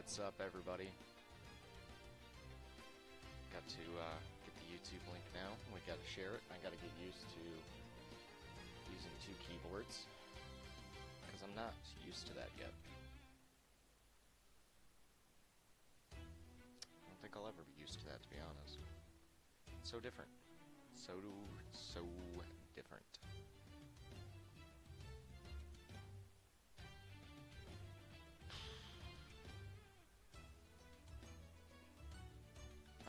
What's up, everybody? Got to get the YouTube link now. We got to share it. I got to get used to using two keyboards because I'm not used to that yet. I don't think I'll ever be used to that, to be honest. It's so different. So different.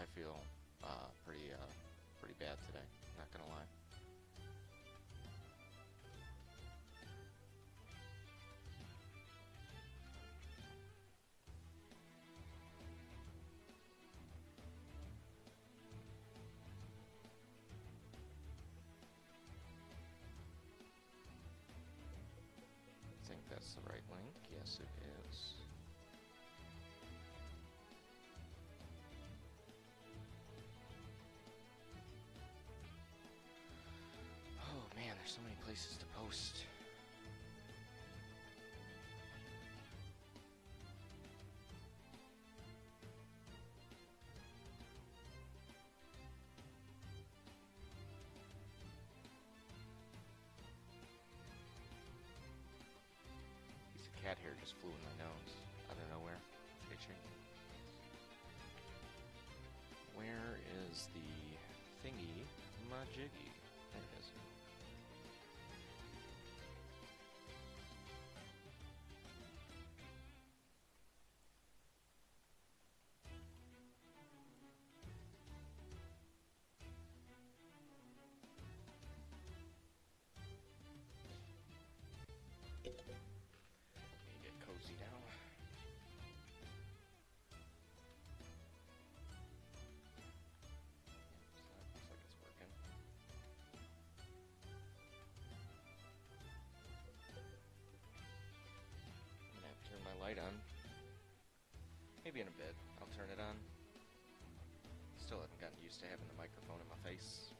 I feel pretty bad today, not gonna lie. I think that's the right link. Yes, it is. Oh man, there's so many places to post. Piece of cat hair just flew in my nose out of nowhere. Itching. Where is the thingy majiggy? There it is. Need to get cozy now. So that looks like it's working. I'm gonna have to turn my light on. Maybe in a bit I'll turn it on. Still haven't gotten used to having the microphone in my face.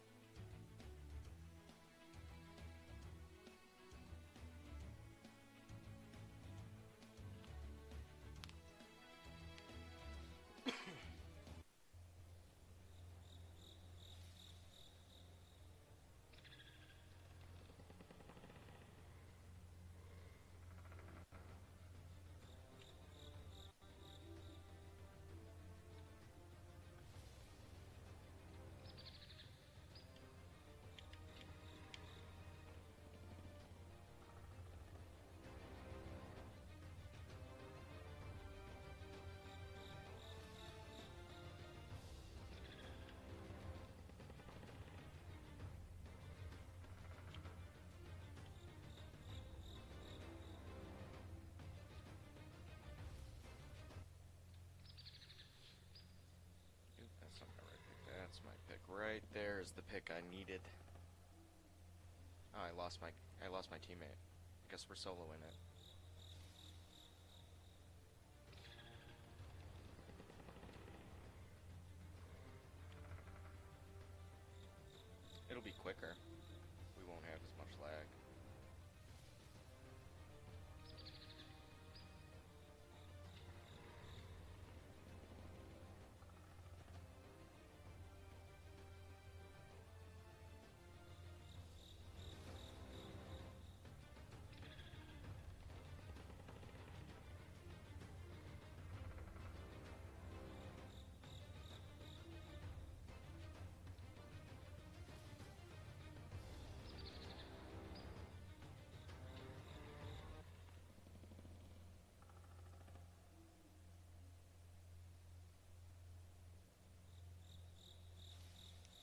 That's not my right pick. That's my pick right there is the pick I needed. Oh, I lost my teammate. I guess we're soloing it. It'll be quicker. We won't have as much lag.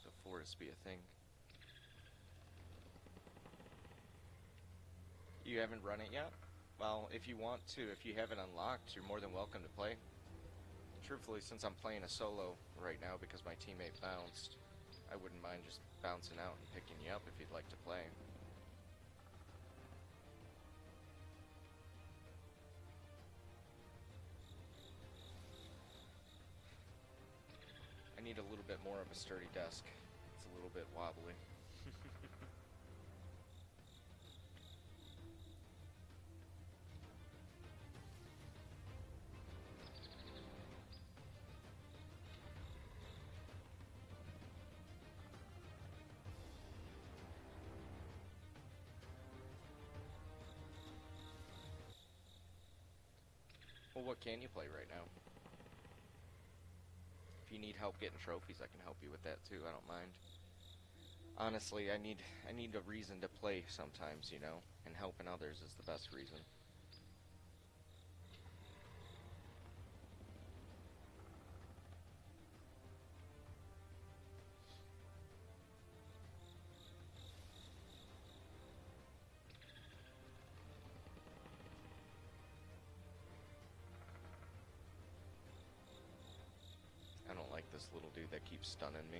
The forest be a thing. You haven't run it yet? Well, if you want to, if you have it unlocked, you're more than welcome to play. Truthfully, since I'm playing a solo right now because my teammate bounced, I wouldn't mind just bouncing out and picking you up if you'd like to play. I need a little bit more of a sturdy desk. It's a little bit wobbly. Well, what can you play right now? If you need help getting trophies, I can help you with that too. I don't mind. Honestly, I need a reason to play sometimes, you know, and helping others is the best reason. I don't like this little dude that keeps stunning me.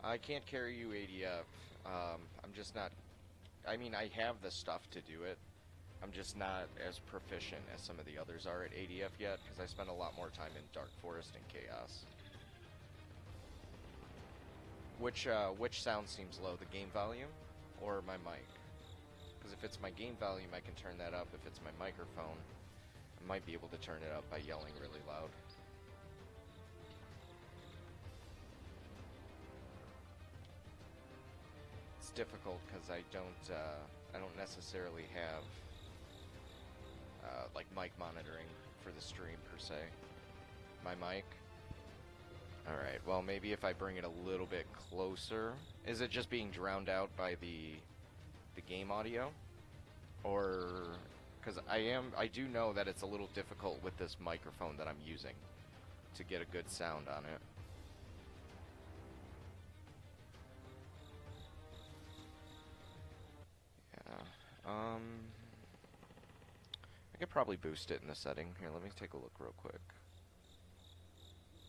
I can't carry you ADF. I'm just not. I mean, I have the stuff to do it. I'm just not as proficient as some of the others are at ADF yet, because I spend a lot more time in Dark Forest and Chaos. Which sound seems low, the game volume or my mic? Because if it's my game volume, I can turn that up. If it's my microphone, I might be able to turn it up by yelling really loud. It's difficult because I don't necessarily have like mic monitoring for the stream per se. My mic. All right. Well, maybe if I bring it a little bit closer, is it just being drowned out by the game audio, or because I do know that it's a little difficult with this microphone that I'm using to get a good sound on it. Yeah. I could probably boost it in the setting. Here, let me take a look real quick.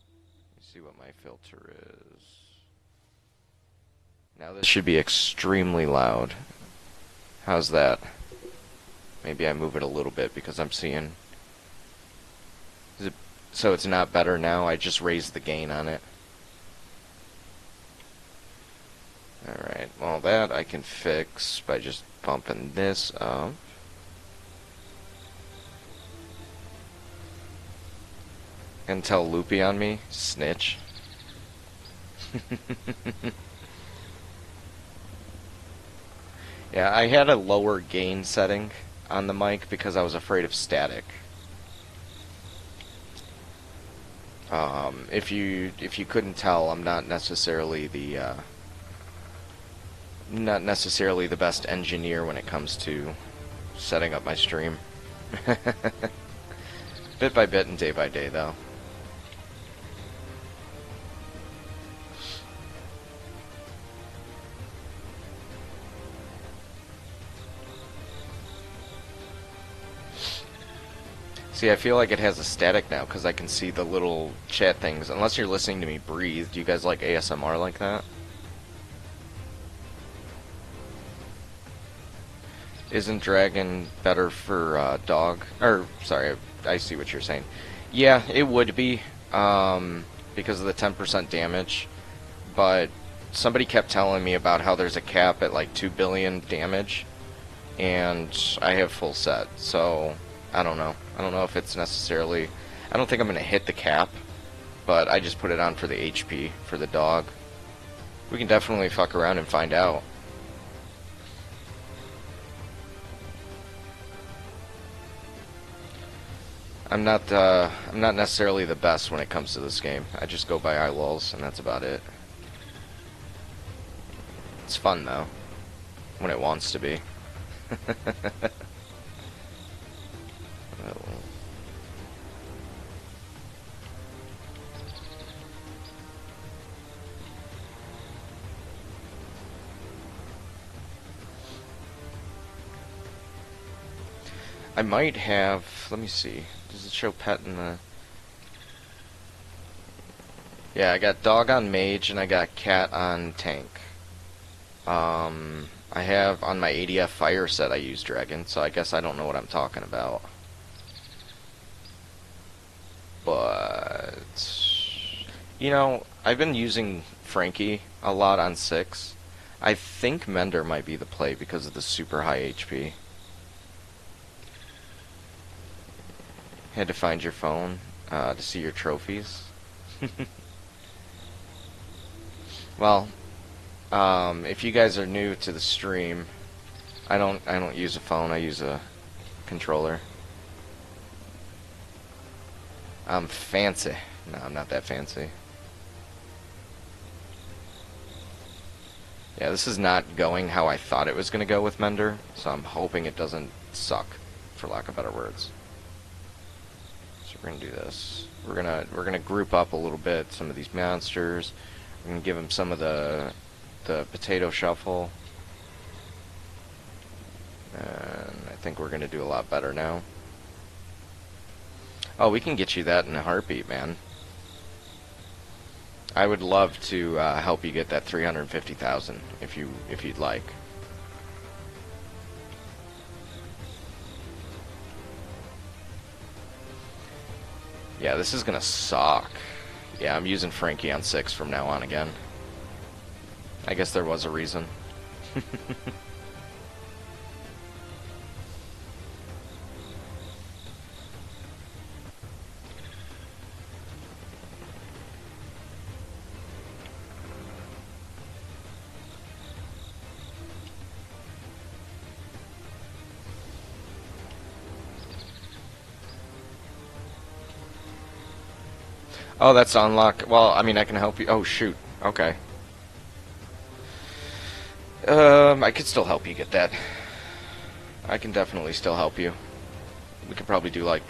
Let me see what my filter is. Now this should be extremely loud. How's that? Maybe I move it a little bit because I'm seeing... So it's not better now? I just raised the gain on it. Alright, well that I can fix by just bumping this up. And tell Loopy on me? Snitch. Yeah, I had a lower gain setting on the mic because I was afraid of static. If you couldn't tell, I'm not necessarily the best engineer when it comes to setting up my stream. Bit by bit and day by day, though. See, I feel like it has a static now because I can see the little chat things. Unless you're listening to me breathe. Do you guys like ASMR like that? Isn't Dragon better for dog? Or, sorry, I see what you're saying. Yeah, it would be because of the 10% damage. But somebody kept telling me about how there's a cap at like 2 billion damage. And I have full set, so... I don't know. I don't know if it's necessarily... I don't think I'm going to hit the cap, but I just put it on for the HP, for the dog. We can definitely fuck around and find out. I'm not necessarily the best when it comes to this game. I just go by eyewalls, and that's about it. It's fun, though, when it wants to be. I might have... Let me see. Does it show pet in the... Yeah, I got dog on mage and I got cat on tank. I have on my ADF fire set I use dragon, so I guess I don't know what I'm talking about. But... You know, I've been using Frankie a lot on 6. I think Mender might be the play because of the super high HP. Had to find your phone to see your trophies. Well, if you guys are new to the stream, I don't use a phone. I use a controller. I'm fancy. No, I'm not that fancy. Yeah, this is not going how I thought it was going to go with Mender, so I'm hoping it doesn't suck, for lack of better words. So we're gonna do this. We're gonna group up a little bit some of these monsters. We're gonna give them some of the potato shuffle. And I think we're gonna do a lot better now. Oh, we can get you that in a heartbeat, man. I would love to help you get that 350,000 if you'd like. Yeah, this is gonna suck. Yeah, I'm using Frankie on 6 from now on again. I guess there was a reason. Oh, that's unlock. Well, I mean, I can help you. Oh, shoot. Okay. I could still help you get that. I can definitely still help you. We could probably do like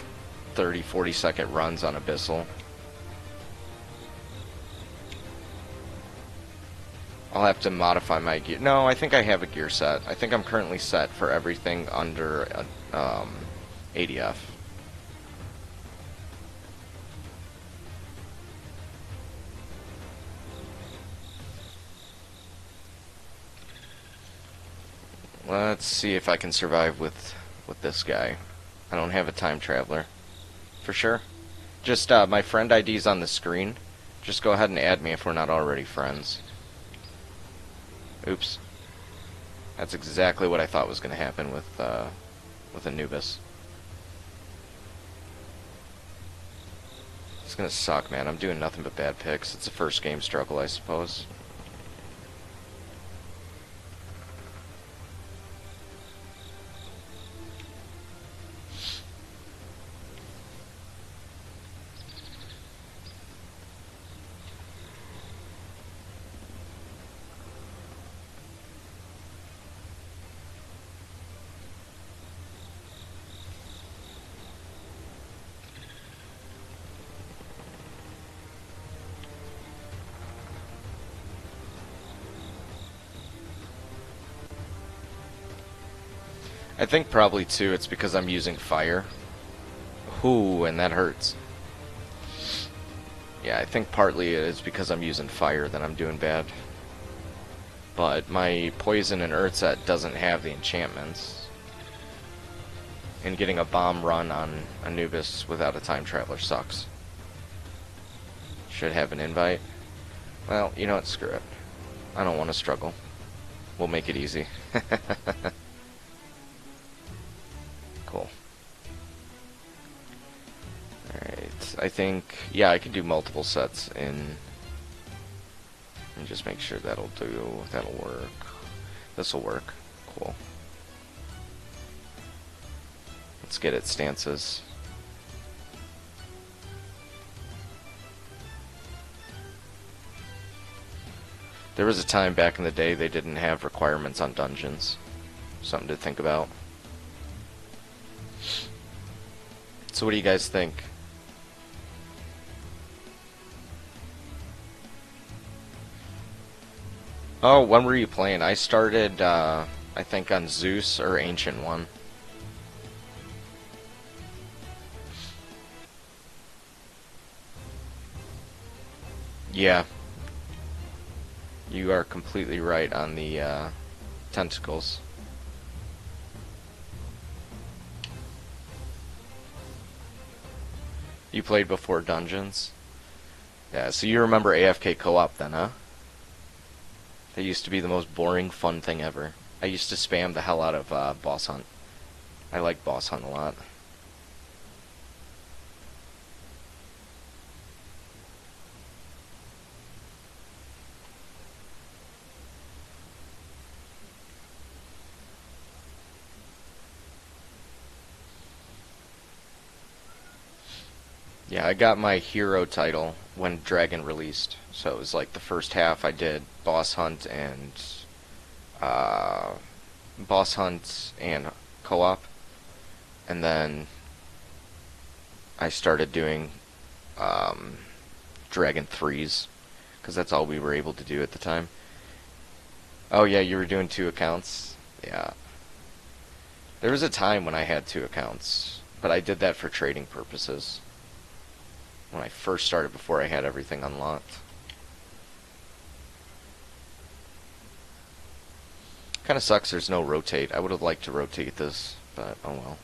30, 40-second runs on Abyssal. I'll have to modify my gear. No, I think I have a gear set. I think I'm currently set for everything under ADF. Let's see if I can survive with this guy. I don't have a time traveler. For sure. Just, my friend ID's on the screen. Just go ahead and add me if we're not already friends. Oops. That's exactly what I thought was going to happen with Anubis. It's going to suck, man. I'm doing nothing but bad picks. It's a first game struggle, I suppose. I think probably too it's because I'm using fire. Ooh, and that hurts. Yeah, I think partly it's because I'm using fire that I'm doing bad. But my poison and earth set doesn't have the enchantments. And getting a bomb run on Anubis without a time traveler sucks. Should have an invite. Well, you know what, screw it. I don't want to struggle. We'll make it easy. Cool. Alright, I think, yeah, I can do multiple sets in, and just make sure that'll work. This'll work. Cool. Let's get it stances. There was a time back in the day they didn't have requirements on dungeons. Something to think about. So what do you guys think? Oh, when were you playing? I started, I think on Zeus or Ancient One. Yeah. You are completely right on the, tentacles. You played before Dungeons? Yeah, so you remember AFK co-op then, huh? That used to be the most boring, fun thing ever. I used to spam the hell out of Boss Hunt. I like Boss Hunt a lot. Yeah, I got my hero title when Dragon released. So it was like the first half I did boss hunt and uh, boss hunt and co-op, and then I started doing um, Dragon 3s because that's all we were able to do at the time. Oh yeah, you were doing 2 accounts? Yeah. There was a time when I had 2 accounts, but I did that for trading purposes. When I first started before I had everything unlocked. Kinda sucks there's no rotate. I would have liked to rotate this, but oh well.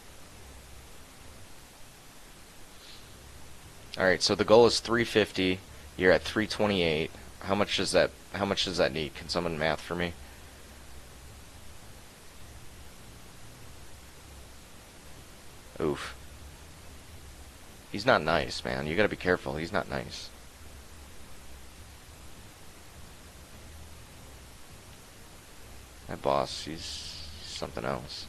Alright, so the goal is 350. You're at 328. How much does that need? Can someone math for me? Oof. He's not nice, man. You gotta be careful. He's not nice. That boss, he's something else.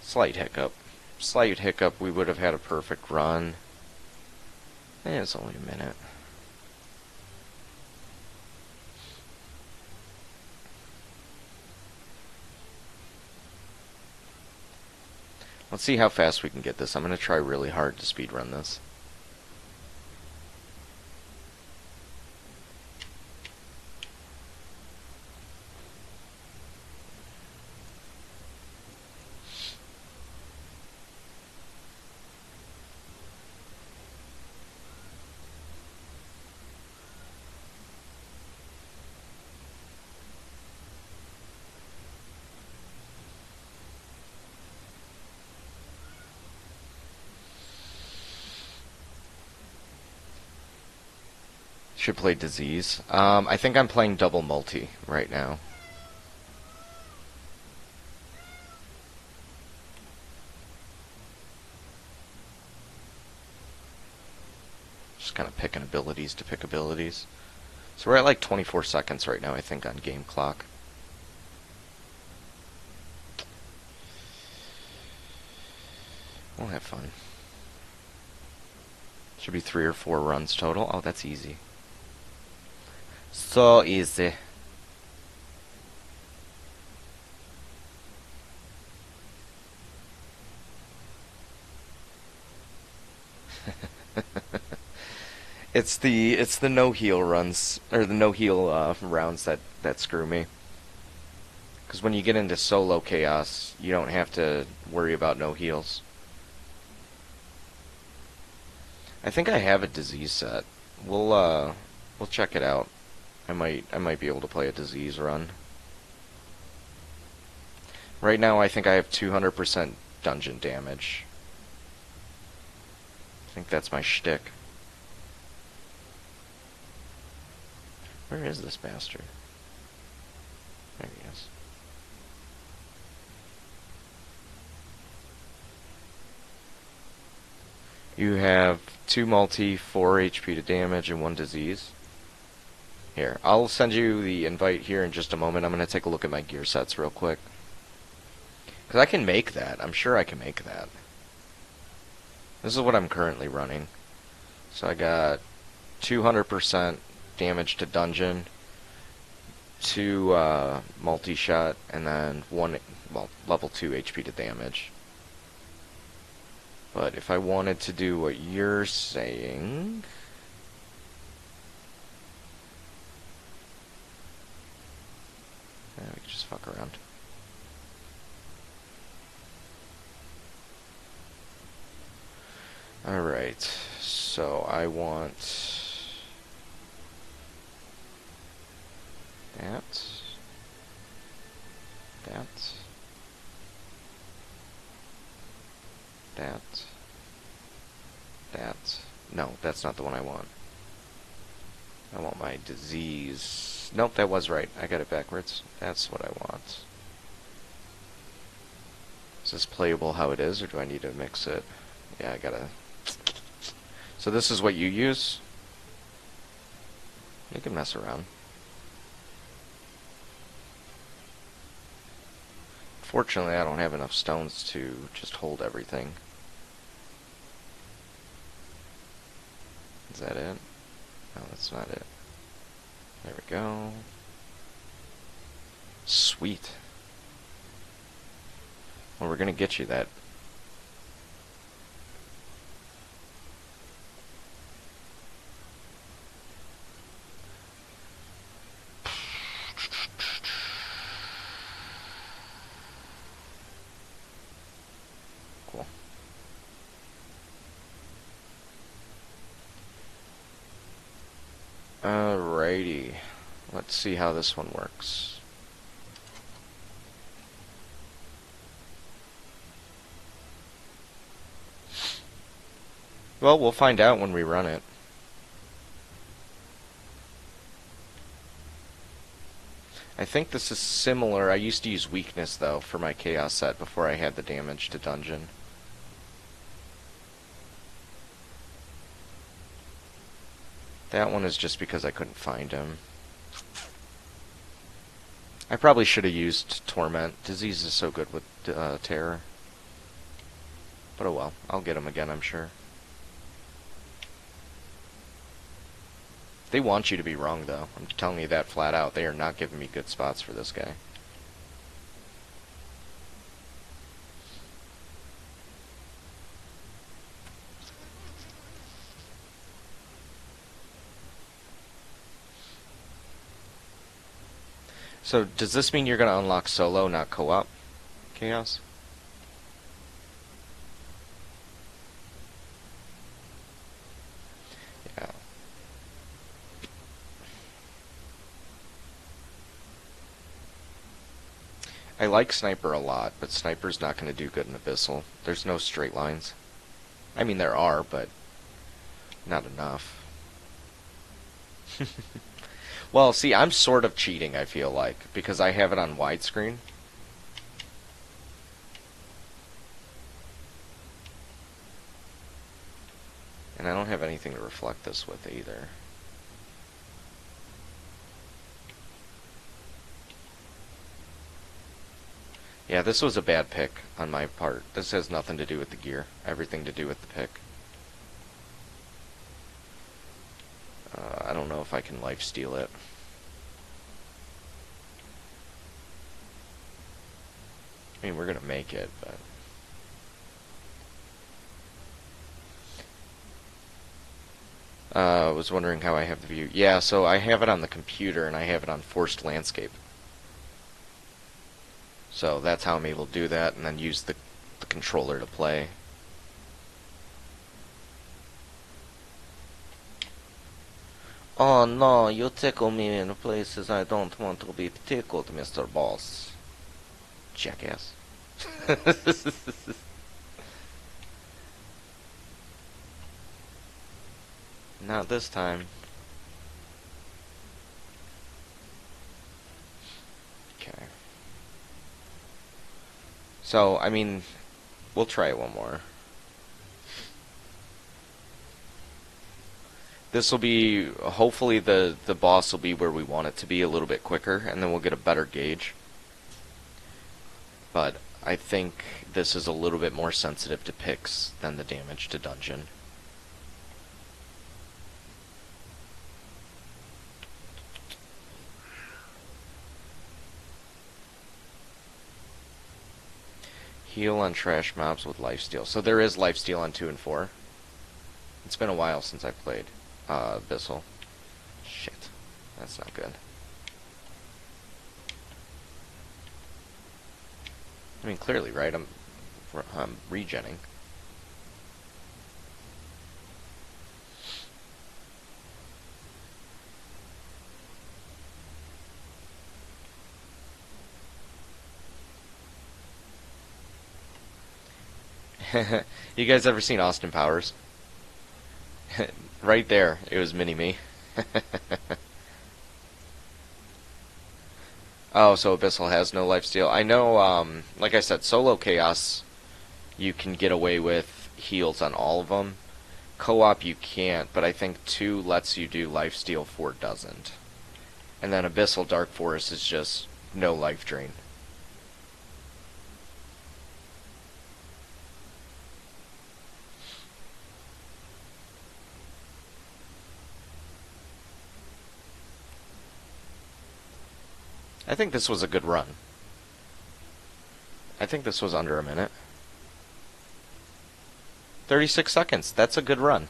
Slight hiccup. Slight hiccup, we would have had a perfect run. It's only a minute. Let's see how fast we can get this. I'm going to try really hard to speedrun this. Should play Disease. I think I'm playing double multi right now. Just kind of picking abilities to pick abilities. So we're at like 24 seconds right now, I think, on game clock. We'll have fun. Should be 3 or 4 runs total. Oh, that's easy. So easy. It's the no heal runs or the no heal rounds that screw me. Because when you get into solo chaos, you don't have to worry about no heals. I think I have a disease set. We'll check it out. I might be able to play a disease run. Right now I think I have 200% dungeon damage. I think that's my shtick. Where is this bastard? There he is. You have 2 multi, 4 HP to damage, and 1 disease. Here, I'll send you the invite here in just a moment. I'm going to take a look at my gear sets real quick. Because I can make that. I'm sure I can make that. This is what I'm currently running. So I got 200% damage to dungeon, 2 multi-shot, and then 1, well, level 2 HP to damage. But if I wanted to do what you're saying... we can just fuck around. Alright, so I want that, that. No, that's not the one I want. I want my disease. Nope, that was right. I got it backwards. That's what I want. Is this playable how it is, or do I need to mix it? Yeah, I gotta... So this is what you use? You can mess around. Unfortunately, I don't have enough stones to just hold everything. Is that it? No, that's not it. There we go. Sweet. Well, we're gonna get you that. Cool. Alrighty. Let's see how this one works. Well, we'll find out when we run it. I think this is similar. I used to use weakness, though, for my chaos set before I had the damage to dungeon. That one is just because I couldn't find him. I probably should have used Torment. Disease is so good with Terror. But oh well, I'll get him again, I'm sure. They want you to be wrong, though. I'm telling you that flat out. They are not giving me good spots for this guy. So, does this mean you're going to unlock solo, not co-op chaos? Yeah. I like Sniper a lot, but Sniper's not going to do good in Abyssal. There's no straight lines. I mean, there are, but not enough. Well, see, I'm sort of cheating, I feel like, because I have it on widescreen. And I don't have anything to reflect this with either. Yeah, this was a bad pick on my part. This has nothing to do with the gear. Everything to do with the pick. I don't know if I can lifesteal it. I mean, we're gonna make it, but... I was wondering how I have the view. Yeah, so I have it on the computer, and I have it on Forced Landscape. So that's how I'm able to do that, and then use the controller to play. Oh no, you tickle me in places I don't want to be tickled, Mr. Boss. Jackass. Not this time. Okay. So, I mean, we'll try it one more. This will be, hopefully the boss will be where we want it to be a little bit quicker, and then we'll get a better gauge. But I think this is a little bit more sensitive to picks than the damage to dungeon. Heal on trash mobs with lifesteal. So there is lifesteal on 2 and 4. It's been a while since I played Abyssal. Shit. That's not good. I mean, clearly, right? I'm regenning. You guys ever seen Austin Powers? Right there, it was mini-me. Oh, so Abyssal has no lifesteal. I know, like I said, solo chaos, you can get away with heals on all of them. Co-op you can't, but I think 2 lets you do lifesteal, 4 doesn't. And then Abyssal Dark Forest is just no life drain. I think this was a good run. I think this was under a minute. 36 seconds. That's a good run.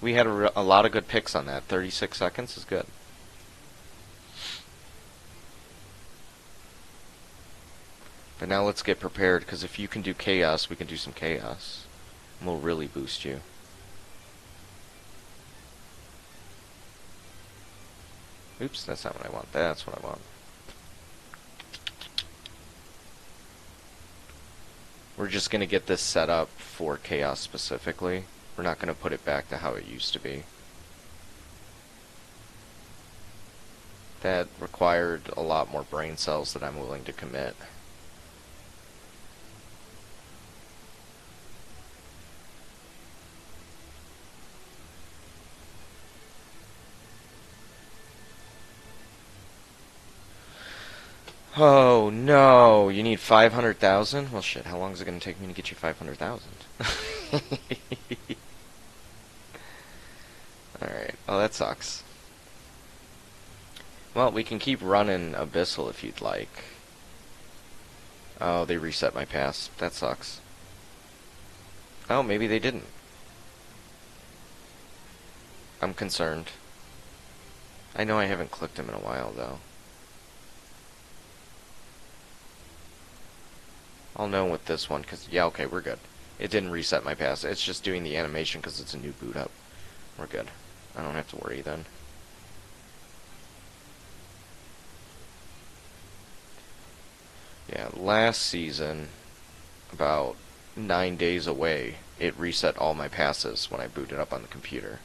We had a lot of good picks on that. 36 seconds is good. But now let's get prepared, because if you can do chaos, we can do some chaos. And we'll really boost you. Oops, that's not what I want. That's what I want. We're just going to get this set up for chaos specifically. We're not going to put it back to how it used to be. That required a lot more brain cells than I'm willing to commit. Oh no, you need 500,000? Well shit, how long is it going to take me to get you 500,000? Alright, well that sucks. Well, we can keep running Abyssal if you'd like. Oh, they reset my pass. That sucks. Oh, maybe they didn't. I'm concerned. I know I haven't clicked him in a while, though. I'll know with this one, because, yeah, okay, we're good. It didn't reset my pass. It's just doing the animation because it's a new boot up. We're good. I don't have to worry then. Yeah, last season, about 9 days away, it reset all my passes when I booted up on the computer.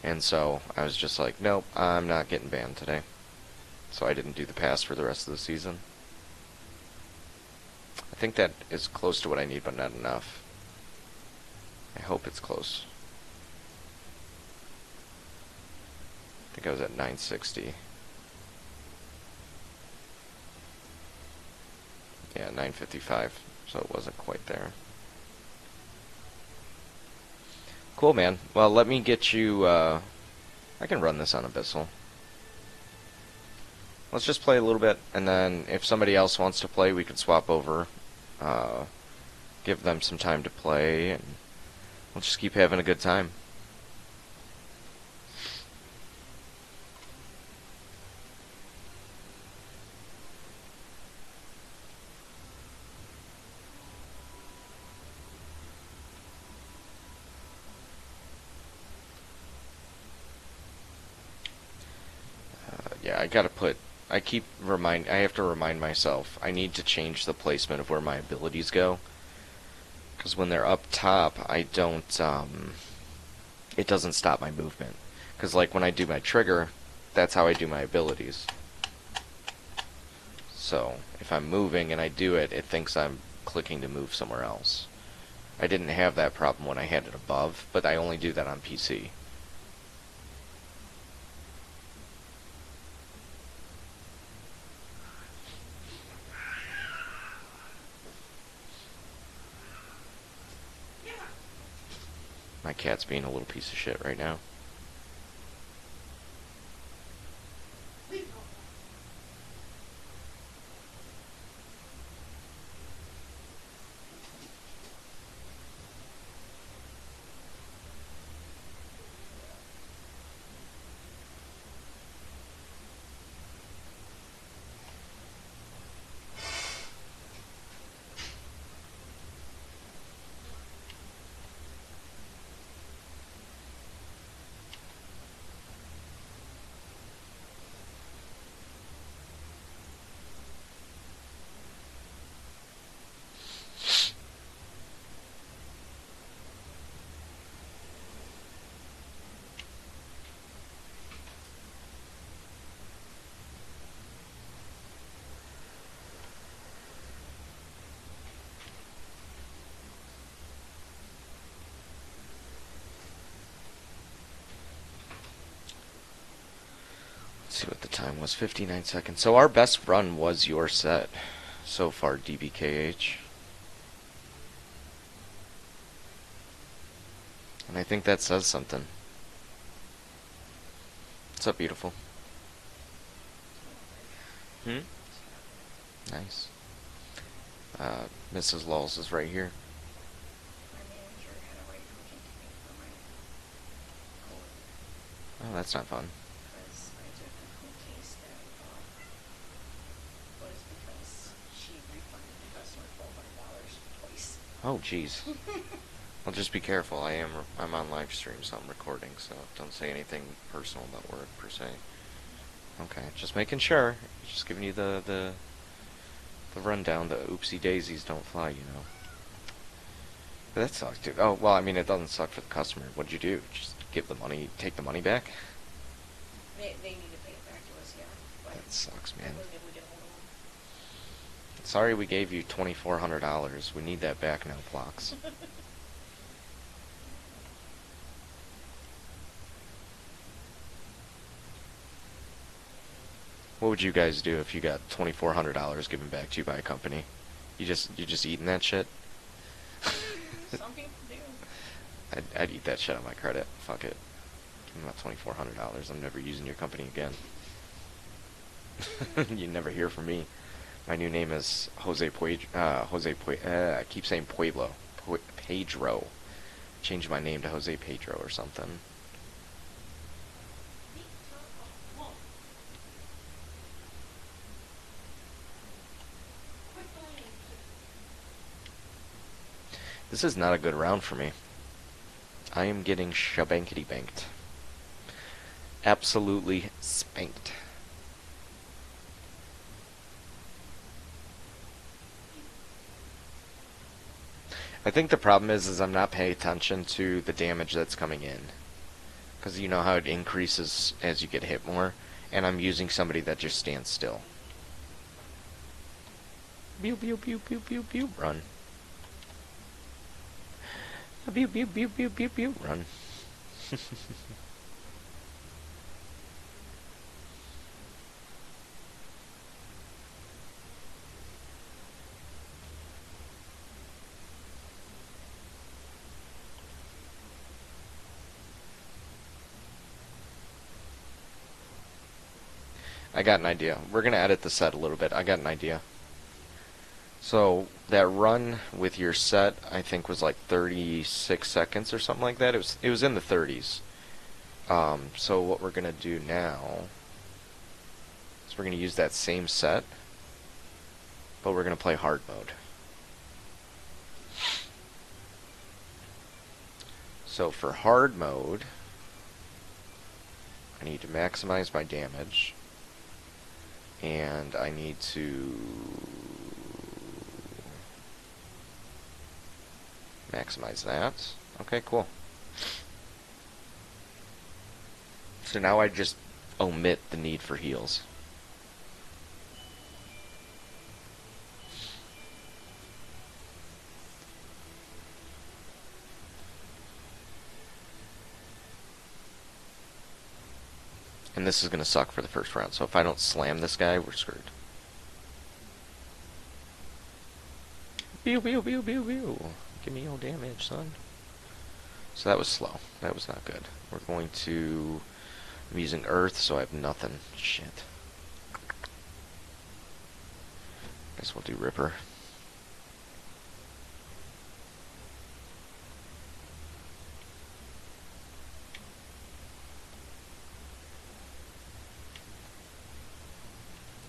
And so I was just like, nope, I'm not getting banned today. So I didn't do the pass for the rest of the season. I think that is close to what I need, but not enough. I hope it's close. I think I was at 960. Yeah, 955, so it wasn't quite there. Cool, man. Well, let me get you, I can run this on Abyssal. Let's just play a little bit, and then if somebody else wants to play, we could swap over. Give them some time to play, and we'll just keep having a good time. Yeah, I have to remind myself, I need to change the placement of where my abilities go. Because when they're up top, it doesn't stop my movement. Because like when I do my trigger, that's how I do my abilities. So, if I'm moving and I do it, it thinks I'm clicking to move somewhere else. I didn't have that problem when I had it above, but I only do that on PC. My cat's being a little piece of shit right now. See what the time was, 59 seconds. So our best run was your set so far, DBKH. And I think that says something. What's up, beautiful? Hmm? Nice. Mrs. Lulz is right here. My manager had a right hooking to me for my code Oh, that's not fun. because I took a home case that was because she refunded the customer $1,200 twice. Oh, jeez. Well, just be careful. I'm on live stream, so I'm recording, so don't say anything personal about work per se. Okay, just making sure. Just giving you the rundown. The oopsie daisies don't fly, you know. But that sucks, dude. Oh, well, I mean, it doesn't suck for the customer. What'd you do? Just give the money, take the money back? They need to pay it back to us, yeah. But That sucks, I man. wasn't able to get a hold of them. Sorry we gave you $2,400. We need that back now, Plox. What would you guys do if you got $2,400 given back to you by a company? You just eating that shit? Some people do. I'd eat that shit on my credit. Fuck it. Give me my $2,400. I'm never using your company again. You never hear from me. My new name is Jose I keep saying Pueblo. Pedro. Change my name to Jose Pedro or something. This is not a good round for me. I am getting shabankety banked. Absolutely spanked. I think the problem is I'm not paying attention to the damage that's coming in. Because you know how it increases as you get hit more. And I'm using somebody that just stands still. Pew pew pew pew pew pew. Run. Pew pew pew pew pew pew. Run. I got an idea. We're gonna edit the set a little bit. I got an idea. So that run with your set, I think, was like 36 seconds or something like that. It was in the 30s. So what we're gonna do now is we're gonna use that same set, but we're gonna play hard mode. So for hard mode, I need to maximize my damage, and I need to maximize that. Okay, cool. So now I just omit the need for heals. And this is going to suck for the first round, so if I don't slam this guy, we're screwed. Pew pew pew pew pew. Give me your damage, son. So that was slow. That was not good. We're going to... I'm using Earth, so I have nothing. Shit. Guess we'll do Ripper.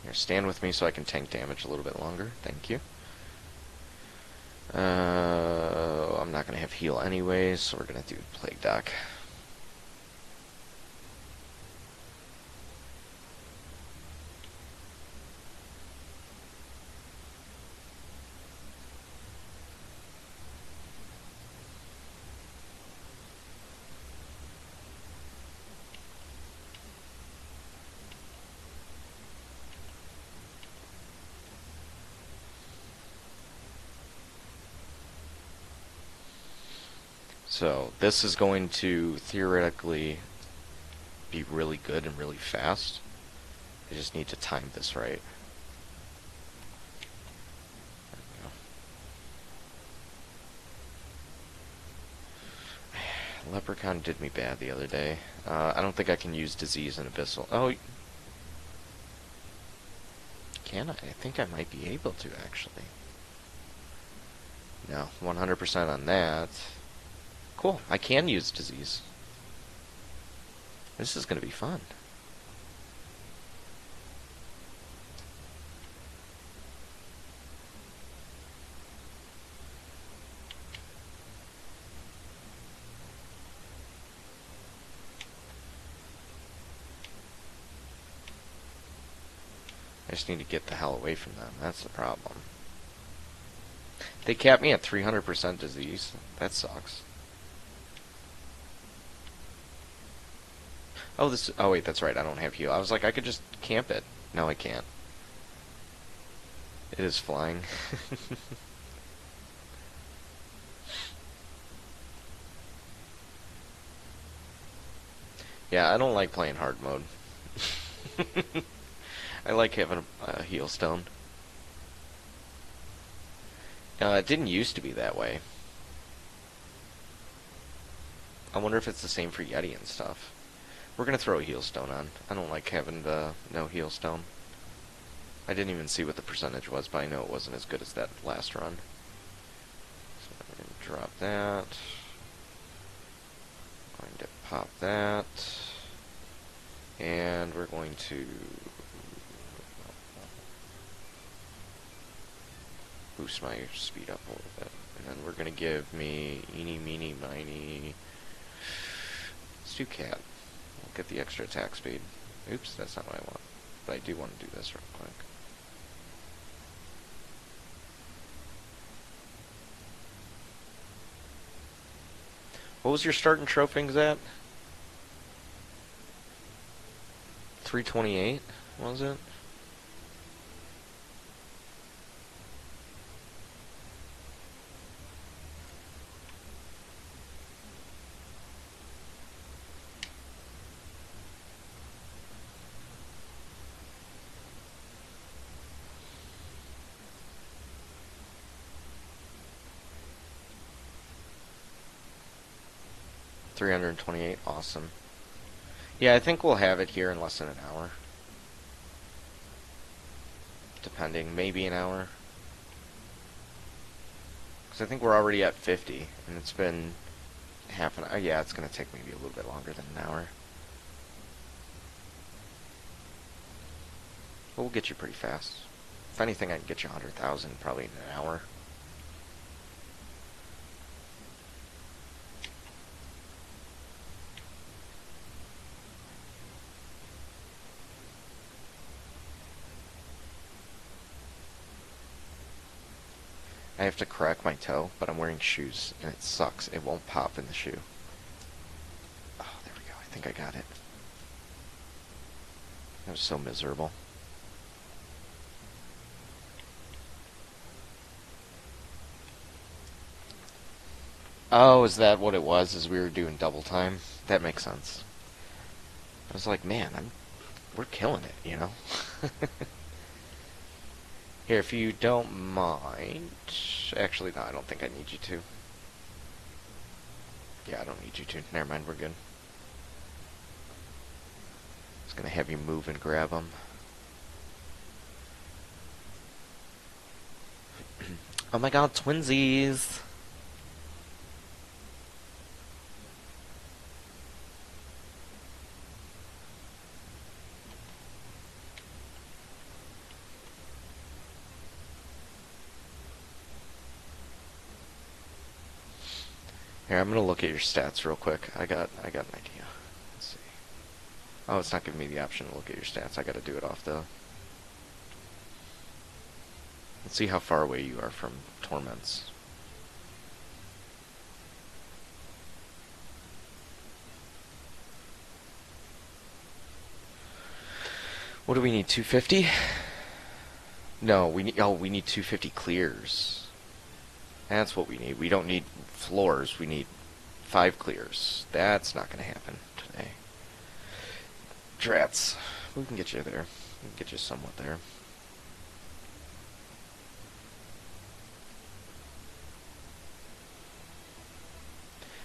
Here, stand with me so I can tank damage a little bit longer. Thank you. I'm not going to have heal anyways, so we're going to do Plague Doc. So this is going to theoretically be really good and really fast. I just need to time this right. There we go. Leprechaun did me bad the other day. I don't think I can use Disease and Abyssal. Oh, can I? I think I might be able to, actually. No, 100% on that. Cool, I can use disease. This is going to be fun. I just need to get the hell away from them. That's the problem. They capped me at 300% disease. That sucks. Oh, this. Oh, wait, that's right. I don't have heal. I was like, I could just camp it. No, I can't. It is flying. Yeah, I don't like playing hard mode. I like having a heal stone. It didn't used to be that way. I wonder if it's the same for Yeti and stuff. We're gonna throw a heal stone on. I don't like having the no heal stone. I didn't even see what the percentage was, but I know it wasn't as good as that last run. So I'm going to drop that. Going to pop that. And we're going to boost my speed up a little bit. And then we're going to give me eeny, meeny, miny. Let's do cat. We'll get the extra attack speed. Oops, that's not what I want. But I do want to do this real quick. What was your starting trophies at? 328, was it? $328, awesome. Yeah, I think we'll have it here in less than an hour. Depending, maybe an hour. Because I think we're already at 50, and it's been half an hour. Yeah, it's going to take maybe a little bit longer than an hour. But we'll get you pretty fast. If anything, I can get you 100,000 probably in an hour. I have to crack my toe, but I'm wearing shoes, and it sucks. It won't pop in the shoe. Oh, there we go. I think I got it. That was so miserable. Oh, is that what it was? Is we were doing double time? That makes sense. I was like, man, we're killing it, you know? Here, if you don't mind... Actually, no, I don't think I need you to. Yeah, I don't need you to. Never mind, we're good. Just gonna have you move and grab them. Oh my god, twinsies! Here, I'm gonna look at your stats real quick. I got an idea. Let's see. Oh, it's not giving me the option to look at your stats. I gotta do it off the... Let's see how far away you are from torments. What do we need? 250? No, we need. Oh, we need 250 clears. That's what we need. We don't need floors. We need 5 clears. That's not going to happen today. Drats. We can get you there. We can get you somewhat there.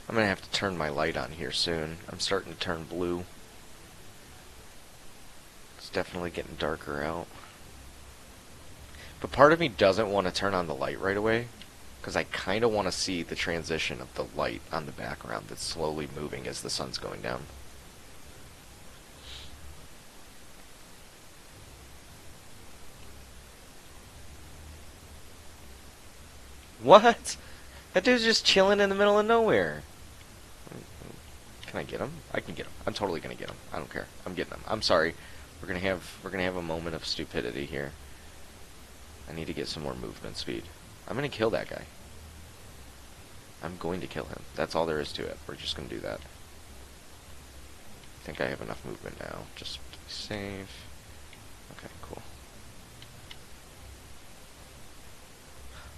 I'm going to have to turn my light on here soon. I'm starting to turn blue. It's definitely getting darker out. But part of me doesn't want to turn on the light right away, because I kind of want to see the transition of the light on the background that's slowly moving as the sun's going down. What? That dude's just chilling in the middle of nowhere. Can I get him? I can get him. I'm totally gonna get him. I don't care. I'm getting him. I'm sorry. We're gonna have a moment of stupidity here. I need to get some more movement speed. I'm gonna kill that guy. I'm going to kill him. That's all there is to it. We're just gonna do that. I think I have enough movement now. Just to be safe. Okay, cool.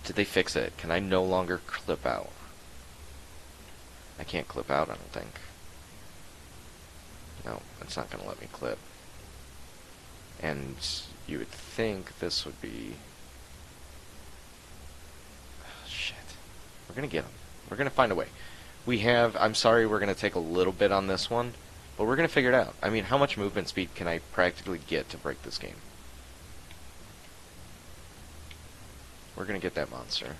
Did they fix it? Can I no longer clip out? I can't clip out, I don't think. No, it's not going to let me clip. And you would think this would be... Oh, shit. We're going to get him. We're going to find a way. We have... I'm sorry we're going to take a little bit on this one, but we're going to figure it out. I mean, how much movement speed can I practically get to break this game? We're going to get that monster.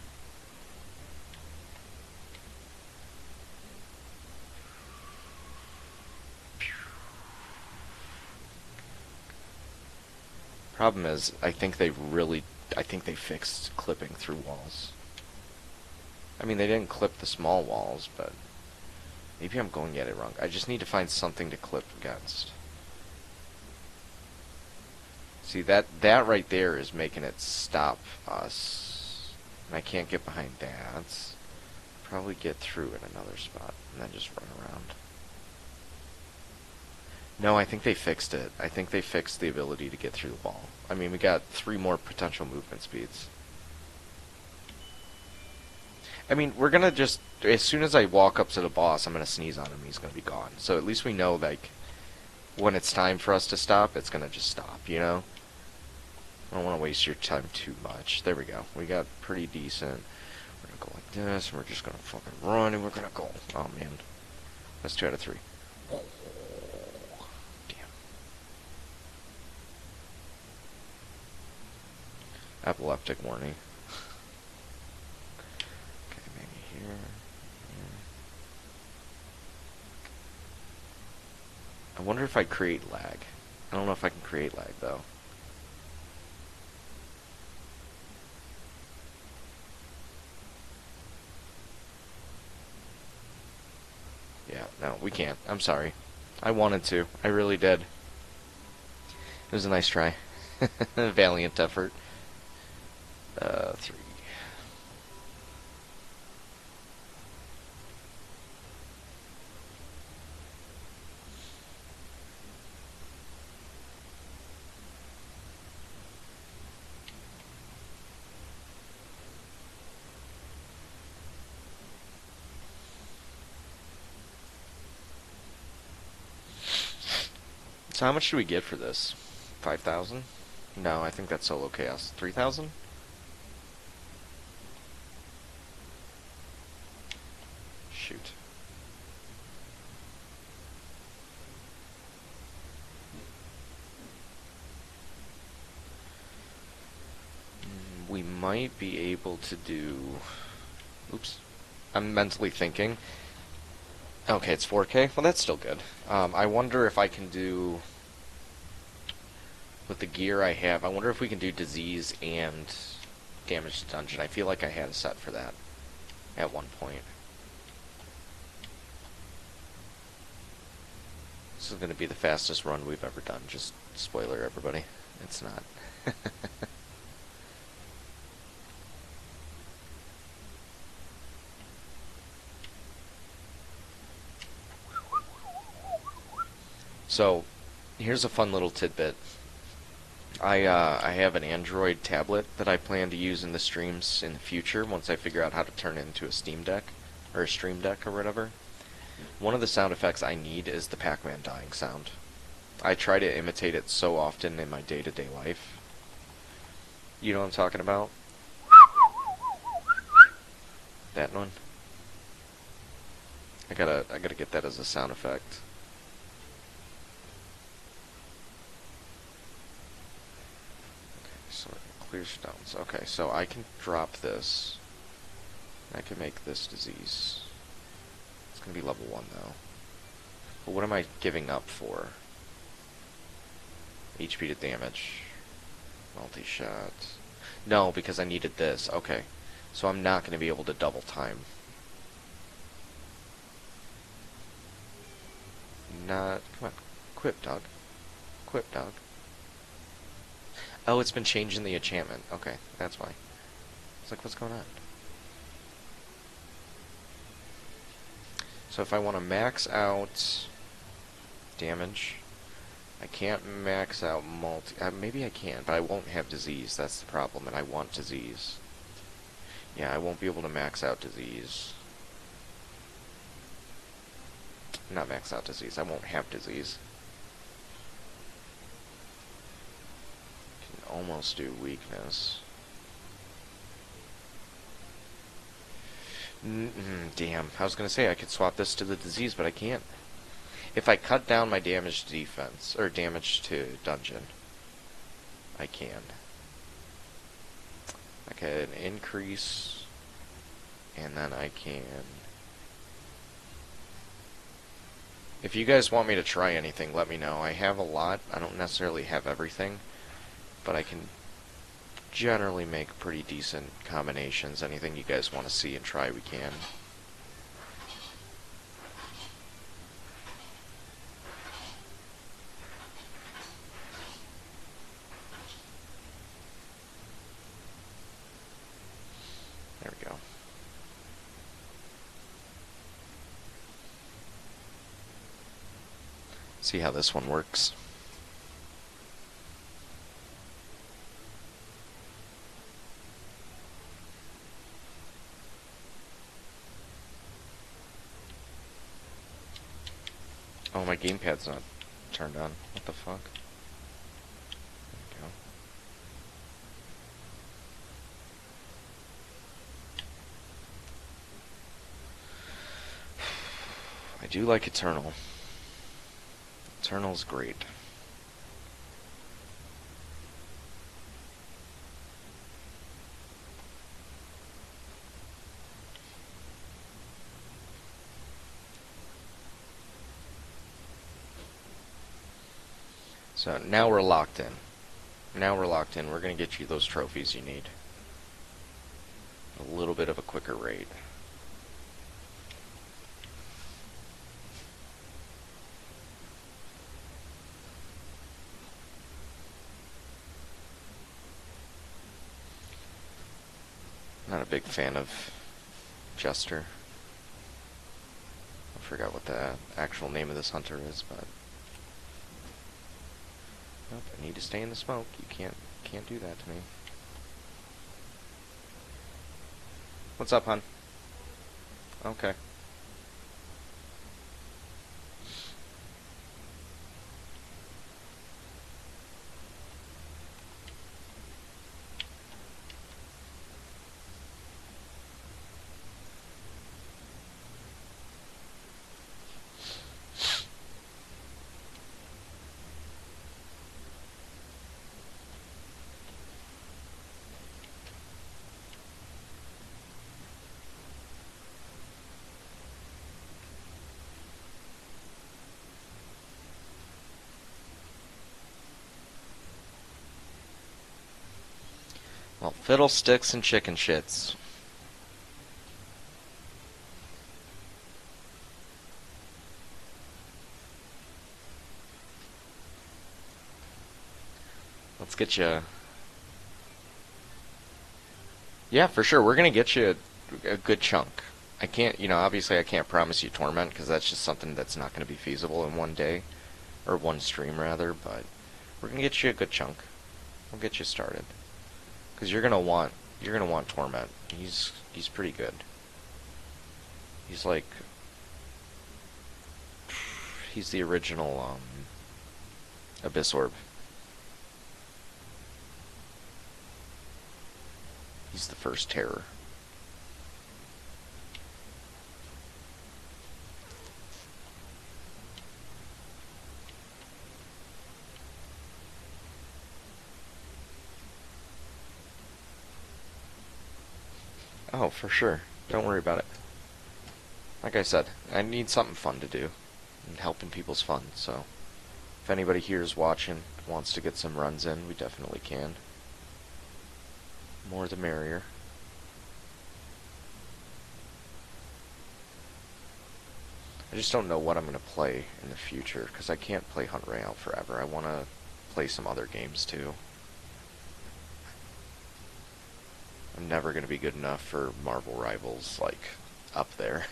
Problem is, I think they fixed clipping through walls. I mean, they didn't clip the small walls, but maybe I'm going at it wrong. I just need to find something to clip against. See, that right there is making it stop us. And I can't get behind that. Probably get through in another spot, and then just run around. No, I think they fixed it. I think they fixed the ability to get through the wall. I mean, we got 3 more potential movement speeds. I mean, we're gonna just... As soon as I walk up to the boss, I'm gonna sneeze on him, he's gonna be gone. So at least we know, like, when it's time for us to stop, it's gonna just stop, you know? I don't want to waste your time too much. There we go. We got pretty decent. We're gonna go like this, and we're just gonna fucking run, and we're gonna go. Oh, man. That's 2 out of 3. Epileptic warning. Okay, maybe here. I wonder if I create lag. I don't know if I can create lag, though. Yeah, no, we can't. I'm sorry. I wanted to. I really did. It was a nice try. Valiant effort. 3. So how much do we get for this? 5,000? No, I think that's solo chaos. 3,000? Shoot. We might be able to do... Oops. I'm mentally thinking. Okay, it's 4K. Well, that's still good. I wonder if I can do... With the gear I have, I wonder if we can do disease and damage to dungeon. I feel like I had a set for that at one point. This is going to be the fastest run we've ever done. Just spoiler, everybody. It's not. So, here's a fun little tidbit. I have an Android tablet that I plan to use in the streams in the future once I figure out how to turn it into a Steam Deck, or a Stream Deck or whatever. One of the sound effects I need is the Pac-Man dying sound. I try to imitate it so often in my day-to-day life. You know what I'm talking about? That one? I gotta get that as a sound effect. Clear stones. Okay, so I can drop this. I can make this disease. It's gonna be level 1 though. But what am I giving up for? HP to damage. Multi-shot. No, because I needed this. Okay. So I'm not going to be able to double time. Not... Come on. Quip, dog. Quip, dog. Oh, it's been changing the enchantment. Okay, that's why. It's like, what's going on? So if I want to max out damage, I can't max out multi... maybe I can, but I won't have disease. That's the problem, and I want disease. Yeah, I won't be able to max out disease. Not max out disease. I won't have disease. Can almost do weakness. Damn. I was going to say I could swap this to the disease, but I can't. If I cut down my damage to defense, or damage to dungeon, I can. I can increase, and then I can... If you guys want me to try anything, let me know. I have a lot. I don't necessarily have everything, but I can generally make pretty decent combinations. Anything you guys want to see and try, we can. There we go. See how this one works. Oh, my gamepad's not turned on. What the fuck? There we go. I do like Eternal. Eternal's great. So now we're locked in. Now we're locked in. We're going to get you those trophies you need. A little bit of a quicker rate. Not a big fan of Jester. I forgot what the actual name of this hunter is, but... Nope, I need to stay in the smoke. You can't do that to me. What's up, hun? Okay. Well, fiddlesticks and chicken shits. Let's get you... Yeah, for sure. We're going to get you a good chunk. I can't, obviously I can't promise you Torment, because that's just something that's not going to be feasible in one day. Or one stream, rather, but we're going to get you a good chunk. We'll get you started. Because you're gonna want Torment. He's pretty good. He's like he's the original Abyss Orb. He's the first terror. Oh, for sure. Don't worry about it. Like I said, I need something fun to do. And helping people's fun, so if anybody here is watching, wants to get some runs in, we definitely can. More the merrier. I just don't know what I'm going to play in the future, because I can't play Hunt Royale forever. I want to play some other games too. I'm never going to be good enough for Marvel Rivals, like, up there.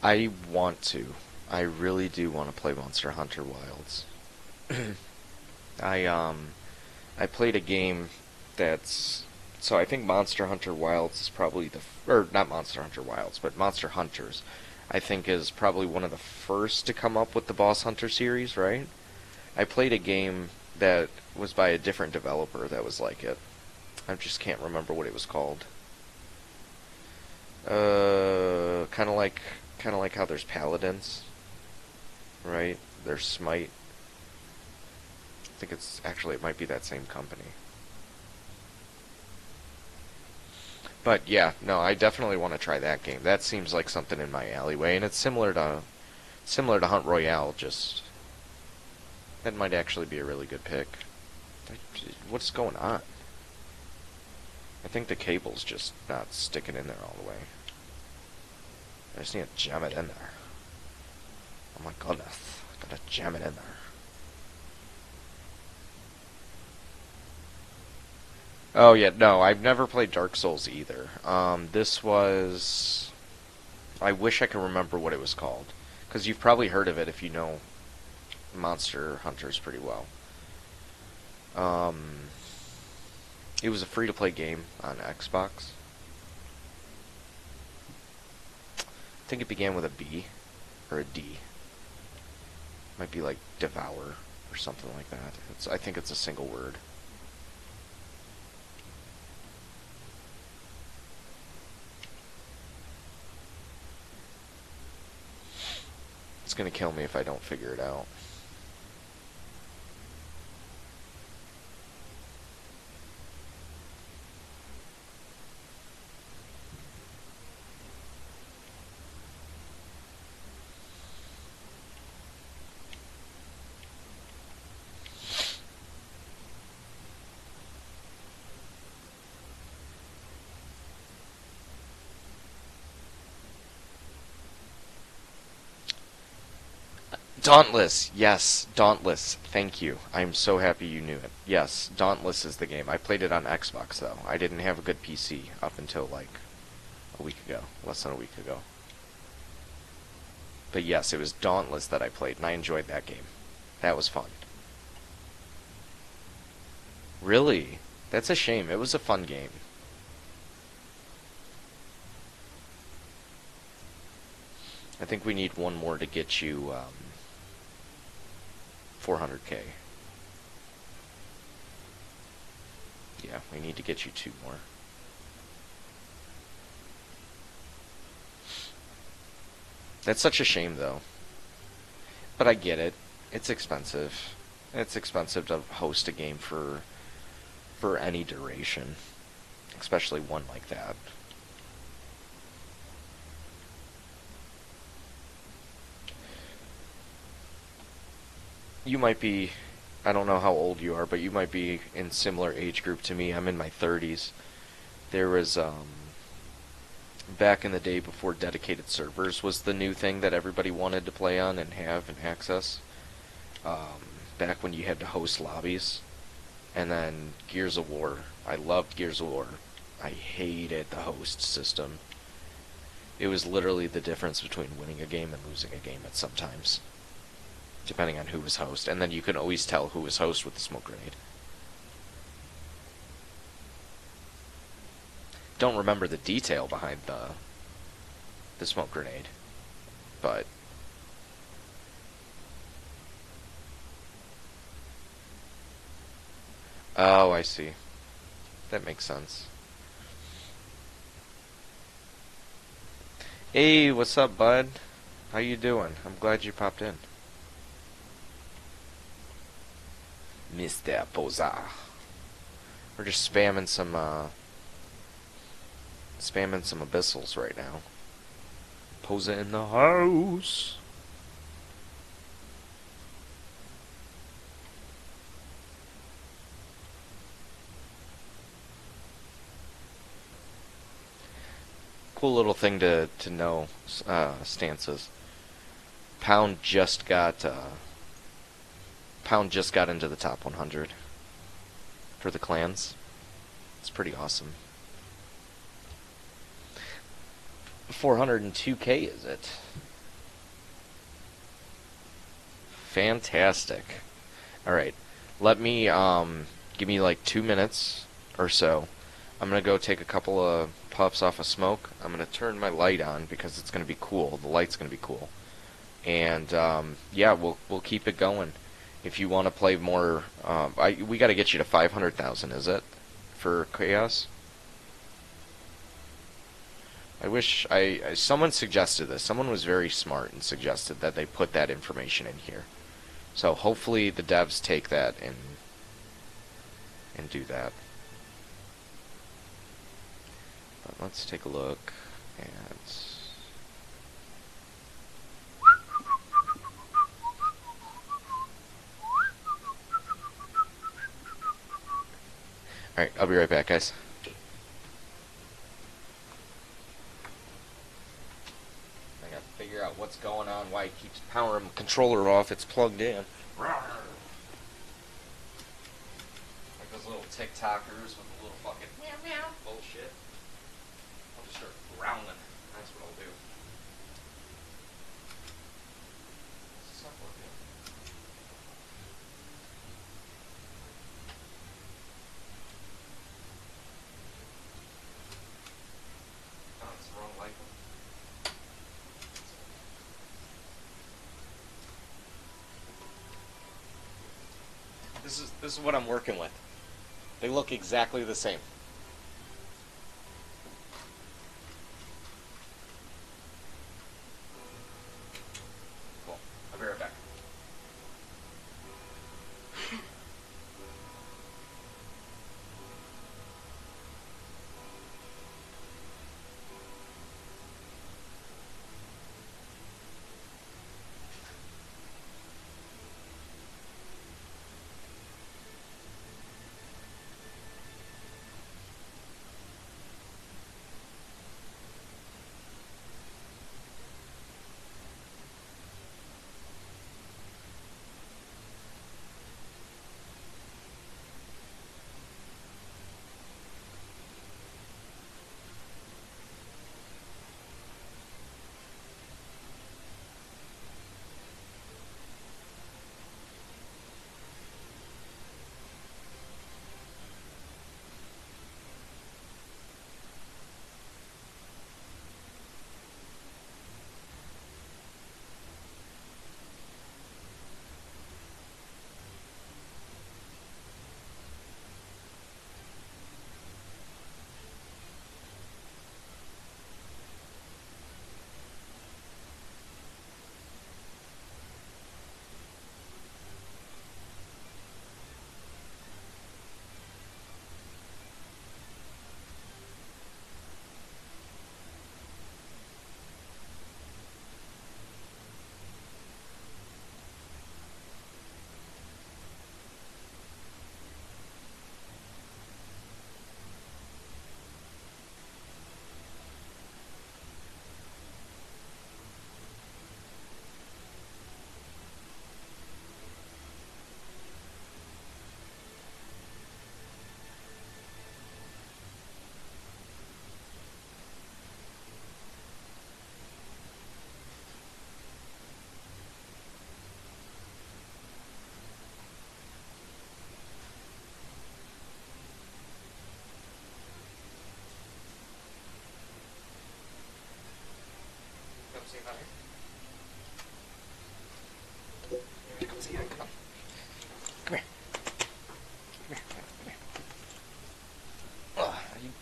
I want to. I really do want to play Monster Hunter Wilds. I I played a game that's so I think Monster Hunter Wilds is probably or not Monster Hunter Wilds, but Monster Hunters. I think is probably one of the first to come up with the Boss Hunter series, right? I played a game that was by a different developer that was like it. I just can't remember what it was called. Kind of like how there's Paladins, right? There's Smite. I think it's actually it might be that same company. But yeah, no, I definitely want to try that game. That seems like something in my alleyway, and it's similar to Hunt Royale. Just that might actually be a really good pick. What's going on? I think the cable's just not sticking in there all the way. I just need to jam it in there. Oh my goodness, gotta jam it in there. Oh yeah, no, I've never played Dark Souls either. This was. I wish I could remember what it was called, because you've probably heard of it if you know Monster Hunters pretty well. Um, it was a free-to-play game on Xbox. I think it began with a B or a D. Might be like Devour or something like that. I think it's a single word. It's gonna kill me if I don't figure it out. Dauntless, yes, Dauntless. Thank you. I'm so happy you knew it. Yes, Dauntless is the game. I played it on Xbox though. I didn't have a good PC up until like a week ago, less than a week ago. But yes, it was Dauntless that I played, and I enjoyed that game. That was fun. Really? That's a shame. It was a fun game. I think we need one more to get you 400k. Yeah, we need to get you two more. That's such a shame, though. But I get it. It's expensive. It's expensive to host a game for any duration, especially one like that. You might be, I don't know how old you are, but you might be in similar age group to me. I'm in my 30s. There was back in the day before dedicated servers was the new thing that everybody wanted to play on and have and access. Back when you had to host lobbies, and then Gears of War. I loved Gears of War. I hated the host system. It was literally the difference between winning a game and losing a game at sometimes, depending on who was host. And then you can always tell who was host with the smoke grenade. Don't remember the detail behind the smoke grenade, but oh, I see. That makes sense. Hey, what's up, bud? How you doing? I'm glad you popped in. Mr. Poza. We're just spamming some abyssals right now. Poza in the house. Cool little thing to know, stances. Pound just got into the top 100 for the clans. It's pretty awesome. 402K is it? Fantastic. All right, let me give me like 2 minutes or so. I'm gonna go take a couple of puffs off of smoke. I'm gonna turn my light on because it's gonna be cool. The light's gonna be cool, and yeah, we'll keep it going. If you want to play more, we got to get you to 500,000. Is it for chaos? I wish someone suggested this. Someone was very smart and suggested that they put that information in here. So hopefully the devs take that and do that. But let's take a look at. All right, I'll be right back, guys. I gotta figure out what's going on, why it keeps powering the controller off. It's plugged in. Like those little TikTokers with the little fucking meow meow bullshit. I'll just start growling. That's what I'll do. It's not working. Oh, it's the wrong light. This is what I'm working with. They look exactly the same. Cool. I'll be right back.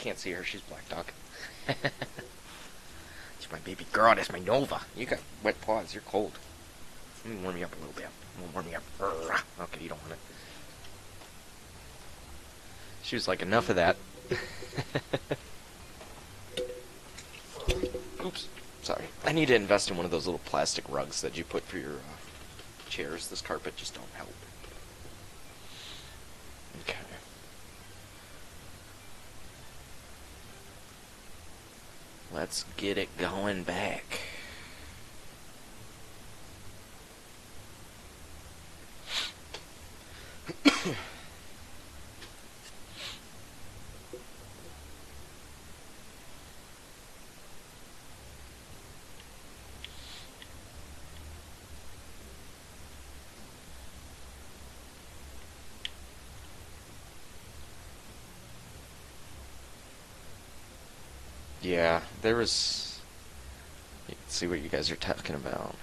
Can't see her, she's black dog. It's my baby girl, that's my Nova. You got wet paws, you're cold. Let me warm you up a little bit. Warm me up. Okay, you don't want it. She was like, enough of that. Oops. Sorry. I need to invest in one of those little plastic rugs that you put for your chairs. This carpet just don't help. Okay. Let's get it going back. Yeah, there was... Let's see what you guys are talking about.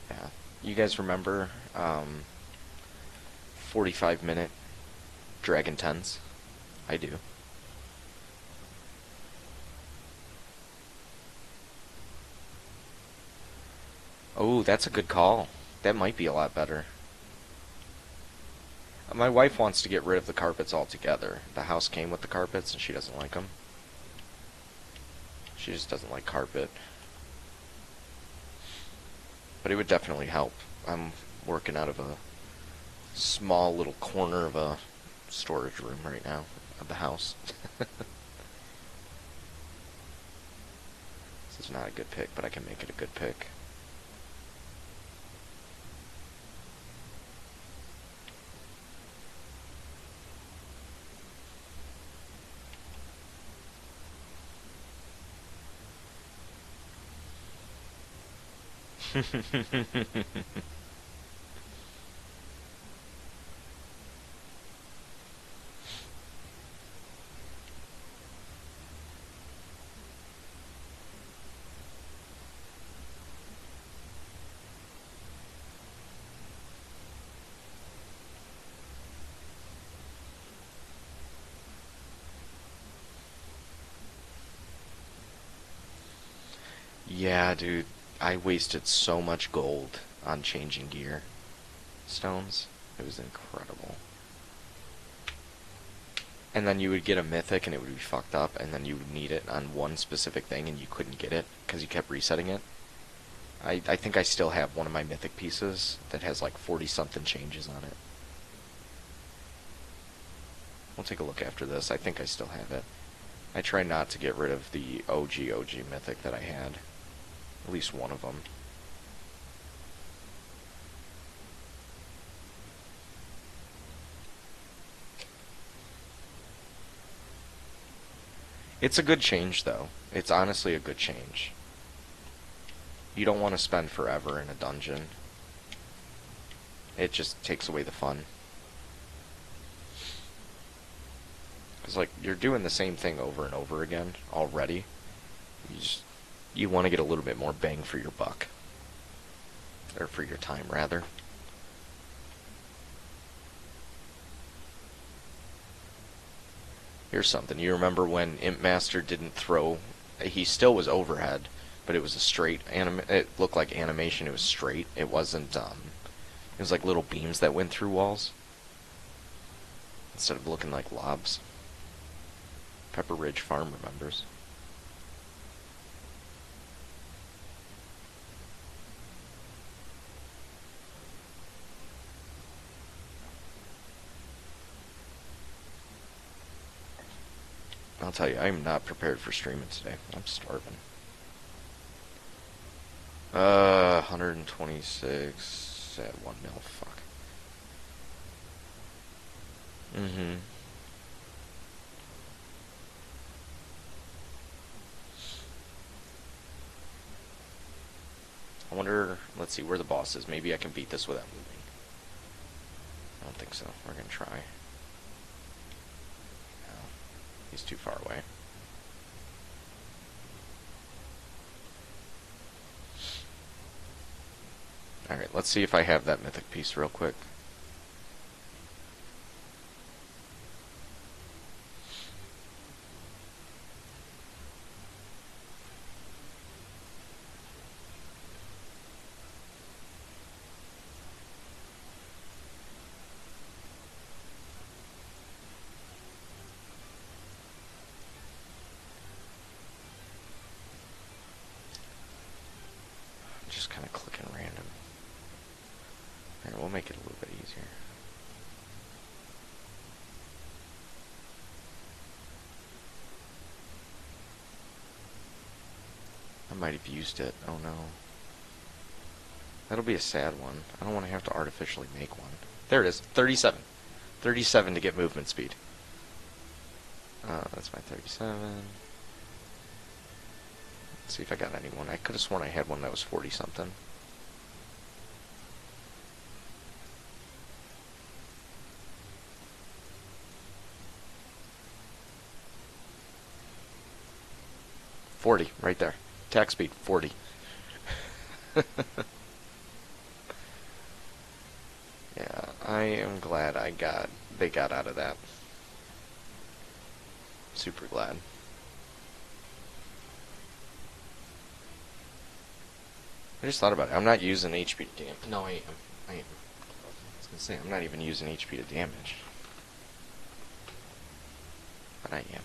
Yeah. You guys remember 45-minute Dragon 10s? I do. Oh, that's a good call. That might be a lot better. My wife wants to get rid of the carpets altogether. The house came with the carpets and she doesn't like them. She just doesn't like carpet. But it would definitely help. I'm working out of a small little corner of a storage room right now of the house. This is not a good pick, but I can make it a good pick. Yeah, dude, I wasted so much gold on changing gear stones. It was incredible. And then you would get a mythic and it would be fucked up, and then you would need it on one specific thing and you couldn't get it because you kept resetting it. I think I still have one of my mythic pieces that has like 40-something changes on it. We'll take a look after this. I think I still have it. I try not to get rid of the OG mythic that I had. At least one of them. It's a good change, though. It's honestly a good change. You don't want to spend forever in a dungeon. It just takes away the fun. Because, like, you're doing the same thing over and over again already. You want to get a little bit more bang for your buck. Or for your time, rather. Here's something. You remember when Imp Master didn't throw... He still was overhead, but it was a straight... It looked like animation. It was straight. It wasn't... It was like little beams that went through walls. Instead of looking like lobs. Pepper Ridge Farm remembers. I'll tell you, I am not prepared for streaming today. I'm starving. 126 at 1 mil. Fuck. I wonder, let's see where the boss is. Maybe I can beat this without moving. I don't think so. We're gonna try. No, he's too far away. Alright, let's see if I have that mythic piece real quick. just kind of clicking random. Alright, we'll make it a little bit easier. I might have used it. Oh no. That'll be a sad one. I don't want to have to artificially make one. There it is. 37. 37 to get movement speed. That's my 37. Let's see if I got anyone. I could have sworn I had one that was 40 something. Right there. Attack speed 40. Yeah, I am glad they got out of that. Super glad. I just thought about it. I'm not using HP to damage. No, I am. I was gonna say I'm not even using HP to damage. But I am.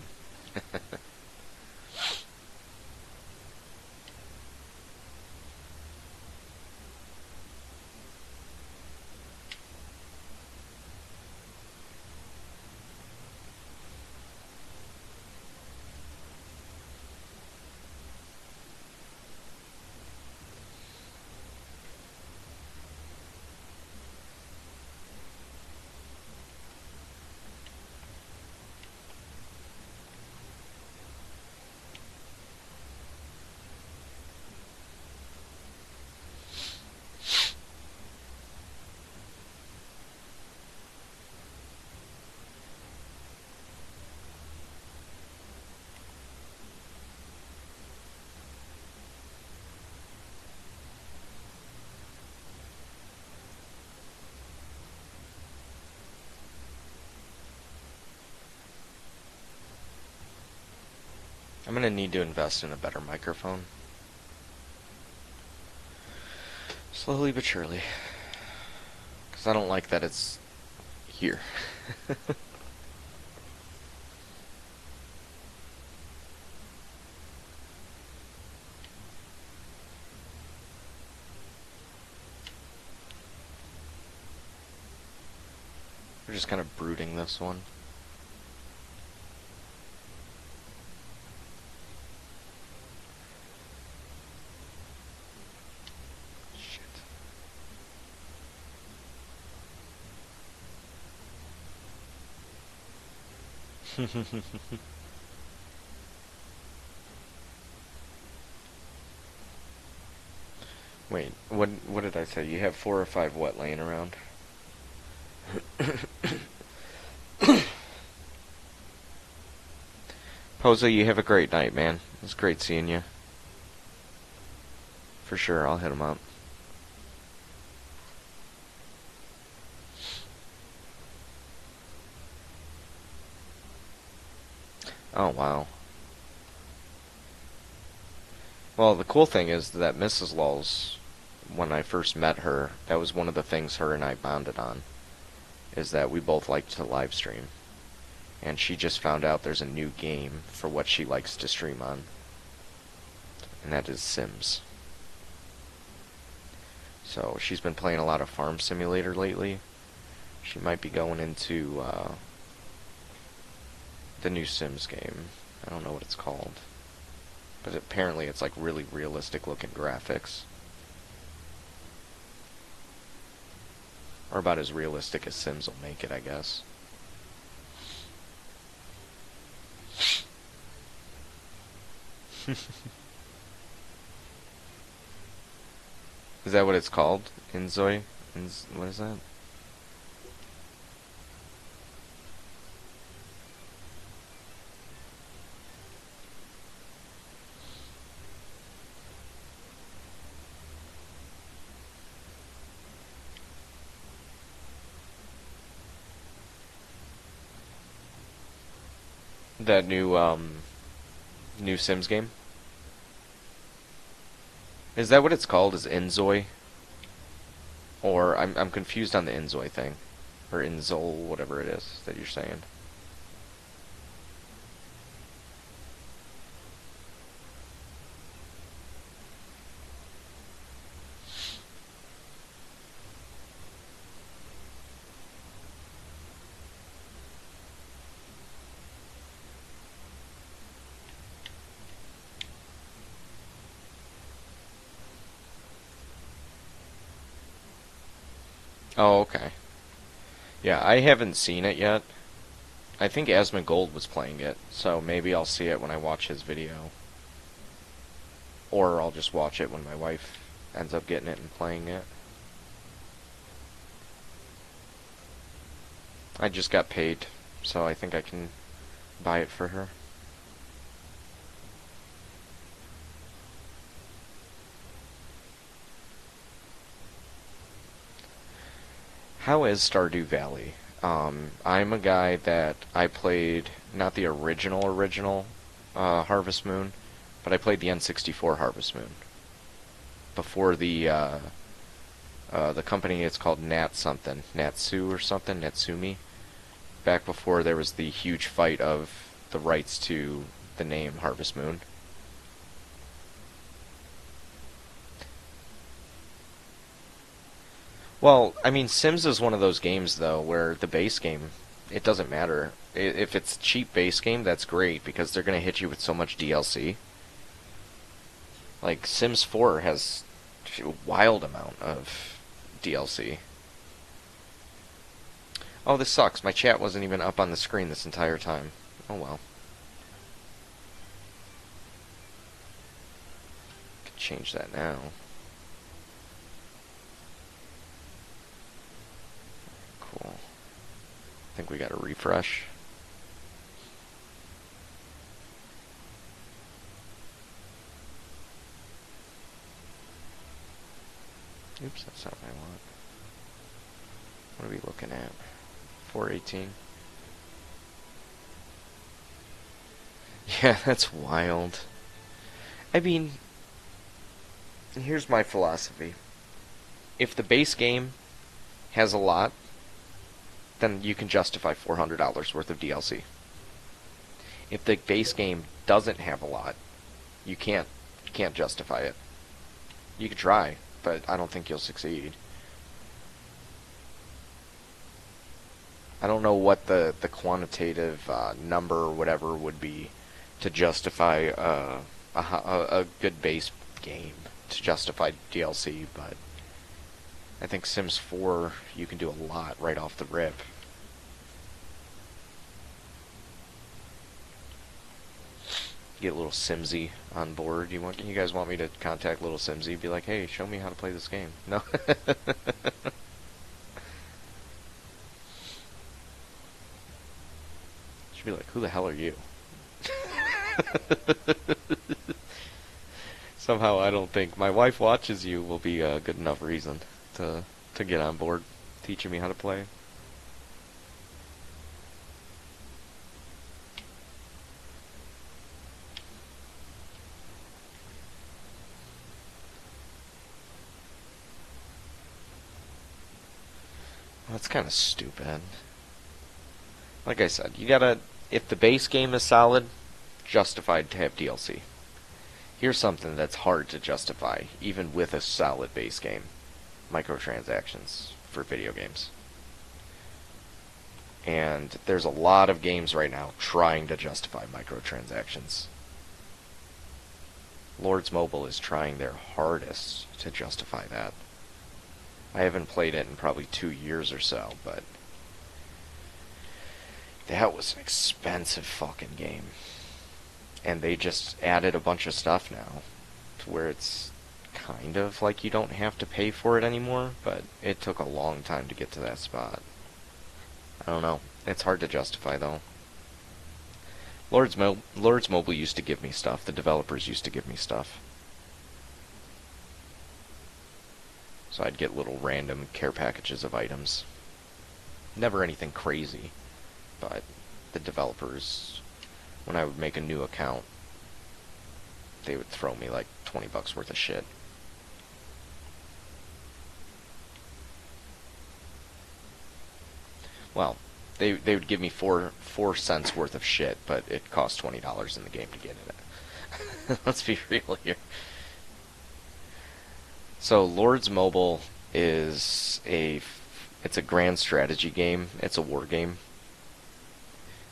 I'm gonna need to invest in a better microphone. Slowly but surely. Because I don't like that it's here. We're just kind of brooding this one. Shit. Wait, what did I say? You have 4 or 5 what laying around? Posa, you have a great night, man. It's great seeing you. For sure, I'll hit him up. Oh, wow. Well, the cool thing is that Mrs. Lulz, when I first met her, that was one of the things her and I bonded on, is that we both like to live stream. And she just found out there's a new game for what she likes to stream on. And that is Sims. So she's been playing a lot of Farm Simulator lately. She might be going into the new Sims game. I don't know what it's called. But apparently it's like really realistic looking graphics. Or about as realistic as Sims will make it, I guess. Is that what it's called? Inzoi? What is that? That new Sims game? Is that what it's called? Is Inzoi? Or I'm confused on the Inzoi thing. Or Inzol, whatever it is that you're saying. Oh, okay. Yeah, I haven't seen it yet. I think Asmongold was playing it, so maybe I'll see it when I watch his video. Or I'll just watch it when my wife ends up getting it and playing it. I just got paid, so I think I can buy it for her. How is Stardew Valley? I'm a guy that I played not the original Harvest Moon, but I played the N64 Harvest Moon before the company. It's called Nat something, Natsu or something, Natsumi. Back before there was the huge fight of the rights to the name Harvest Moon. Well, I mean, Sims is one of those games, though, where the base game, it doesn't matter. If it's a cheap base game, that's great, because they're going to hit you with so much DLC. Like, Sims 4 has a wild amount of DLC. Oh, this sucks. My chat wasn't even up on the screen this entire time. Oh well. Could change that now. Cool. I think we got a refresh. Oops, that's not what I want. What are we looking at? 418. Yeah, that's wild. I mean, here's my philosophy. If the base game has a lot, then you can justify $400 worth of DLC. If the base game doesn't have a lot, you can't justify it. You could try, but I don't think you'll succeed. I don't know what the quantitative number or whatever would be to justify a good base game, to justify DLC, but I think Sims 4, you can do a lot right off the rip. Get a little Simsy on board. You guys want me to contact little Simsy? Be like, hey, show me how to play this game. No. She'd be like, who the hell are you? Somehow I don't think my wife watches you will be a good enough reason to get on board teaching me how to play. That's kind of stupid. Like I said, you gotta, if the base game is solid, justified to have DLC. Here's something that's hard to justify, even with a solid base game. Microtransactions for video games. And there's a lot of games right now trying to justify microtransactions. Lords Mobile is trying their hardest to justify that. I haven't played it in probably 2 years or so, but that was an expensive fucking game. And they just added a bunch of stuff now to where it's kind of like you don't have to pay for it anymore, but it took a long time to get to that spot. I don't know. It's hard to justify, though. Lords Mobile used to give me stuff. The developers used to give me stuff. So I'd get little random care packages of items. Never anything crazy, but the developers, when I would make a new account, they would throw me like 20 bucks worth of shit. Well, they would give me four cents worth of shit, but it cost $20 in the game to get it. Let's be real here. So Lords Mobile is it's a grand strategy game. It's a war game.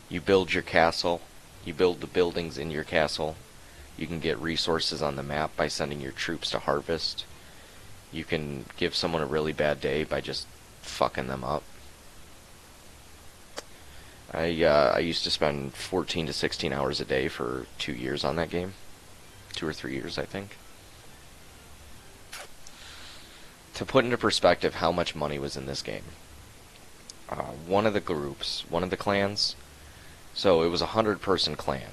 You build your castle. You build the buildings in your castle. You can get resources on the map by sending your troops to harvest. You can give someone a really bad day by just fucking them up. I used to spend 14 to 16 hours a day for 2 years on that game. 2 or 3 years, I think. To put into perspective how much money was in this game, one of the groups, one of the clans, so it was a 100-person clan.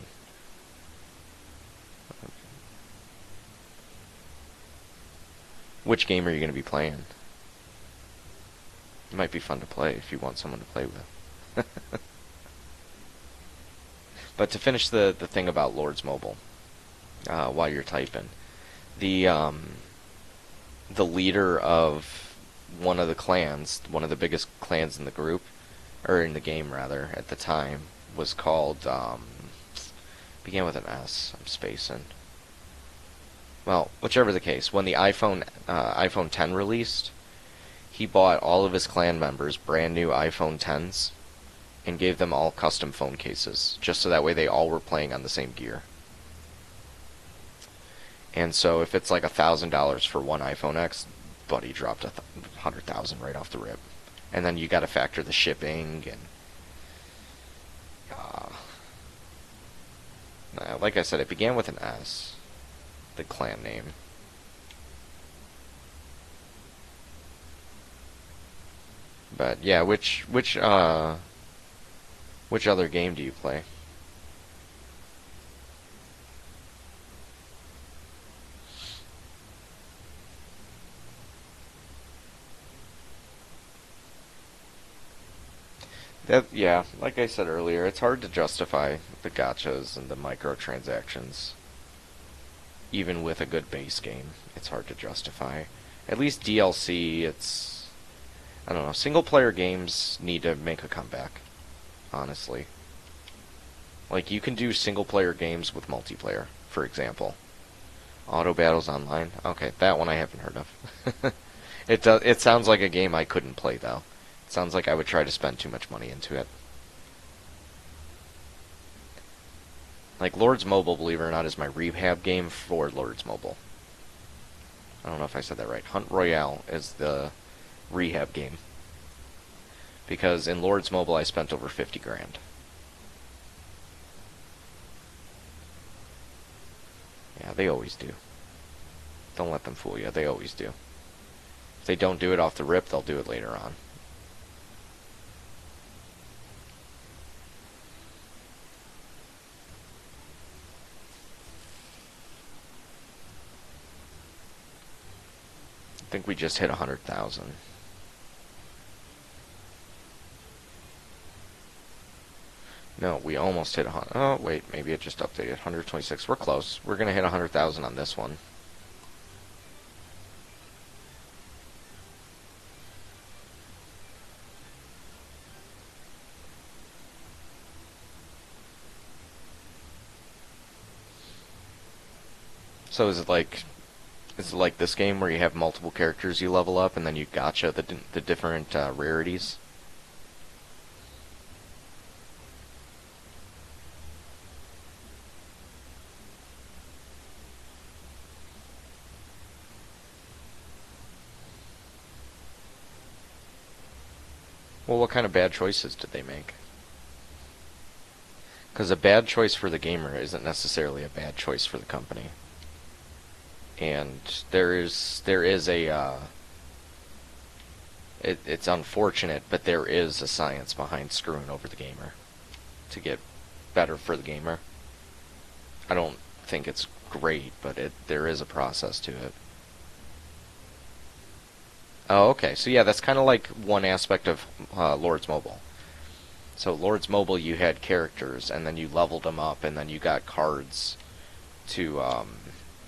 Which game are you going to be playing? It might be fun to play if you want someone to play with. But to finish the thing about Lords Mobile, while you're typing, the the leader of one of the clans, one of the biggest clans in the group, or in the game rather, at the time, was called, began with an S, I'm spacing. Well, whichever the case, when the iPhone 10 released, he bought all of his clan members brand new iPhone 10s and gave them all custom phone cases, just so that way they all were playing on the same gear. And so if it's like $1,000 for one iPhone X, buddy dropped 100,000 right off the rip. And then you got to factor the shipping and like I said, it began with an S, the clan name. But yeah, which other game do you play? That, yeah, like I said earlier, it's hard to justify the gachas and the microtransactions. Even with a good base game, it's hard to justify. At least DLC, I don't know, single player games need to make a comeback, honestly. Like, you can do single player games with multiplayer, for example. Auto Battles Online? Okay, that one I haven't heard of. It sounds like a game I couldn't play, though. It sounds like I would try to spend too much money into it. Like, Lords Mobile, believe it or not, is my rehab game for Lords Mobile. I don't know if I said that right. Hunt Royale is the rehab game. Because in Lords Mobile, I spent over 50 grand. Yeah, they always do. Don't let them fool you. They always do. If they don't do it off the rip, they'll do it later on. I think we just hit 100,000. No, we almost hit 100. Oh, wait, maybe it just updated. 126. We're close. We're going to hit 100,000 on this one. So is it like this game where you have multiple characters you level up and then you gacha the different rarities? Well, what kind of bad choices did they make? Because a bad choice for the gamer isn't necessarily a bad choice for the company. And there is a it's unfortunate, but there is a science behind screwing over the gamer to get better for the gamer. I don't think it's great, but there is a process to it. Oh, okay. So yeah, that's kind of like one aspect of Lords Mobile. So Lords Mobile, you had characters, and then you leveled them up, and then you got cards to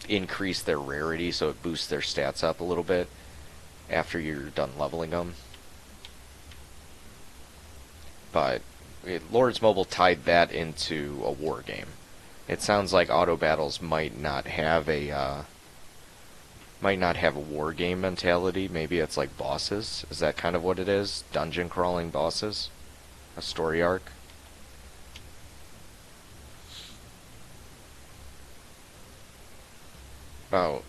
increase their rarity, so it boosts their stats up a little bit after you're done leveling them. But Lords Mobile tied that into a war game. It sounds like Auto Battles might not have a war game mentality. Maybe it's like bosses. Is that kind of what it is? Dungeon crawling bosses? A story arc? About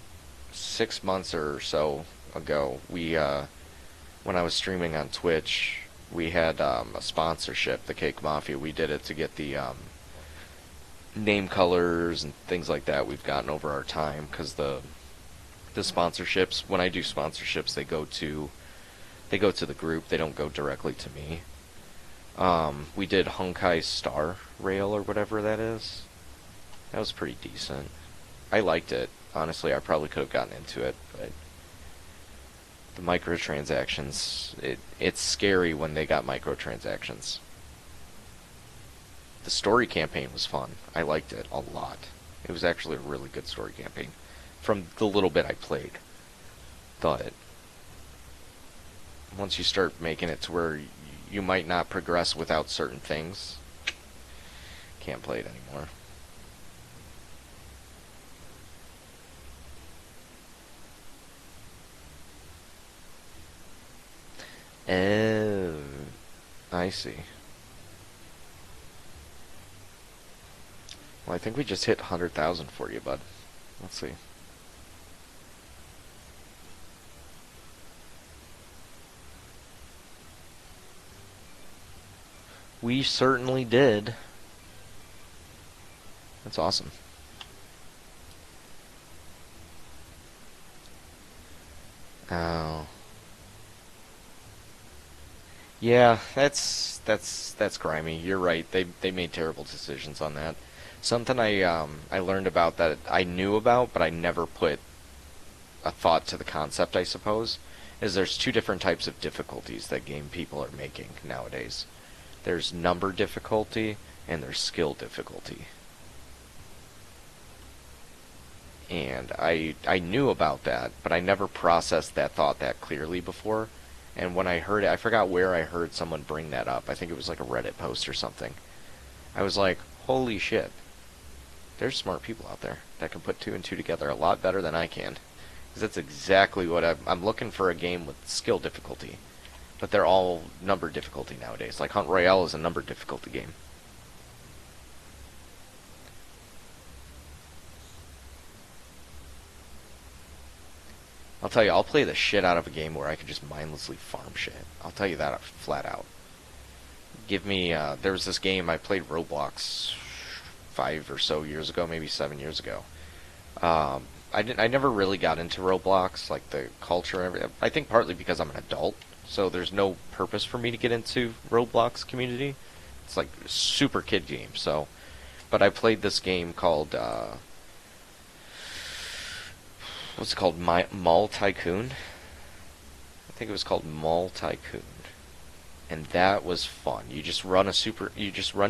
6 months or so ago, we when I was streaming on Twitch, we had a sponsorship, the Cake Mafia. We did it to get the name colors and things like that we've gotten over our time, because the sponsorships, when I do sponsorships, they go to the group. They don't go directly to me. We did Honkai Star Rail or whatever that is. That was pretty decent. I liked it. Honestly, I probably could have gotten into it, but the microtransactions, it's scary when they got microtransactions. The story campaign was fun. I liked it a lot. It was actually a really good story campaign. From the little bit I played. But once you start making it to where you might not progress without certain things, can't play it anymore. Oh, I see. Well, I think we just hit 100,000 for you, bud. Let's see. We certainly did. That's awesome. Oh. Yeah, that's grimy. You're right. They made terrible decisions on that. Something I learned about that I knew about, but I never put a thought to the concept, I suppose, is there's two different types of difficulties that game people are making nowadays. There's number difficulty and there's skill difficulty. And I knew about that, but I never processed that thought that clearly before. And when I heard it, I forgot where I heard someone bring that up. I think it was like a Reddit post or something. I was like, holy shit. There's smart people out there that can put two and two together a lot better than I can. Because that's exactly what I'm looking for, a game with skill difficulty. But they're all number difficulty nowadays. Like Hunt Royale is a number difficulty game. I'll tell you, I'll play the shit out of a game where I can just mindlessly farm shit. I'll tell you that flat out. Give me, there was this game, I played Roblox 5 or so years ago, maybe 7 years ago. I never really got into Roblox, like the culture and everything. I think partly because I'm an adult, so there's no purpose for me to get into Roblox community. It's like a super kid game, so. But I played this game called, what's it called? Mall Tycoon? I think it was called Mall Tycoon. And that was fun. You just run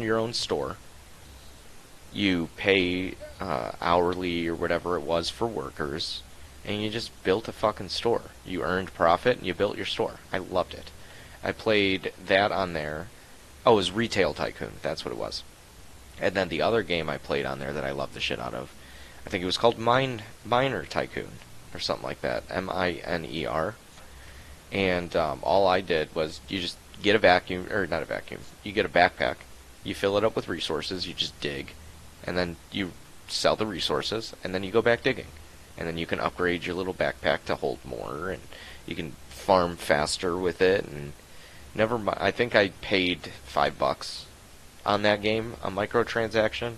your own store. You pay hourly or whatever it was for workers, and you just built a fucking store. You earned profit and you built your store. I loved it. I played that on there. Oh, it was Retail Tycoon. That's what it was. And then the other game I played on there that I loved the shit out of, I think it was called Miner Tycoon or something like that. Miner. And all I did was you just get a vacuum, or not a vacuum. You get a backpack. You fill it up with resources. You just dig. And then you sell the resources, and then you go back digging. And then you can upgrade your little backpack to hold more, and you can farm faster with it. And never mind, I think I paid $5 on that game, a microtransaction,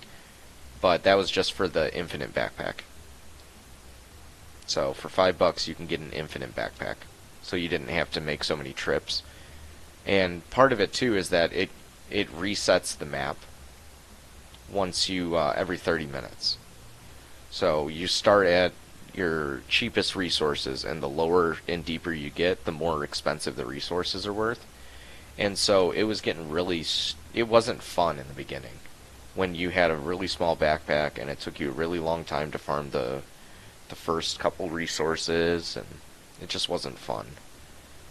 but that was just for the infinite backpack. So for $5 you can get an infinite backpack, so you didn't have to make so many trips. And part of it too is that it resets the map once you every 30 minutes. So you start at your cheapest resources, and the lower and deeper you get, the more expensive the resources are worth. And so it was getting really, it wasn't fun in the beginning when you had a really small backpack and it took you a really long time to farm the first couple resources, and it just wasn't fun.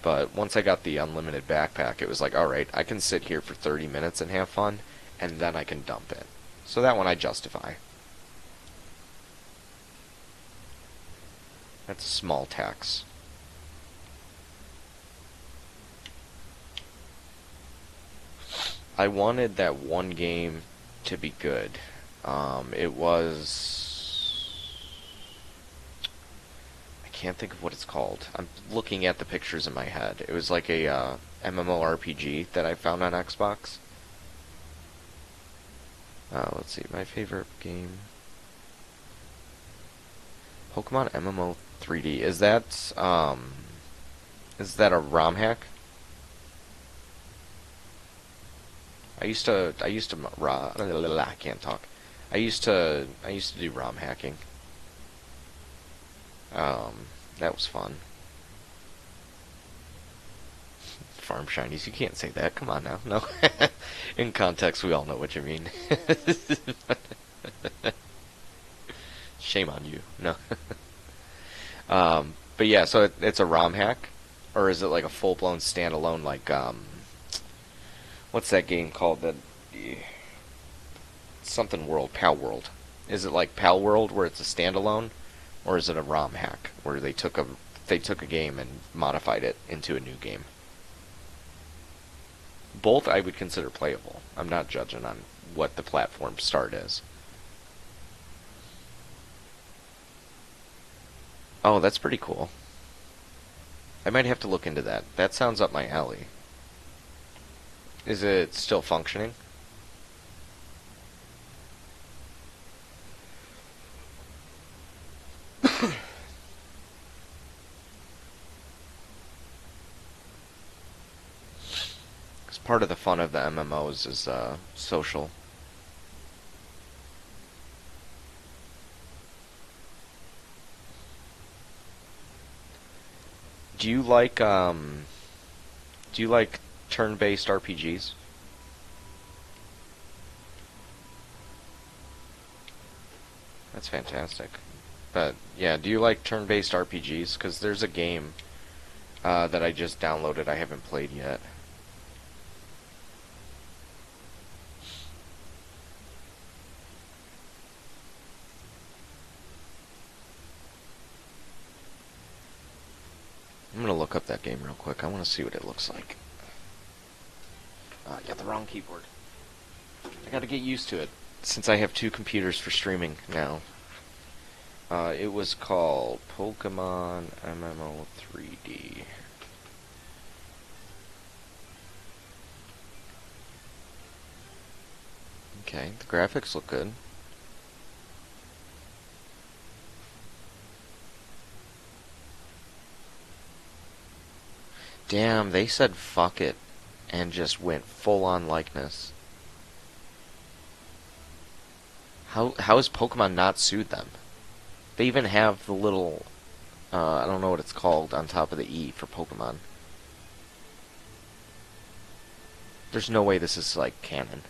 But once I got the unlimited backpack, it was like, alright, I can sit here for 30 minutes and have fun, and then I can dump it. So that one I justify. That's a small tax. I wanted that one game to be good. It was... I can't think of what it's called. I'm looking at the pictures in my head. It was like a MMORPG that I found on Xbox. Let's see, my favorite game. Pokemon MMO 3D. Is that a ROM hack? I used to I can't talk. I used to do ROM hacking. That was fun. Farm shinies, you can't say that. Come on now. No. In context, we all know what you mean. Shame on you. No. But yeah, so it's a ROM hack, or is it like a full-blown standalone? Like what's that game called? That something World, Pal World. Is it like Pal World where it's a standalone, or is it a ROM hack where they took a game and modified it into a new game? Both I would consider playable. I'm not judging on what the platform start is. Oh, that's pretty cool. I might have to look into that. That sounds up my alley. Is it still functioning? Because part of the fun of the MMOs is social. Do you like do you like turn-based RPGs? That's fantastic. But yeah, do you like turn-based RPGs? Because there's a game that I just downloaded. I haven't played yet. I'm gonna look up that game real quick. I want to see what it looks like. I got the wrong keyboard. I gotta get used to it since I have two computers for streaming now. It was called Pokemon MMO 3D. Okay, the graphics look good. Damn, they said fuck it and just went full on likeness. How has Pokemon not sued them? They even have the little I don't know what it's called on top of the E for Pokemon. There's no way this is like canon.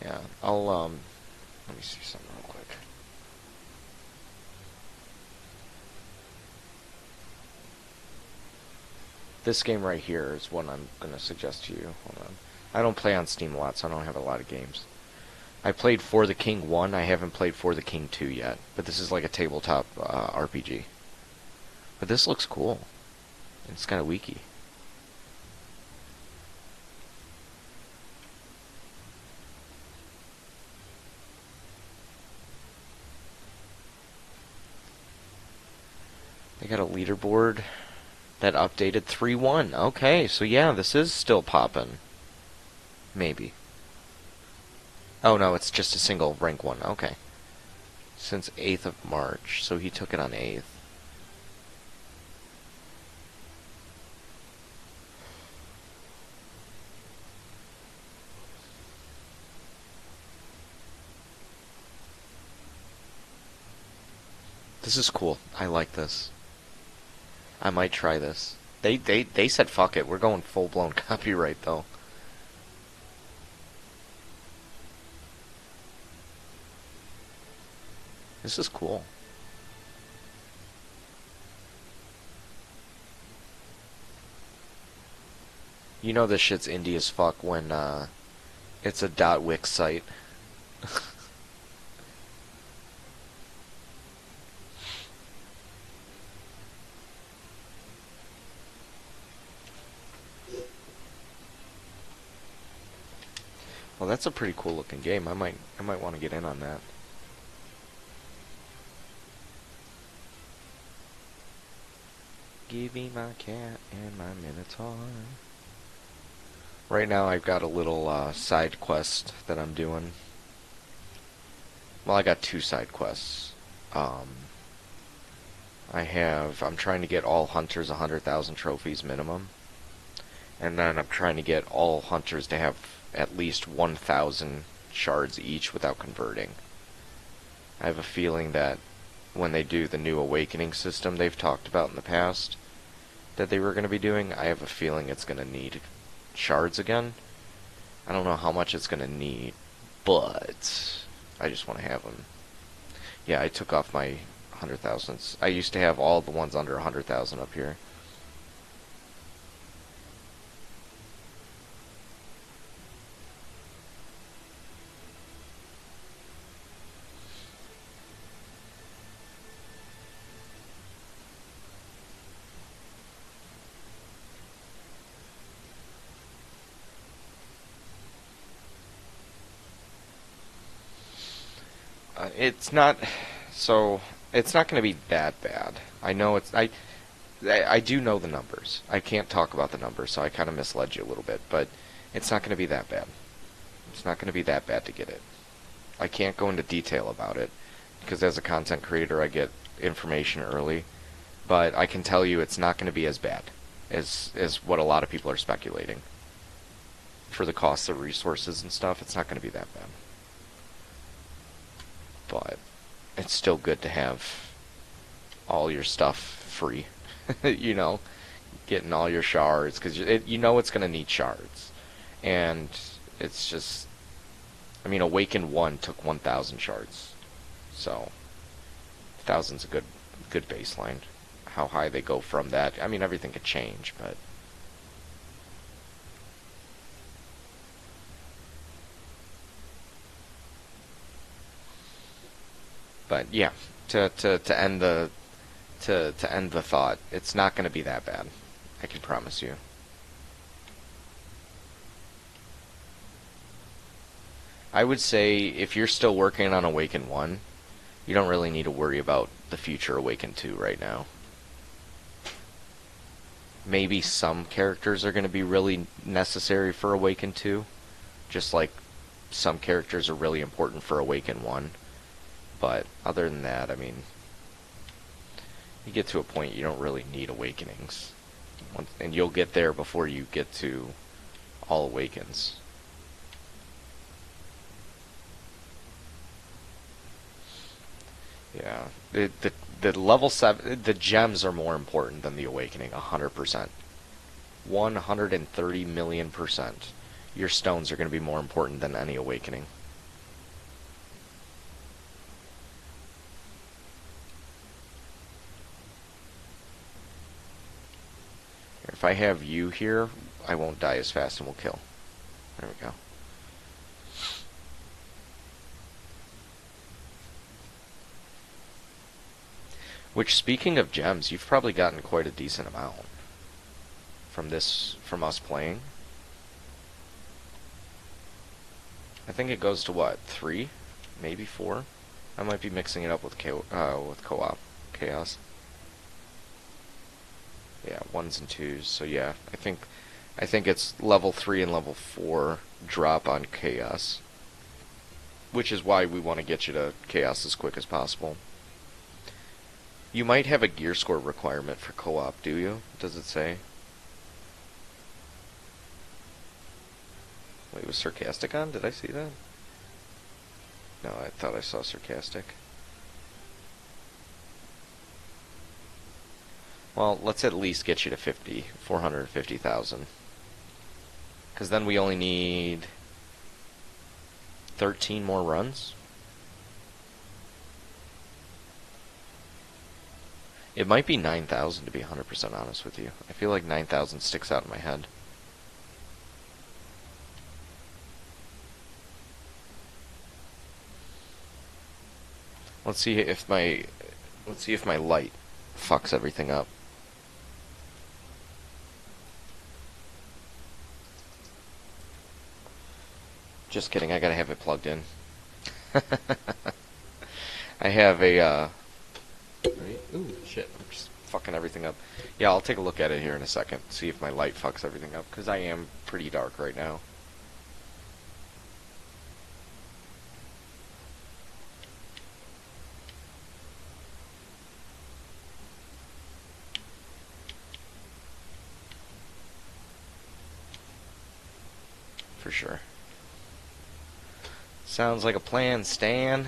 Yeah, I'll let me see something real quick. This game right here is one I'm gonna suggest to you. Hold on. I don't play on Steam a lot, so I don't have a lot of games. I played For the King 1. I haven't played For the King 2 yet, but this is like a tabletop RPG. But this looks cool. It's kind of wiki. They got a leaderboard that updated 3-1. Okay, so yeah, this is still poppin'. Maybe. Oh no, it's just a single rank 1. Okay. Since 8th of March, so he took it on 8th. This is cool. I like this. I might try this. They said fuck it. We're going full blown copyright though. This is cool. You know this shit's indie as fuck when it's a .wix site. Well, that's a pretty cool looking game. I might want to get in on that. Give me my cat and my minotaur. Right now I've got a little side quest that I'm doing. Well, I got 2 side quests. I'm trying to get all hunters 100,000 trophies minimum. And then I'm trying to get all hunters to have at least 1,000 shards each without converting. I have a feeling that when they do the new awakening system they've talked about in the past that they were going to be doing, I have a feeling it's going to need shards again. I don't know how much it's going to need, but I just want to have them. Yeah, I took off my 100,000s. I used to have all the ones under 100,000 up here. It's not, so it's not going to be that bad. I know I do know the numbers. I can't talk about the numbers, so I kind of misled you a little bit, but it's not going to be that bad. It's not going to be that bad to get it. I can't go into detail about it because as a content creator, I get information early, but I can tell you it's not going to be as bad as what a lot of people are speculating. For the cost of resources and stuff, it's not going to be that bad. But it's still good to have all your stuff free, you know, getting all your shards, because you know it's going to need shards. And it's just, I mean, Awaken 1 took 1,000 shards, so 1,000's a good baseline. How high they go from that, I mean, everything could change, but yeah, to end the end the thought, it's not going to be that bad. I can promise you. I would say if you're still working on Awaken 1, you don't really need to worry about the future Awaken 2 right now. Maybe some characters are going to be really necessary for Awaken 2, just like some characters are really important for Awaken 1. But other than that, I mean, you get to a point you don't really need awakenings. And you'll get there before you get to all awakens. Yeah. The level 7, the gems are more important than the awakening, 100%. 130 million%. Your stones are going to be more important than any awakening. If I have you here, I won't die as fast and we'll kill. There we go. Which, speaking of gems, you've probably gotten quite a decent amount from us playing. I think it goes to what, 3, maybe 4. I might be mixing it up with co-op chaos. Yeah, 1s and 2s. So yeah, I think it's level 3 and level 4 drop on chaos, which is why we want to get you to chaos as quick as possible. You might have a gear score requirement for co-op, do you? Does it say? Wait, was sarcastic on? Did I see that? No, I thought I saw sarcastic. Well, let's at least get you to 50, 450,000. Because then we only need 13 more runs. It might be 9,000 to be 100% honest with you. I feel like 9,000 sticks out in my head. Let's see if my light fucks everything up. Just kidding, I gotta have it plugged in. I have a, right? Ooh, shit, I'm just fucking everything up. Yeah, I'll take a look at it here in a second, see if my light fucks everything up, because I am pretty dark right now. For sure. Sounds like a plan, Stan.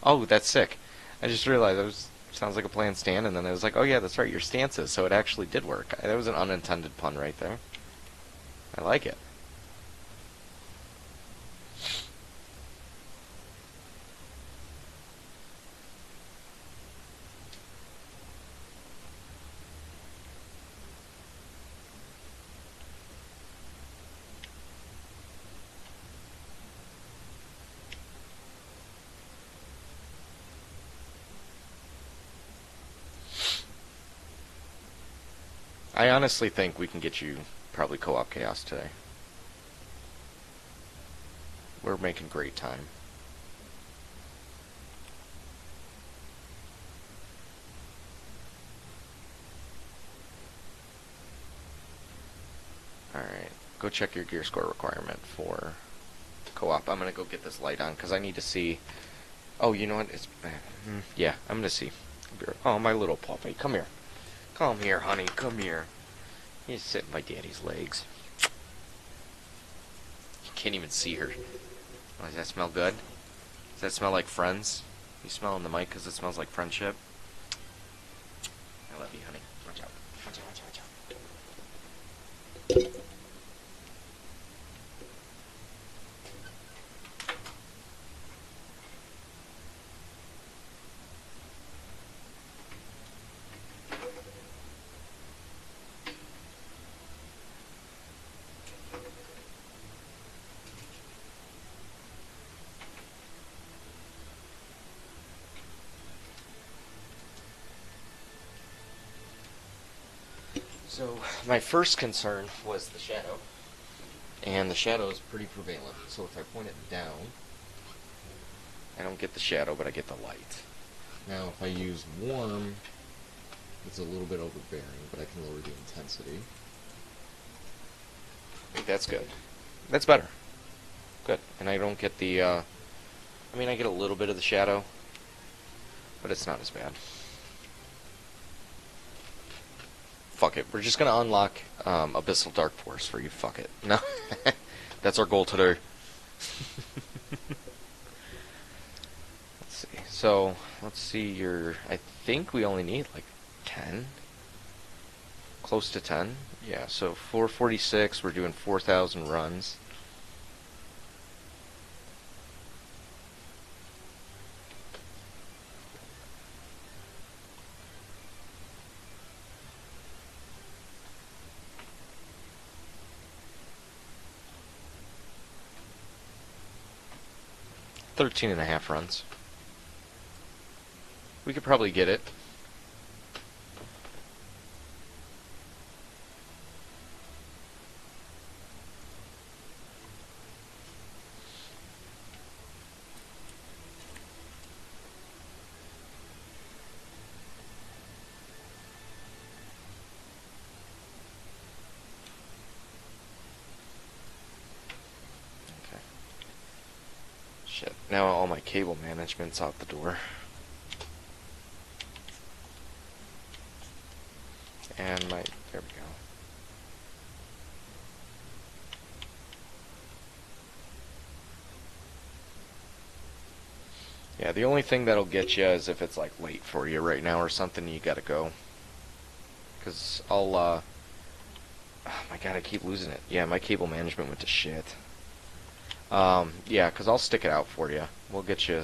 Oh, that's sick. I just realized it was sounds like a plan, Stan, and then I was like, oh yeah, that's right, your stances. So it actually did work. That was an unintended pun right there. I like it. I honestly think we can get you probably co-op chaos today. We're making great time. Alright, go check your gear score requirement for co-op. I'm gonna go get this light on because I need to see. Oh, you know what? It's yeah. I'm gonna see. Oh, my little puppy, come here. Come here, honey. Come here. He's sitting by Daddy's legs. You can't even see her. Oh, does that smell good? Does that smell like friends? You smell in the mic because it smells like friendship. I love you, honey. Watch out. Watch out. Watch out. Watch out. So, my first concern was the shadow. And the shadow is pretty prevalent. So if I point it down, I don't get the shadow, but I get the light. Now, if I use warm, it's a little bit overbearing, but I can lower the intensity. I think that's good. That's better. Good. And I don't get the, I mean, I get a little bit of the shadow, but it's not as bad. Fuck it. We're just gonna unlock Abyssal Dark Force for you. Fuck it. No. That's our goal today. Let's see. So, let's see your... I think we only need like 10. Close to 10. Yeah, so 446, we're doing 4,000 runs. $13.5 runs. We could probably get it. Shit. Now all my cable management's out the door. And my... There we go. Yeah, the only thing that'll get you is if it's like late for you right now or something, you gotta go. Because I'll, oh my god, I keep losing it. Yeah, my cable management went to shit. Yeah, because I'll stick it out for you. We'll get you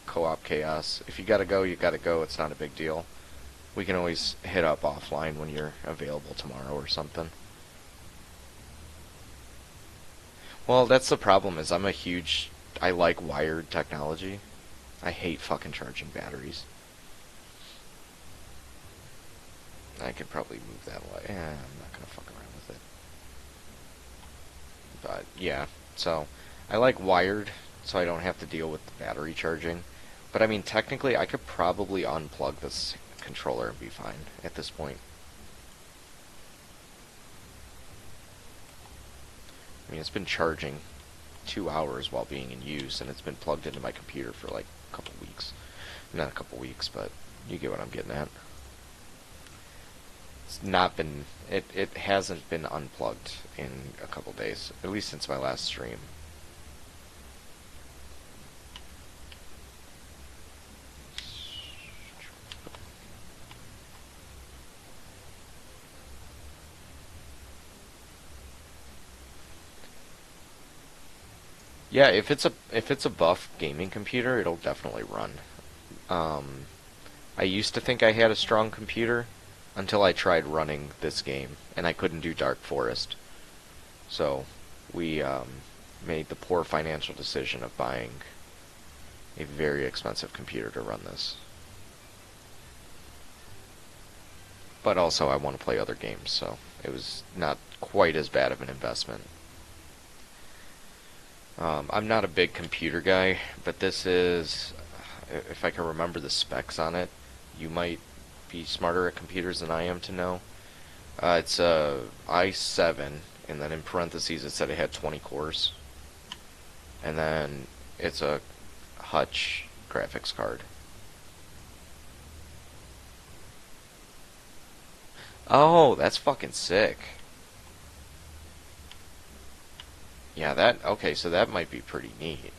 co-op chaos. If you gotta go, you gotta go. It's not a big deal. We can always hit up offline when you're available tomorrow or something. Well, that's the problem is I like wired technology. I hate fucking charging batteries. I could probably move that away. I'm not gonna fuck around with it. But, yeah. So, I like wired, so I don't have to deal with the battery charging. But I mean, technically, I could probably unplug this controller and be fine at this point. I mean, it's been charging 2 hours while being in use, and it's been plugged into my computer for like a couple weeks. Not a couple weeks, but you get what I'm getting at. It's not been, it hasn't been unplugged in a couple days, at least since my last stream. Yeah, if it's a buff gaming computer, it'll definitely run. Um, I used to think I had a strong computer until I tried running this game, and I couldn't do Dark Forest. So we made the poor financial decision of buying a very expensive computer to run this. But also, I want to play other games, so it was not quite as bad of an investment. I'm not a big computer guy, but this is, if I can remember the specs on it, you might be smarter at computers than I am to know. It's a i7, and then in parentheses it said it had 20 cores. And then it's a Hutch graphics card. Oh, that's fucking sick. Yeah, okay, so that might be pretty neat.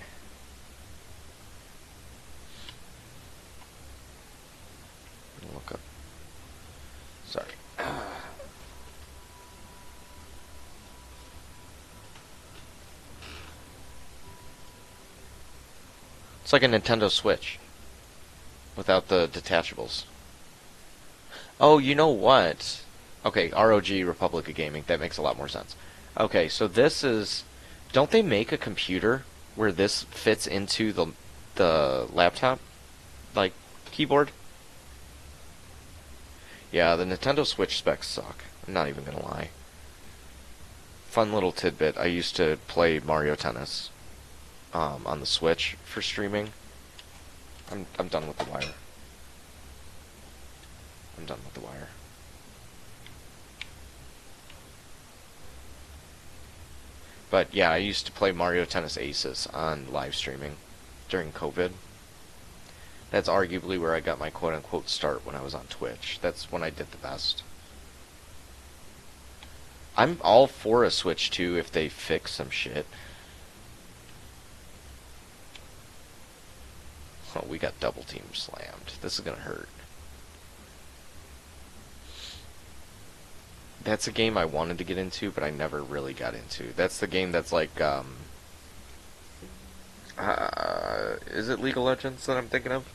Look up. Sorry. It's like a Nintendo Switch without the detachables. Oh, you know what? Okay, ROG, Republic of Gaming, that makes a lot more sense. Okay, so this is... Don't they make a computer where this fits into the laptop? Like, keyboard? Yeah, the Nintendo Switch specs suck. I'm not even gonna lie. Fun little tidbit, I used to play Mario Tennis on the Switch for streaming. I'm done with the wire. I'm done with the wire. But yeah, I used to play Mario Tennis Aces on live streaming during COVID. That's arguably where I got my quote-unquote start when I was on Twitch. That's when I did the best. I'm all for a Switch 2 if they fix some shit. Oh, we got double team slammed. This is gonna hurt. That's a game I wanted to get into, but I never really got into. That's the game that's like, is it League of Legends that I'm thinking of?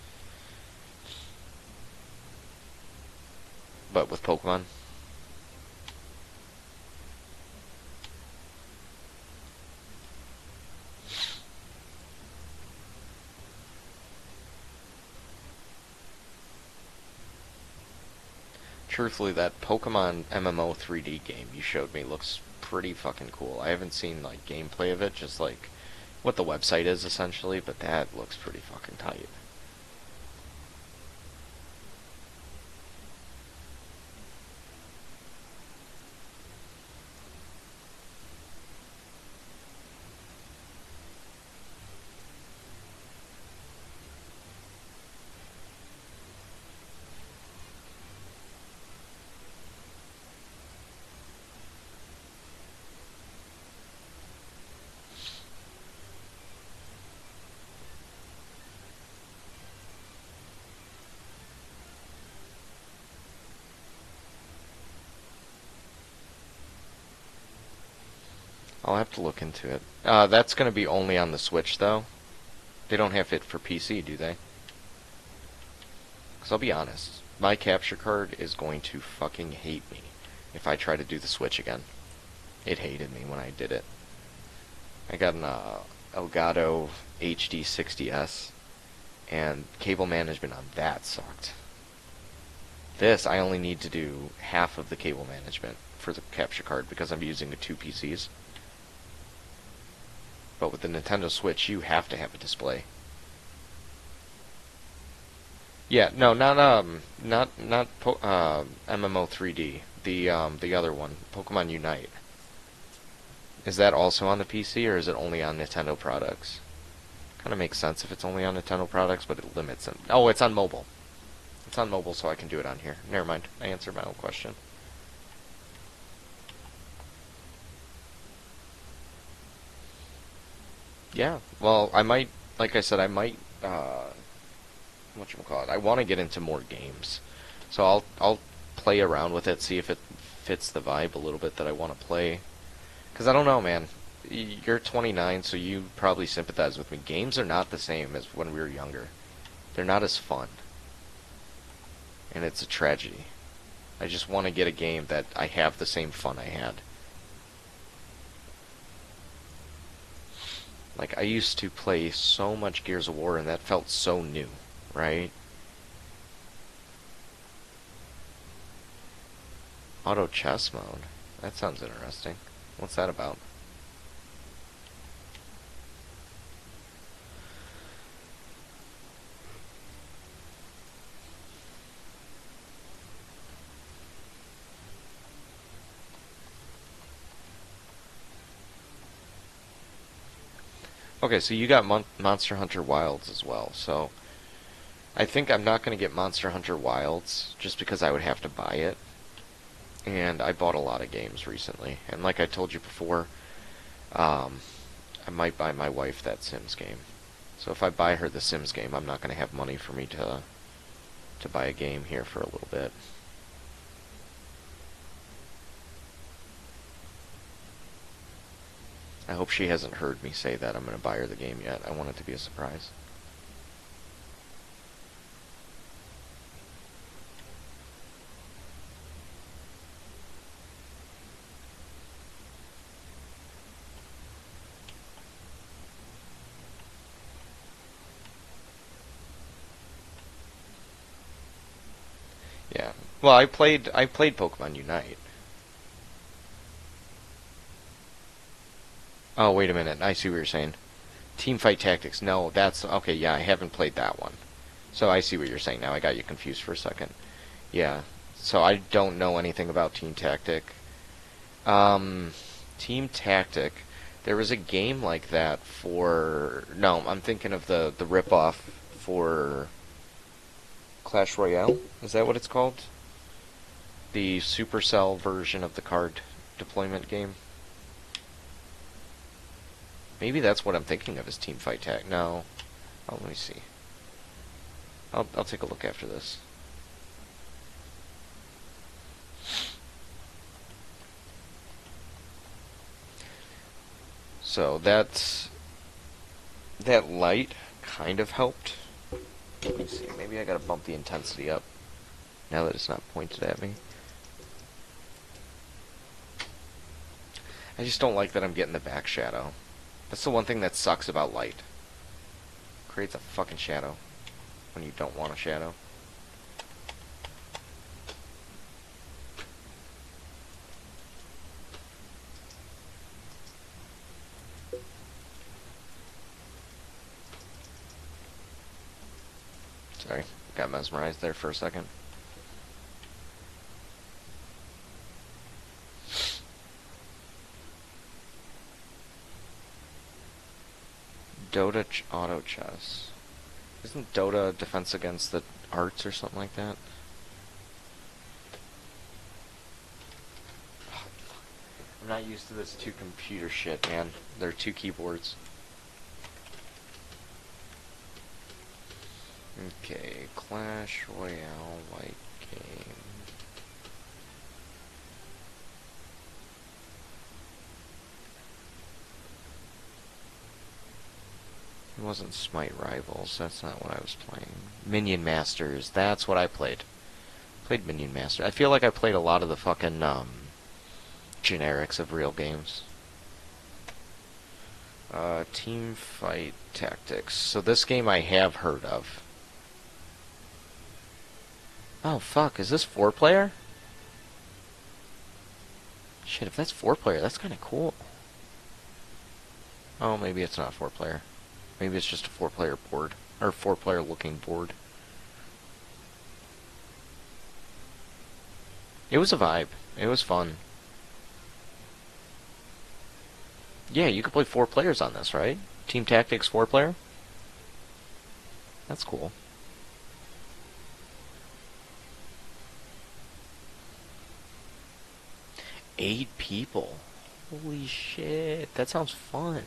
But with Pokemon? Truthfully, that Pokemon MMO 3D game you showed me looks pretty fucking cool. I haven't seen, like, gameplay of it, just, like, what the website is, essentially, but that looks pretty fucking tight. I'll have to look into it. That's gonna be only on the Switch, though. They don't have it for PC, do they? Because I'll be honest, my capture card is going to fucking hate me if I try to do the Switch again. It hated me when I did it. I got an Elgato HD 60S, and cable management on that sucked. This, I only need to do half of the cable management for the capture card because I'm using the two PCs. But with the Nintendo Switch, you have to have a display. Yeah, no, not MMO 3D. The other one, Pokemon Unite. Is that also on the PC or is it only on Nintendo products? Kind of makes sense if it's only on Nintendo products, but it limits them. Oh, it's on mobile. It's on mobile, so I can do it on here. Never mind. I answered my own question. Yeah. Well, I might, like I said, I might. Whatchamacallit? I want to get into more games, so I'll play around with it, see if it fits the vibe a little bit that I want to play. Cause I don't know, man. You're 29, so you probably sympathize with me. Games are not the same as when we were younger. They're not as fun, and it's a tragedy. I just want to get a game that I have the same fun I had. Like, I used to play so much Gears of War, and that felt so new, right? Auto chess mode. That sounds interesting. What's that about? Okay, so you got Monster Hunter Wilds as well, so I think I'm not going to get Monster Hunter Wilds just because I would have to buy it. And I bought a lot of games recently, and like I told you before, I might buy my wife that Sims game. So if I buy her the Sims game, I'm not going to have money for me to buy a game here for a little bit. I hope she hasn't heard me say that I'm going to buy her the game yet. I want it to be a surprise. Yeah. Well, I played Pokemon Unite. Oh, wait a minute. I see what you're saying. Teamfight Tactics. No, that's okay. Yeah, I haven't played that one. So I see what you're saying now. I got you confused for a second. Yeah. So I don't know anything about Team Tactic. Um, Team Tactic. There was a game like that for. No, I'm thinking of the ripoff for Clash Royale. Is that what it's called? The Supercell version of the card deployment game. Maybe that's what I'm thinking of as Team Fight Tag. No. Oh, let me see. I'll take a look after this. So that light kind of helped. Let me see. Maybe I gotta bump the intensity up now that it's not pointed at me. I just don't like that I'm getting the back shadow. That's the one thing that sucks about light. Creates a fucking shadow when you don't want a shadow. Sorry, got mesmerized there for a second. Dota Auto Chess. Isn't Dota Defense Against the Arts or something like that? I'm not used to this two computer shit, man. There are two keyboards. Okay, Clash Royale white game. It wasn't Smite Rivals, that's not what I was playing. Minion Masters, that's what I played. Played Minion Master. I feel like I played a lot of the fucking generics of real games. Team Fight Tactics. So this game I have heard of. Oh fuck, is this 4-player? Shit, if that's 4-player, that's kinda cool. Oh, maybe it's not 4-player. Maybe it's just a 4-player board. Or 4-player looking board. It was a vibe. It was fun. Yeah, you could play 4 players on this, right? Team Tactics 4-player? That's cool. Eight people. Holy shit. That sounds fun.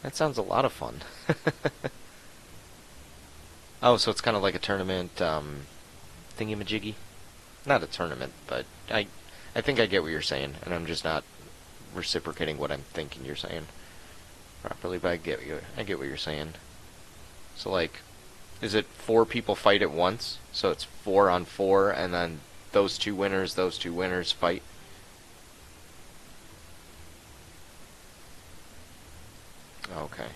That sounds a lot of fun. Oh, so it's kind of like a tournament, thingy-majiggy? Not a tournament, but I think I get what you're saying, and I'm just not reciprocating what I'm thinking you're saying properly, but I get what you're saying. So, like, is it 4 people fight at once? So it's 4 on 4, and then those two winners fight? Okay.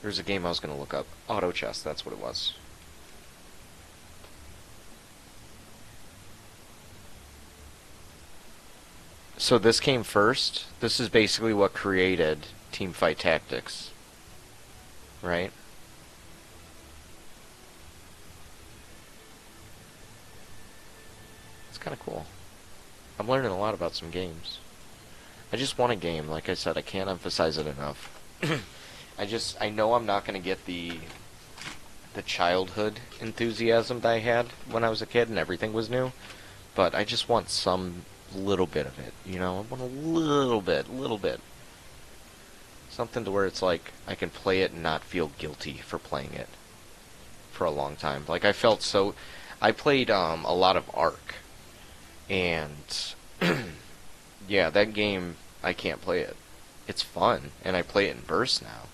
There's a game I was going to look up. Auto chess, that's what it was. So this came first. This is basically what created Teamfight Tactics, right? It's kind of cool. I'm learning a lot about some games. I just want a game. Like I said, I can't emphasize it enough. I know I'm not going to get the childhood enthusiasm that I had when I was a kid and everything was new, but I just want some little bit of it, you know? I want a little bit. Something to where it's like I can play it and not feel guilty for playing it for a long time. Like I played a lot of Ark, and yeah, that game I can't play it. It's fun, and I play it in bursts now.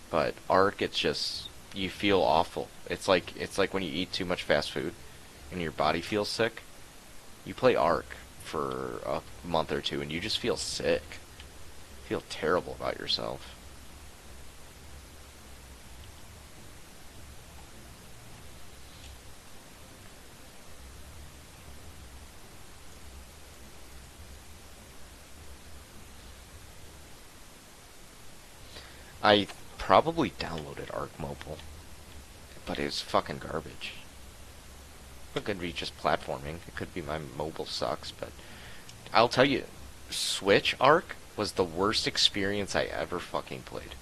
But Ark, it's just you feel awful. It's like when you eat too much fast food and your body feels sick. You play Ark for a month or two and you just feel sick. Feel terrible about yourself. I probably downloaded Ark Mobile, but it's fucking garbage. It could be just platforming. It could be my mobile sucks, but I'll tell you, Switch Ark was the worst experience I ever fucking played.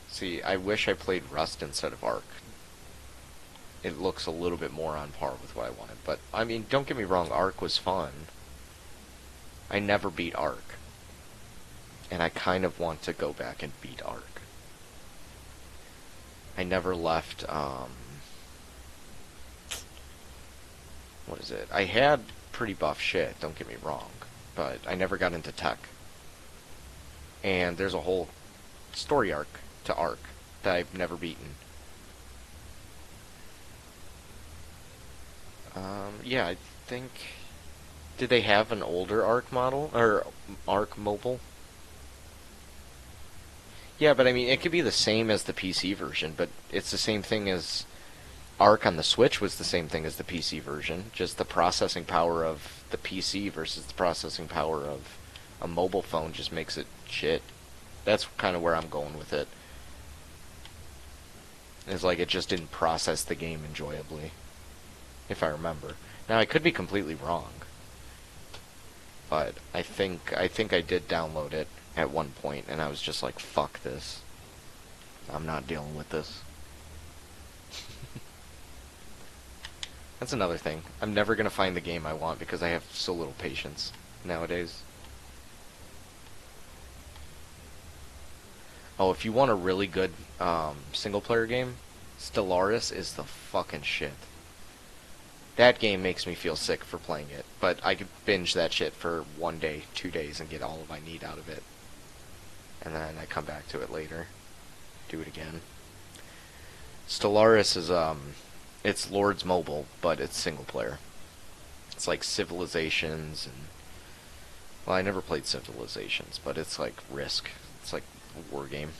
See, I wish I played Rust instead of Ark. It looks a little bit more on par with what I wanted, but I mean, don't get me wrong, Ark was fun. I never beat Ark, and I kind of want to go back and beat Ark. I never left, what is it? I had pretty buff shit, don't get me wrong, but I never got into tech. And there's a whole story arc to Ark that I've never beaten. Yeah, I think... Did they have an older Ark model? Or Ark Mobile? Yeah, but I mean, it could be the same as the PC version, but it's the same thing as Ark on the Switch was the same thing as the PC version. Just the processing power of the PC versus the processing power of a mobile phone just makes it shit. That's kind of where I'm going with it. It's like it just didn't process the game enjoyably, if I remember. Now, I could be completely wrong, but I think I did download it at one point, and I was just like, fuck this. I'm not dealing with this. That's another thing. I'm never going to find the game I want because I have so little patience nowadays. Oh, if you want a really good single-player game, Stellaris is the fucking shit. That game makes me feel sick for playing it, but I could binge that shit for 1 day, 2 days, and get all of I need out of it. And then I come back to it later, do it again. Stellaris is, it's Lord's Mobile, but it's single player. It's like Civilizations, and, well, I never played Civilizations, but it's like Risk. It's like a war game.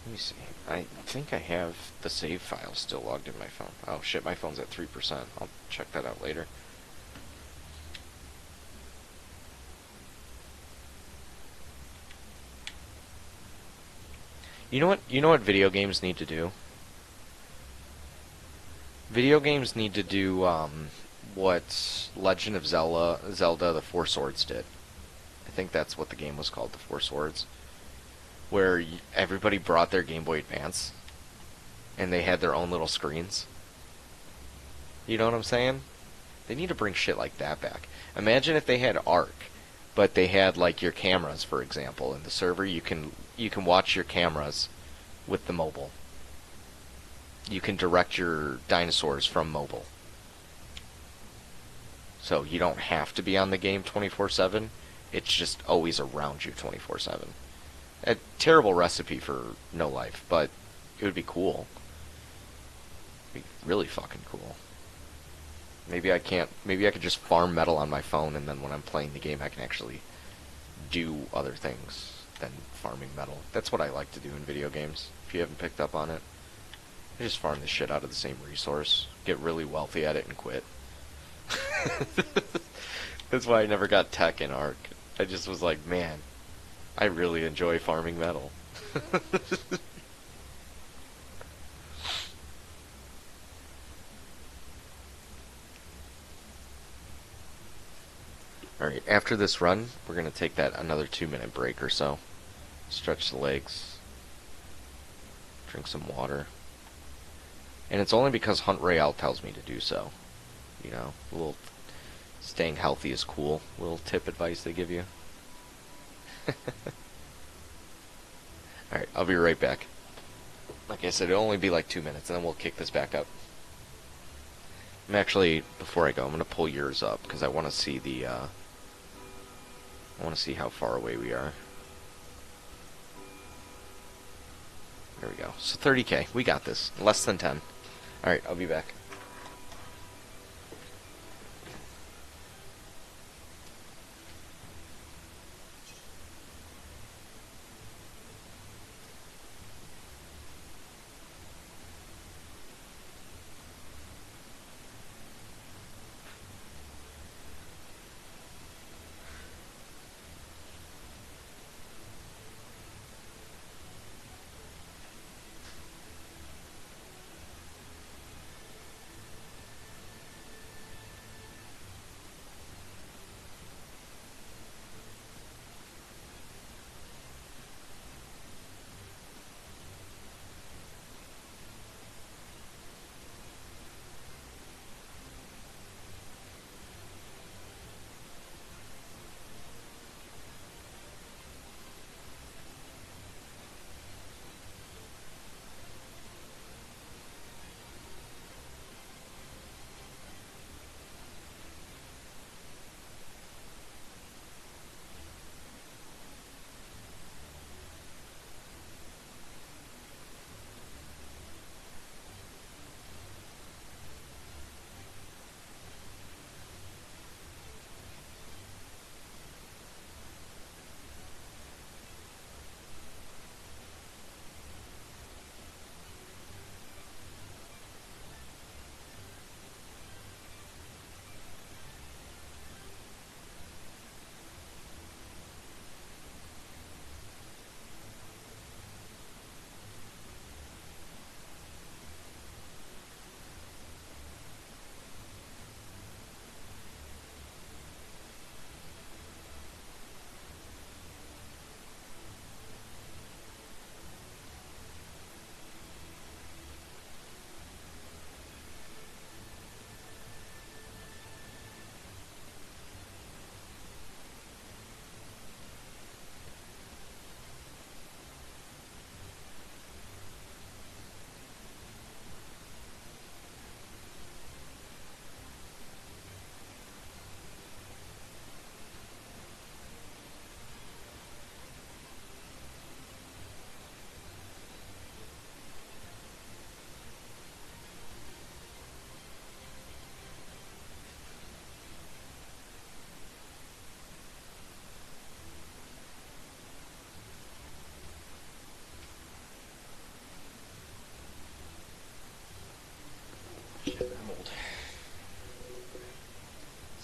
Let me see. I think I have the save file still logged in my phone. Oh shit, my phone's at 3%. I'll check that out later. You know what video games need to do? Video games need to do what Legend of Zelda the Four Swords did. I think that's what the game was called, the Four Swords, where everybody brought their Game Boy Advance and they had their own little screens. You know what I'm saying? They need to bring shit like that back. Imagine if they had Arc, but they had like your cameras, for example, in the server. You can watch your cameras with the mobile. You can direct your dinosaurs from mobile. So you don't have to be on the game 24/7. It's just always around you 24/7. A terrible recipe for no life, but it would be cool. It'd be really fucking cool. Maybe I can't. Maybe I could just farm metal on my phone, and then when I'm playing the game, I can actually do other things than farming metal. That's what I like to do in video games. If you haven't picked up on it, I just farm the shit out of the same resource, get really wealthy at it, and quit. That's why I never got tech in Arc. I just was like, man, I really enjoy farming metal. Alright, after this run, we're going to take that another 2-minute break or so. Stretch the legs. Drink some water. And it's only because Hunt Royale tells me to do so. You know, a little staying healthy is cool. A little tip advice they give you. Alright, I'll be right back. Like I said, it'll only be like 2 minutes, and then we'll kick this back up. I'm actually, before I go, I'm going to pull yours up, because I want to see the, I want to see how far away we are. There we go. So 30k. We got this. Less than 10. Alright, I'll be back.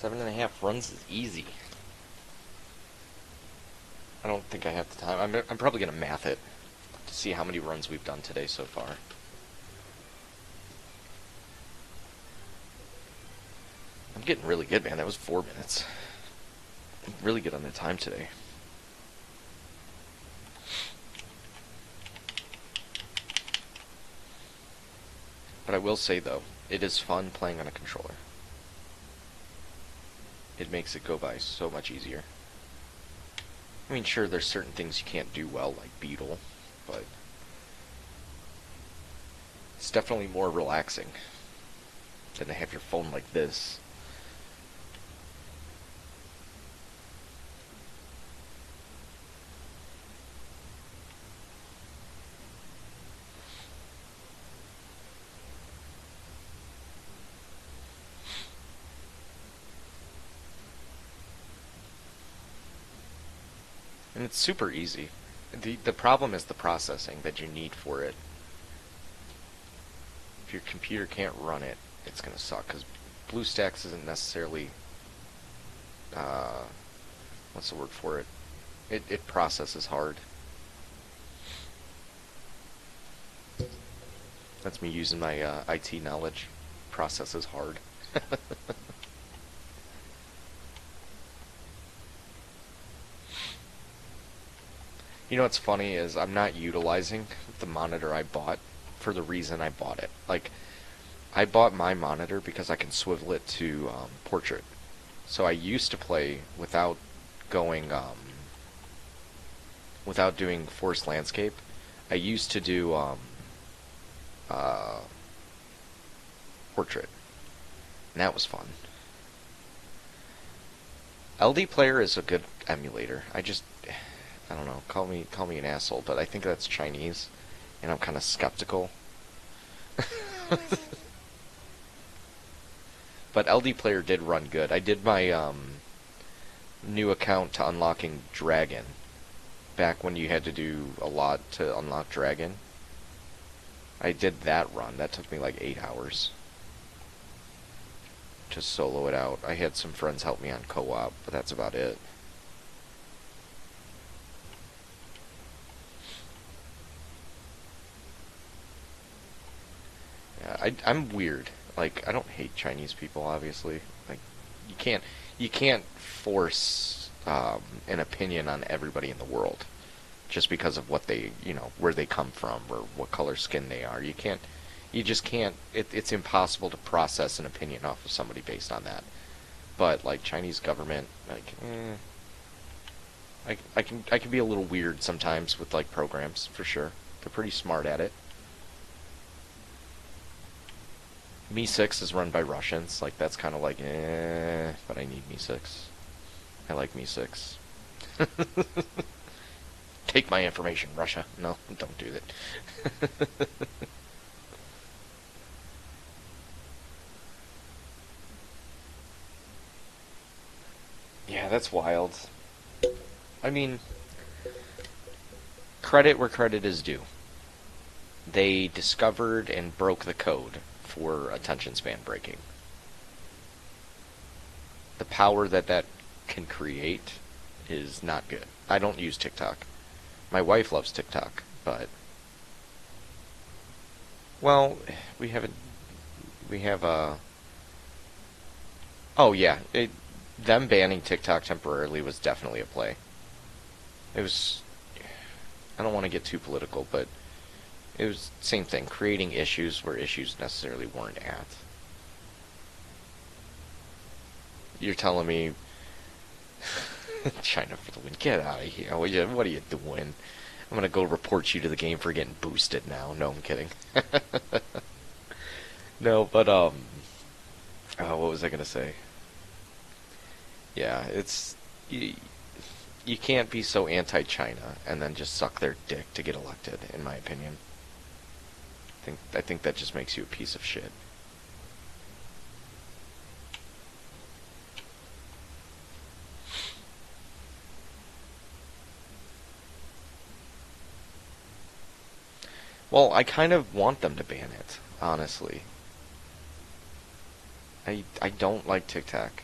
7.5 runs is easy. I don't think I have the time. I'm probably going to math it to see how many runs we've done today so far. I'm getting really good, man. That was 4 minutes. I'm really good on the time today. But I will say, though, it is fun playing on a controller. It makes it go by so much easier. I mean, sure, there's certain things you can't do well, like Beetle, but it's definitely more relaxing than to have your phone like this. And it's super easy. The problem is the processing that you need for it. If your computer can't run it, it's going to suck, because BlueStacks isn't necessarily, what's the word for it? It processes hard. That's me using my IT knowledge. Processes hard. You know what's funny is I'm not utilizing the monitor I bought for the reason I bought it. Like, I bought my monitor because I can swivel it to portrait. So I used to play without going, without doing forced landscape. I used to do portrait, and that was fun. LD Player is a good emulator. I don't know, call me an asshole, but I think that's Chinese, and I'm kind of skeptical. But LD Player did run good. I did my new account to unlocking Dragon, back when you had to do a lot to unlock Dragon. I did that run. That took me like 8 hours to solo it out. I had some friends help me on co-op, but that's about it. I'm weird. Like, I don't hate Chinese people, obviously. Like, you can't force an opinion on everybody in the world just because of what they, where they come from or what color skin they are. You just can't. It's impossible to process an opinion off of somebody based on that. But like Chinese government, like, I can be a little weird sometimes with like programs for sure. They're pretty smart at it. Mi 6 is run by Russians. Like, that's kind of like, but I need Mi 6. I like Mi 6. Take my information, Russia. No, don't do that. Yeah, that's wild. I mean, credit where credit is due. They discovered and broke the code for attention span breaking. The power that can create is not good. I don't use TikTok. My wife loves TikTok, but well, we have a oh yeah, them banning TikTok temporarily was definitely a play. It was, I don't want to get too political, but it was the same thing, creating issues where issues necessarily weren't at. You're telling me China for the win. Get out of here. What are you doing? I'm gonna go report you to the game for getting boosted now. No, I'm kidding. No, but oh, what was I gonna say? Yeah, it's you can't be so anti-China and then just suck their dick to get elected, in my opinion. I think that just makes you a piece of shit. Well, I kind of want them to ban it, honestly. I don't like TikTok.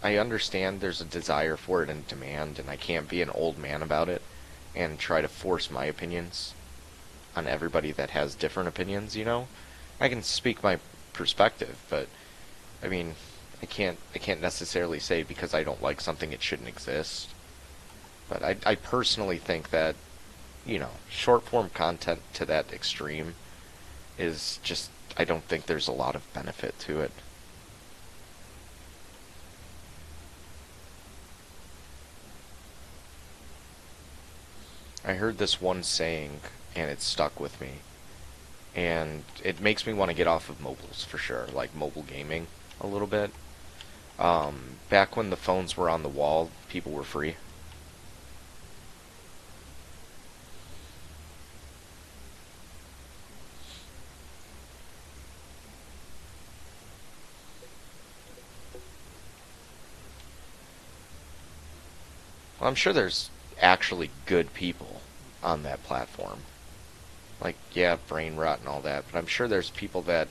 I understand there's a desire for it and demand, and I can't be an old man about it and try to force my opinions on everybody that has different opinions, you know? I can speak my perspective, but I mean, I can't necessarily say because I don't like something it shouldn't exist. But I personally think that, you know, short form content to that extreme is just, I don't think there's a lot of benefit to it. I heard this one saying and it stuck with me. And it makes me want to get off of mobiles for sure, like mobile gaming a little bit. Um, Back when the phones were on the wall, people were free. Well, I'm sure there's actually good people on that platform. Like, yeah, brain rot and all that, but I'm sure there's people that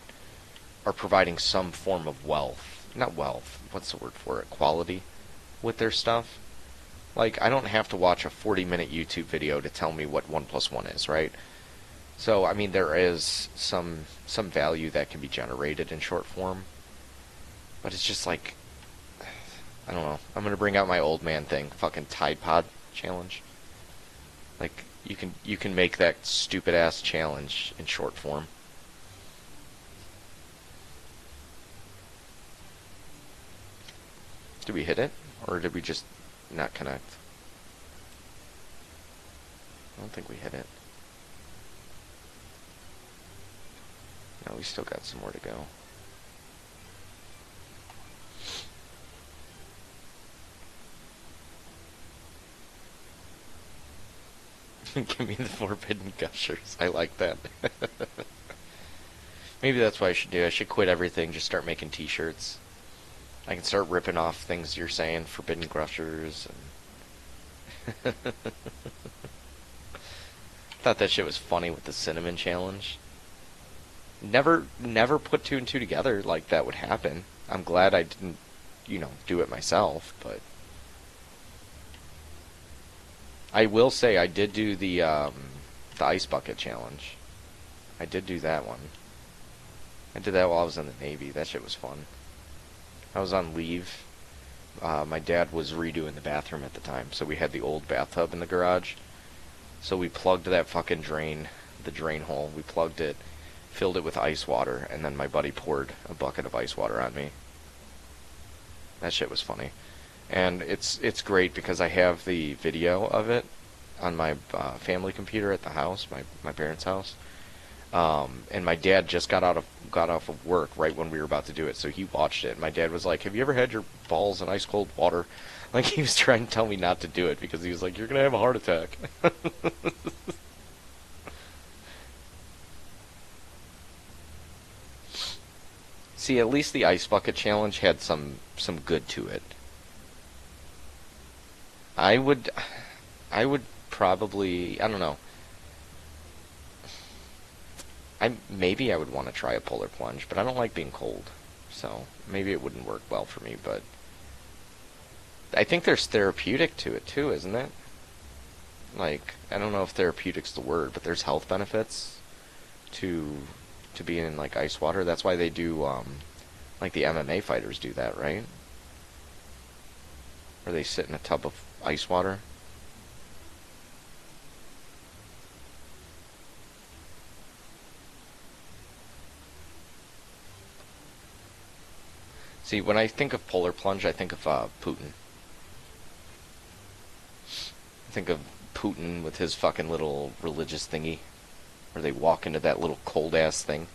are providing some form of wealth. Not wealth, what's the word for it? Quality with their stuff. Like, I don't have to watch a 40-minute YouTube video to tell me what 1 plus 1 is, right? So, I mean, there is some value that can be generated in short form, but it's just like, I don't know. I'm gonna bring out my old man thing, fucking Tide Pod challenge. Like, you can make that stupid ass challenge in short form. Did we hit it, or did we just not connect? I don't think we hit it. No, we still got some more to go. Give me the forbidden gushers. I like that. Maybe that's what I should do. I should quit everything, just start making t-shirts. I can start ripping off things you're saying, forbidden gushers. And thought that shit was funny with the cinnamon challenge. Never put two and two together like that would happen. I'm glad I didn't, do it myself, but I will say I did do the ice bucket challenge. I did do that one. I did that while I was in the Navy. That shit was fun. I was on leave. My dad was redoing the bathroom at the time, so we had the old bathtub in the garage. So we plugged that fucking drain, the drain hole. We plugged it, filled it with ice water, and then my buddy poured a bucket of ice water on me. That shit was funny. And it's great because I have the video of it on my family computer at the house, my parents' house. And my dad just got off of work right when we were about to do it, so he watched it. My dad was like, "Have you ever had your balls in ice cold water?" Like, he was trying to tell me not to do it because he was like, "You're gonna have a heart attack." See, at least the ice bucket challenge had some good to it. I would I would probably, I don't know. Maybe I would want to try a polar plunge, but I don't like being cold. So maybe it wouldn't work well for me, but I think there's therapeutic to it too, isn't it? Like, I don't know if therapeutic's the word, but there's health benefits to being in like ice water. That's why they do like the MMA fighters do that, right? Or they sit in a tub of ice water. See, when I think of polar plunge, I think of Putin. I think of Putin with his fucking little religious thingy, where they walk into that little cold ass thing,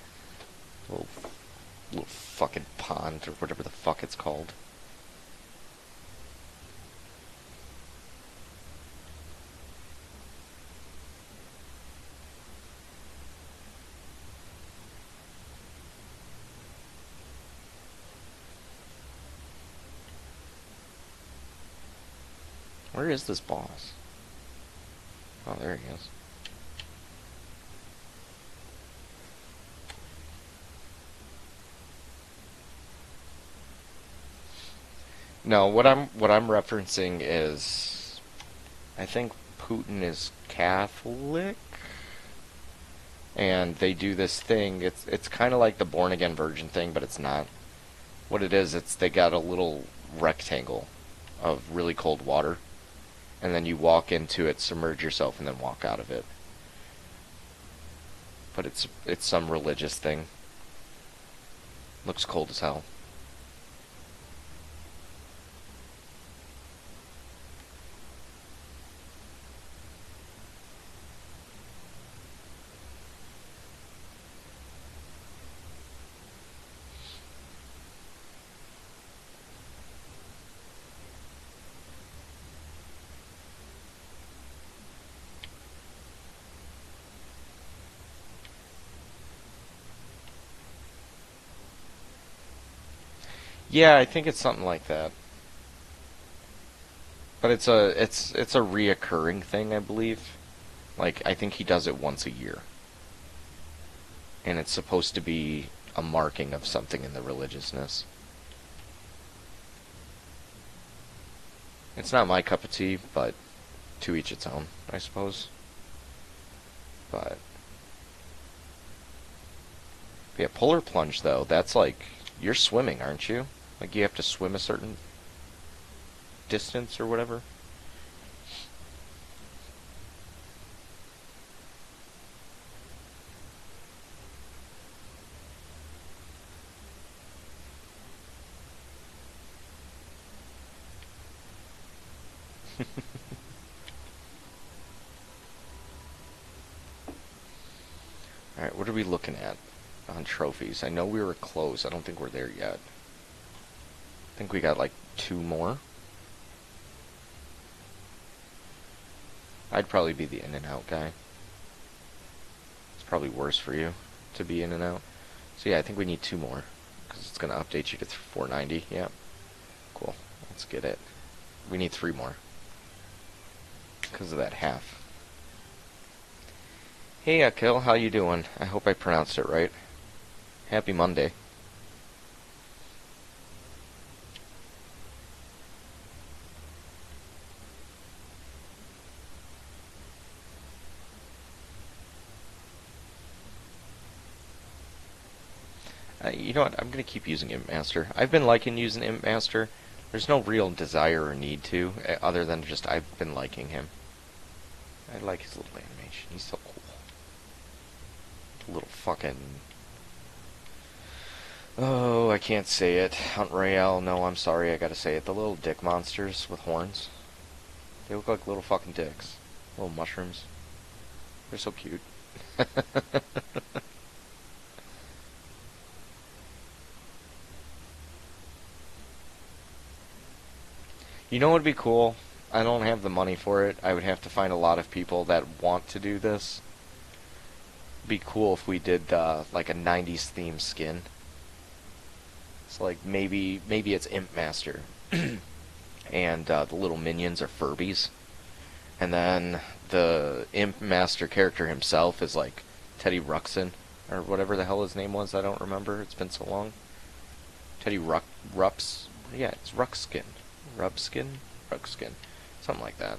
little little fucking pond or whatever the fuck it's called. Where is this boss? Oh, there he is. No, what I'm referencing is I think Putin is Catholic, and they do this thing. It's kind of like the born again virgin thing, but it's not. What it is, it's they got a little rectangle of really cold water, and then you walk into it, submerge yourself, and then walk out of it. But it's some religious thing. Looks cold as hell. Yeah, I think it's something like that. But it's a reoccurring thing, I believe. Like I think he does it once a year, and it's supposed to be a marking of something in the religiousness. It's not my cup of tea, but to each its own, I suppose. But yeah, polar plunge though, that's like you're swimming, aren't you? Like you have to swim a certain distance or whatever. All right, what are we looking at on trophies? I know we were close. I don't think we're there yet. I think we got like 2 more. I'd probably be the in and out guy. It's probably worse for you to be in and out. So yeah, I think we need 2 more because it's gonna update you to 490. Yeah, cool. Let's get it. We need 3 more because of that half. Hey Akil, how you doing? I hope I pronounced it right. Happy Monday. You know what? I'm gonna keep using Imp Master. I've been liking using Imp Master. There's no real desire or need to, other than just I've been liking him. I like his little animation. He's so cool. Little fucking... Oh, I can't say it. Hunt Royale. No, I'm sorry. I gotta say it. The little dick monsters with horns. They look like little fucking dicks. Little mushrooms. They're so cute. You know what would be cool? I don't have the money for it. I would have to find a lot of people that want to do this. Be cool if we did like a 90s theme skin. So like maybe it's Imp Master, and the little minions are Furbies, and then the Imp Master character himself is like Teddy Ruxpin or whatever the hell his name was. I don't remember. It's been so long. Teddy Rups. Yeah, it's Ruxskin. Ruxskin, something like that.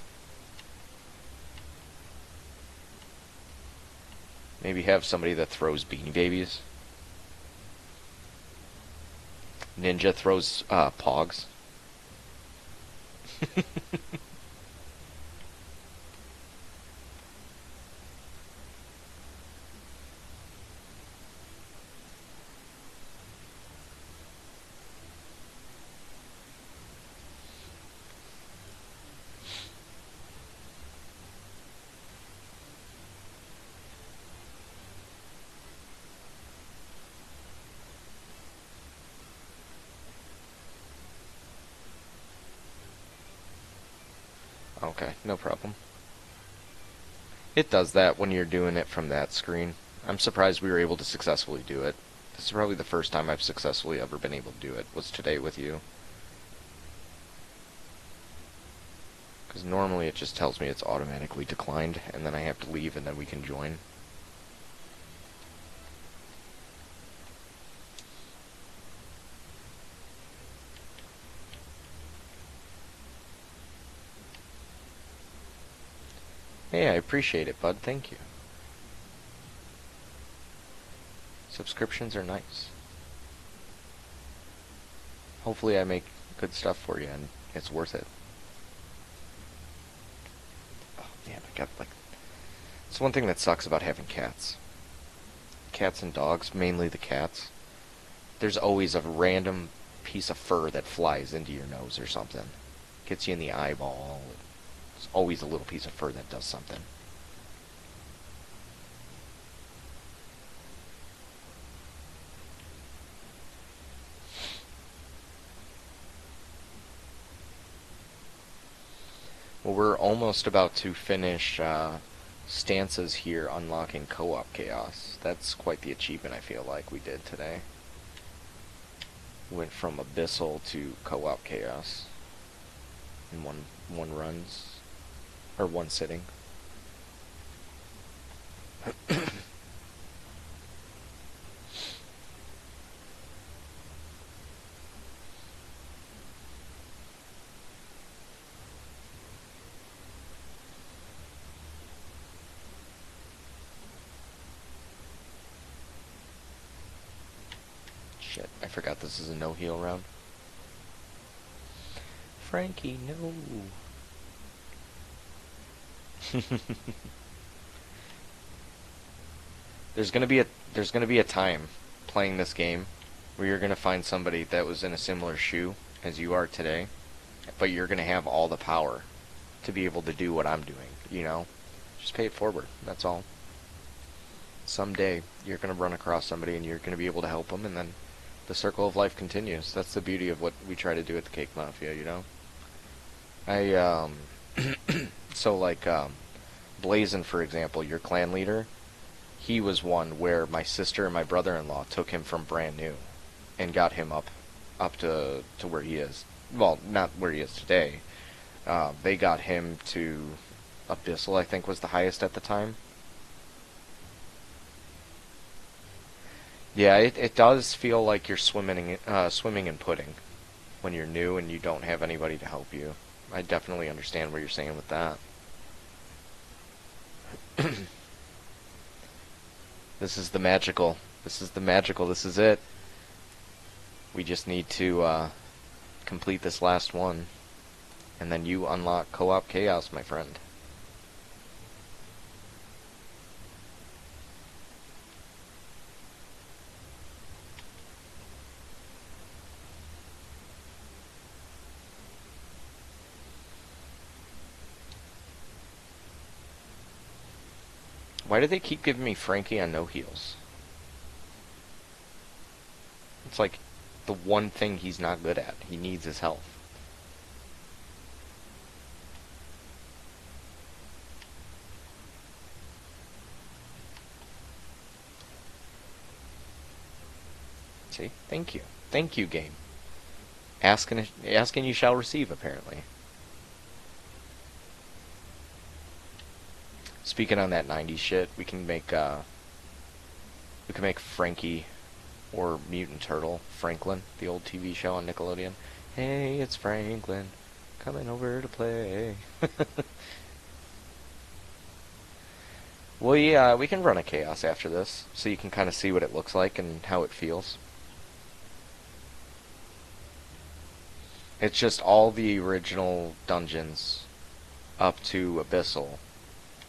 Maybe have somebody that throws Beanie Babies. Ninja throws Pogs. Okay, no problem. It does that when you're doing it from that screen. I'm surprised we were able to successfully do it. This is probably the first time I've successfully ever been able to do it, was today with you. Because normally it just tells me it's automatically declined, and then I have to leave and then we can join. Hey, I appreciate it, bud. Thank you. Subscriptions are nice. Hopefully I make good stuff for you and it's worth it. Oh man, I got like... It's one thing that sucks about having cats. Cats and dogs, mainly the cats. There's always a random piece of fur that flies into your nose or something. Gets you in the eyeball. There's always a little piece of fur that does something. Well, we're almost about to finish stances here unlocking co-op chaos. That's quite the achievement I feel like we did today. Went from abyssal to co-op chaos in one runs or one sitting. Shit, I forgot this is a no heal round. Frankie, no. There's gonna be a time playing this game where you're gonna find somebody that was in a similar shoe as you are today, but you're gonna have all the power to be able to do what I'm doing, you know? Just pay it forward, that's all. Someday you're gonna run across somebody and you're gonna be able to help them, and then the circle of life continues. That's the beauty of what we try to do at the Cake Mafia, you know? So like, Blazin, for example, your clan leader, he was one where my sister and my brother-in-law took him from brand new and got him up to where he is. Well, not where he is today. They got him to Abyssal, I think was the highest at the time. Yeah, it does feel like you're swimming in pudding when you're new and you don't have anybody to help you. I definitely understand what you're saying with that. This is the magical. This is the magical. This is it. We just need to complete this last one, and then you unlock co-op chaos, my friend. Why do they keep giving me Frankie on no heals? It's like the one thing he's not good at. He needs his health. See? Thank you. Thank you, game. Ask and you shall receive, apparently. Speaking on that 90s shit, we can make Frankie or Mutant Turtle, Franklin, the old TV show on Nickelodeon. Hey, it's Franklin, coming over to play. Well, yeah, we can run a chaos after this, so you can kind of see what it looks like and how it feels. It's just all the original dungeons up to Abyssal,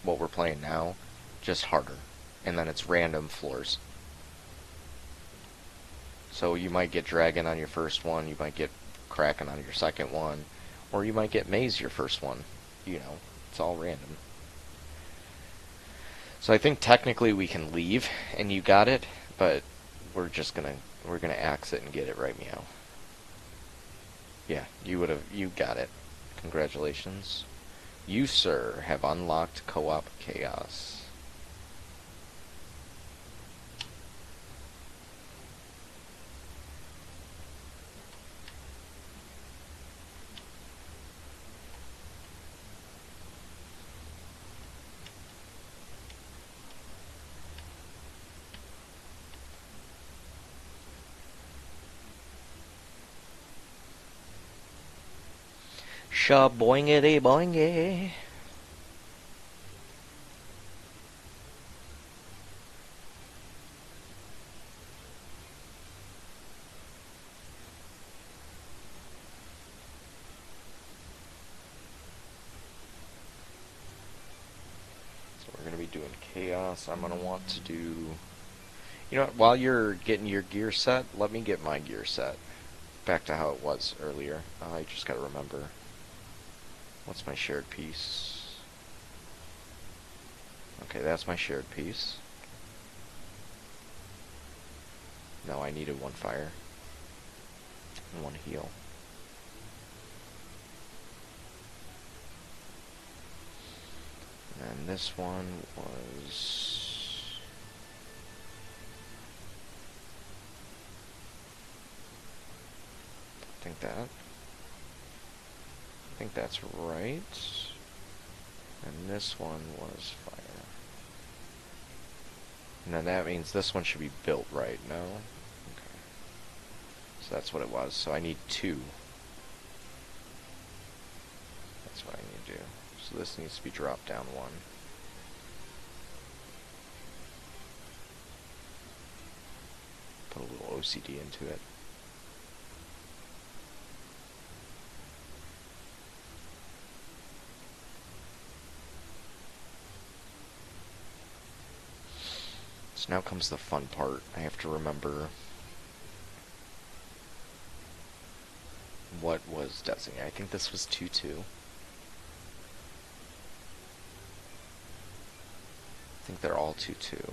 what we're playing now, just harder. And then it's random floors. So you might get Dragon on your first one, you might get Kraken on your second one, or you might get Maze your first one. You know, it's all random. So I think technically we can leave, and you got it, but we're gonna axe it and get it right meow. Yeah, you got it. Congratulations. You, sir, have unlocked co-op chaos. Shaboingity boingy. doing chaos, I'm gonna want to do. You know what? While you're getting your gear set, let me get my gear set. Back to how it was earlier. I just gotta remember. What's my shared piece? Okay, that's my shared piece. No, I needed one fire. And one heal. And this one was... I think that's right. And this one was fire. And then that means this one should be built right, no? Okay. So that's what it was. So I need 2. That's what I need to do. So this needs to be dropped down 1. Put a little OCD into it. So now comes the fun part. I have to remember what was designated. I think this was 2-2. I think they're all 2-2.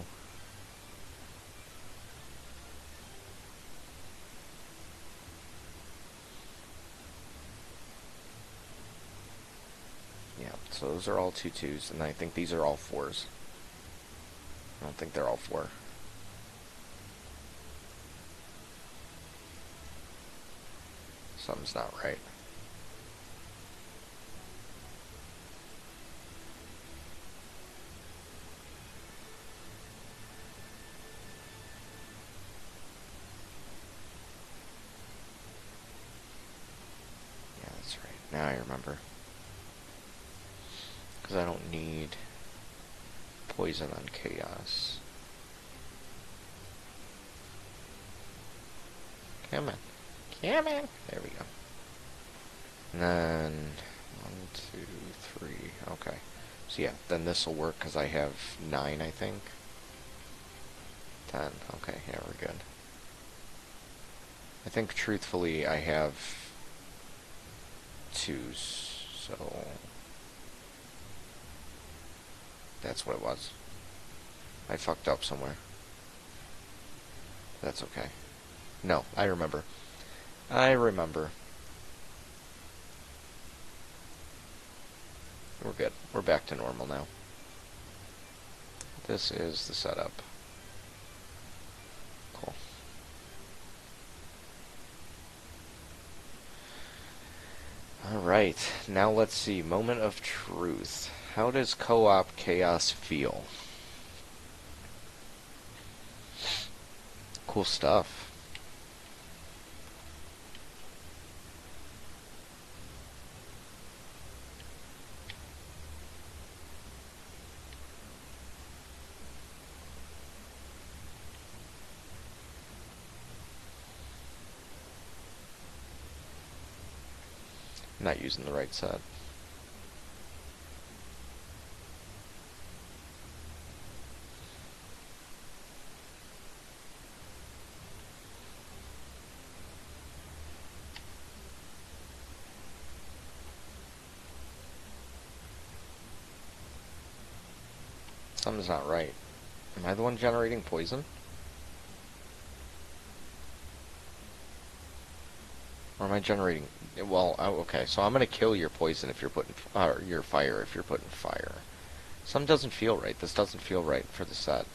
Yeah, so those are all 2-2s, and I think these are all 4s. I don't think they're all 4. Something's not right. Yeah, that's right. Now I remember. Because I don't need poison on chaos. Come on. Come on. There we go. And then 1, 2, 3. Okay. So yeah, then this will work because I have 9, I think. 10. Okay, yeah, we're good. I think truthfully I have 2s, so that's what it was. I fucked up somewhere. That's okay. No, I remember. I remember. We're good. We're back to normal now. This is the setup. Cool. Alright, now let's see. Moment of truth. How does co-op chaos feel? Cool stuff. Not using the right set. Something's not right. Am I the one generating poison? Or am I generating... Well, okay, so I'm gonna kill your poison if you're putting... Or your fire if you're putting fire. Something doesn't feel right. This doesn't feel right for the set.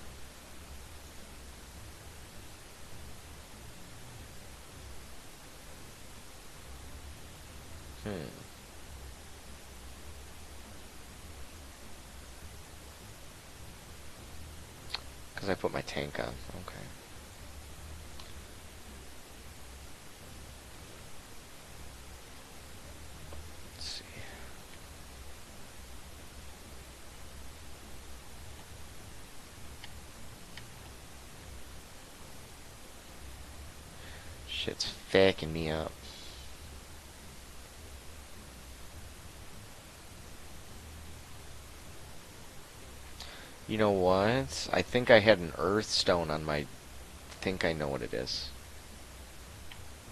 Because I put my tank on. Okay. Let's see. Shit's fucking me up. You know what? I think I had an earth stone on my... think I know what it is.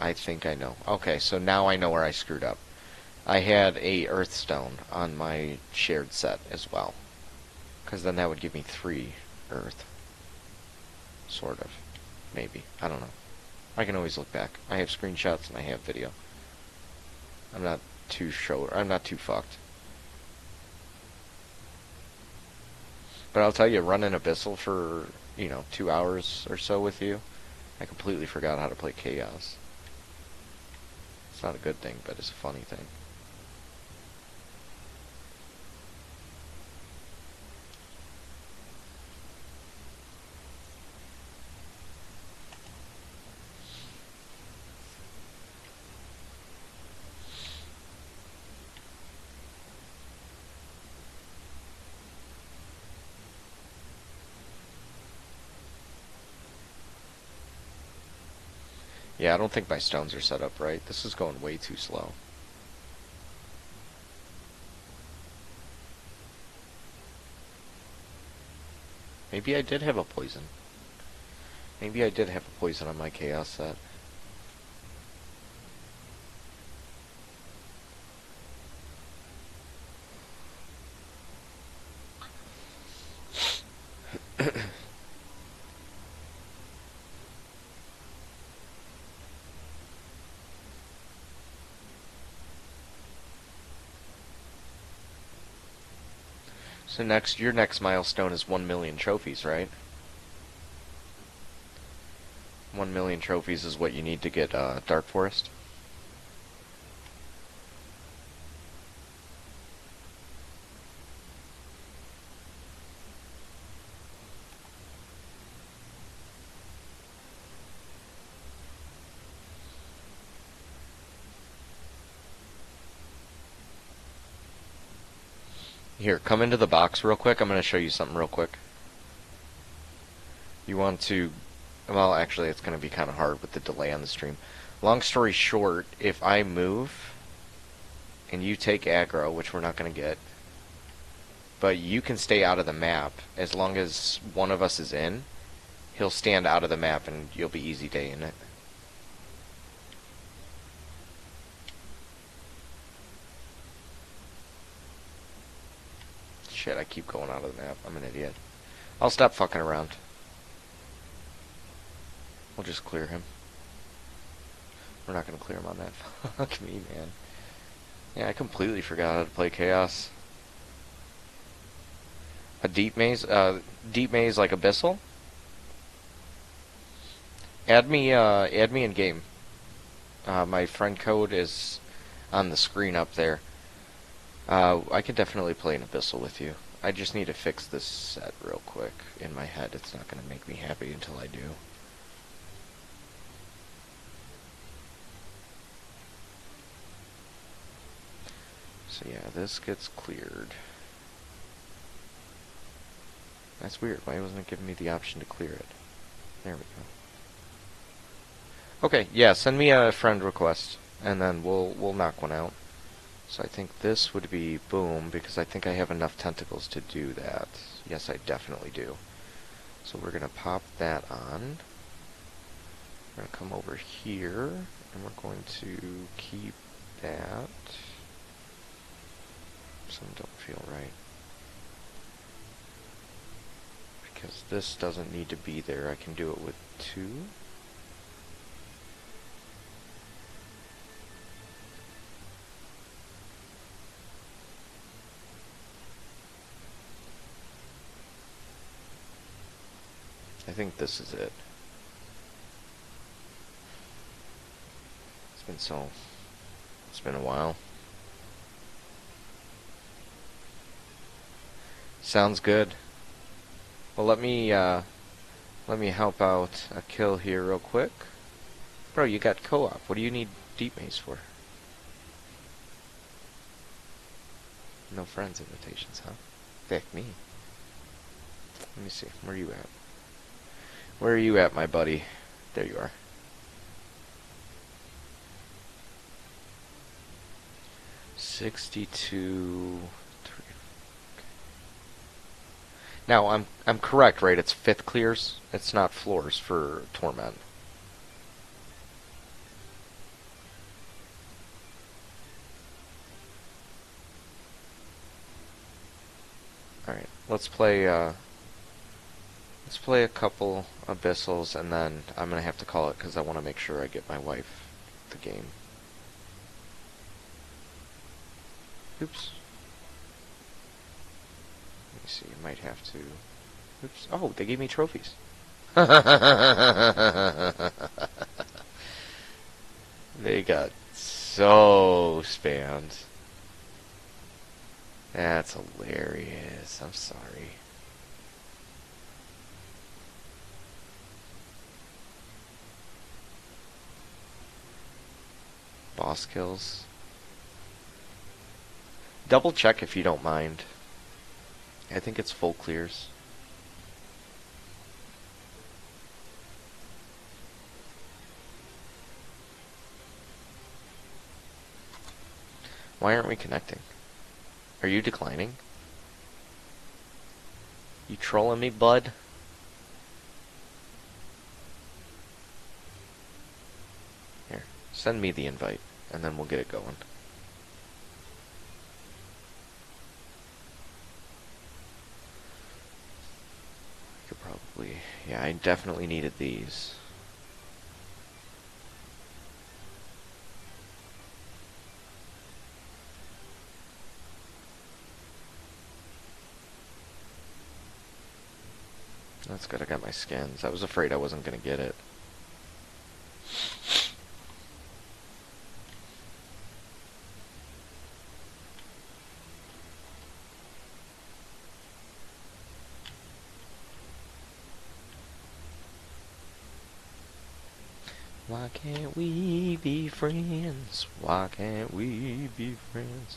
I think I know. Okay, so now I know where I screwed up. I had a earth stone on my shared set as well. Because then that would give me 3 earth. Sort of. Maybe. I don't know. I can always look back. I have screenshots and I have video. I'm not too fucked. But I'll tell you, running Abyssal for, 2 hours or so with you, I completely forgot how to play Chaos. It's not a good thing, but it's a funny thing. Yeah, I don't think my stones are set up right. This is going way too slow. Maybe I did have a poison. Maybe I did have a poison on my Chaos set. So your next milestone is 1 million trophies, right? 1 million trophies is what you need to get Dark Forest. Here, come into the box real quick. I'm going to show you something real quick. You want to... Well, actually, it's going to be kind of hard with the delay on the stream. Long story short, if I move and you take aggro, which we're not going to get, but you can stay out of the map as long as one of us is in, he'll stand out of the map and you'll be easy day in it. Shit, I keep going out of the map. I'm an idiot. I'll stop fucking around. We'll just clear him. We're not gonna clear him on that. Fuck me, man. Yeah, I completely forgot how to play Chaos. A deep maze like Abyssal? Add me in game. My friend code is on the screen up there. I could definitely play an Abyssal with you. I just need to fix this set real quick in my head. It's not going to make me happy until I do. So yeah, this gets cleared. That's weird. Why wasn't it giving me the option to clear it? There we go. Okay, yeah, send me a friend request, and then we'll knock one out. So I think this would be boom, because I think I have enough tentacles to do that. Yes, I definitely do. So we're going to pop that on. We're going to come over here, and we're going to keep that. Some don't feel right. Because this doesn't need to be there. I can do it with 2. I think this is it. It's been a while. Sounds good. Well, let me help out a kill here real quick. Bro, you got co-op. What do you need deep maze for? No friends invitations, huh? Fuck me. Let me see. Where are you at? Where are you at, my buddy? There you are. $62. Now, I'm correct, right? It's 5th clears. It's not floors for Torment. Alright, let's play a couple Abyssals, and then I'm gonna have to call it because I want to make sure I get my wife the game. Oops. Let me see, I might have to... Oops. Oh, they gave me trophies. They got so spammed. That's hilarious. I'm sorry. Boss kills. Double check if you don't mind. I think it's full clears. Why aren't we connecting? Are you declining? You trolling me, bud? Here, send me the invite, and then we'll get it going. I could probably... Yeah, I definitely needed these. That's good, I got my skins. I was afraid I wasn't gonna get it. Why can't we be friends? Why can't we be friends?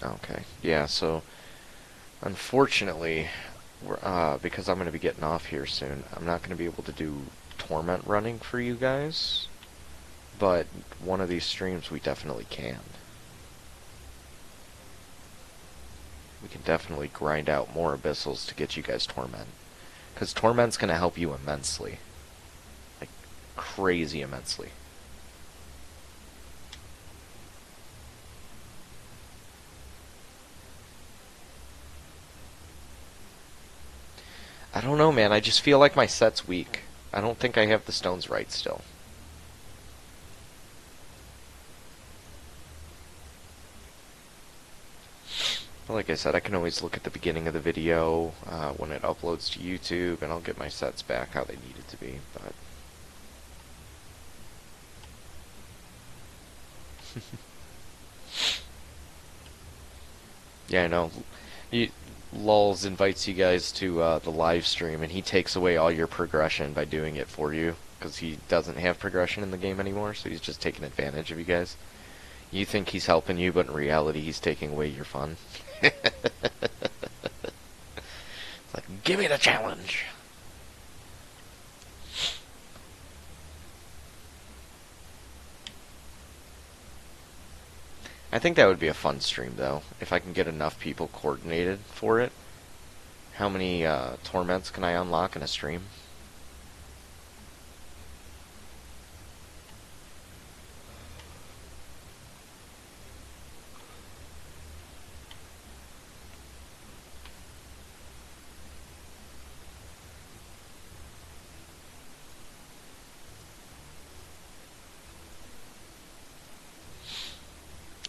Okay, yeah, so unfortunately, because I'm going to be getting off here soon, I'm not going to be able to do Torment running for you guys, but one of these streams we definitely can. We can definitely grind out more Abyssals to get you guys Torment. Because Torment's going to help you immensely. Like, crazy immensely. I don't know, man. I just feel like my set's weak. I don't think I have the stones right still. But like I said, I can always look at the beginning of the video when it uploads to YouTube, and I'll get my sets back how they need it to be. But yeah, I know. Lulz invites you guys to the live stream, and he takes away all your progression by doing it for you, because he doesn't have progression in the game anymore, so he's just taking advantage of you guys. You think he's helping you, but in reality he's taking away your fun. It's like, give me the challenge! I think that would be a fun stream, though, if I can get enough people coordinated for it. How many torments can I unlock in a stream?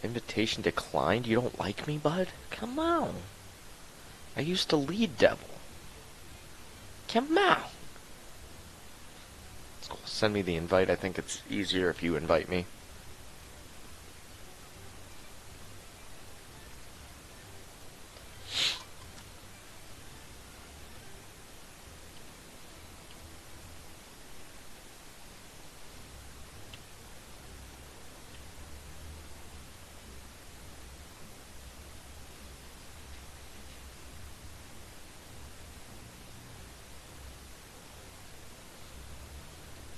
Invitation declined? You don't like me, bud? Come on. I used to lead Devil. Come on. It's cool. Send me the invite. I think it's easier if you invite me.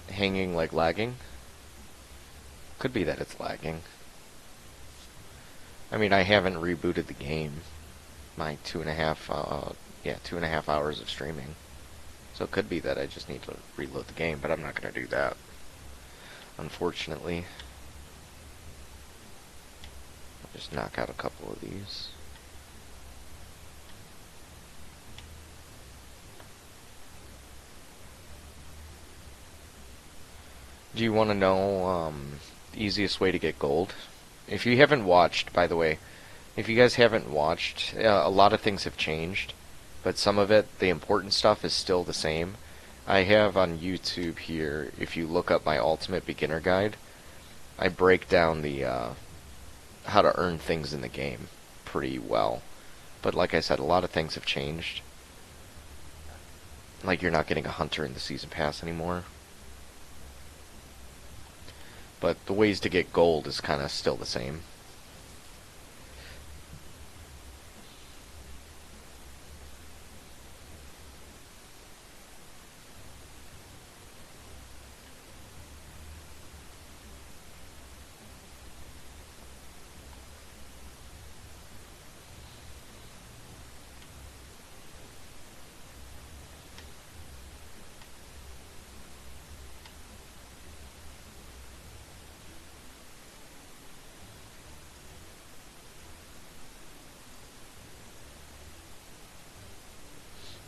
Hanging like lagging? Could be that it's lagging. I mean, I haven't rebooted the game. my 2.5 hours of streaming. So it could be that I just need to reload the game, but I'm not going to do that, unfortunately. I'll just knock out a couple of these. Do you want to know the easiest way to get gold? If you haven't watched, by the way, if you guys haven't watched, a lot of things have changed, but some of it, the important stuff, is still the same. I have on YouTube here, if you look up my Ultimate Beginner Guide, I break down the how to earn things in the game pretty well. But like I said, a lot of things have changed. Like you're not getting a hunter in the season pass anymore. But the ways to get gold is kind of still the same.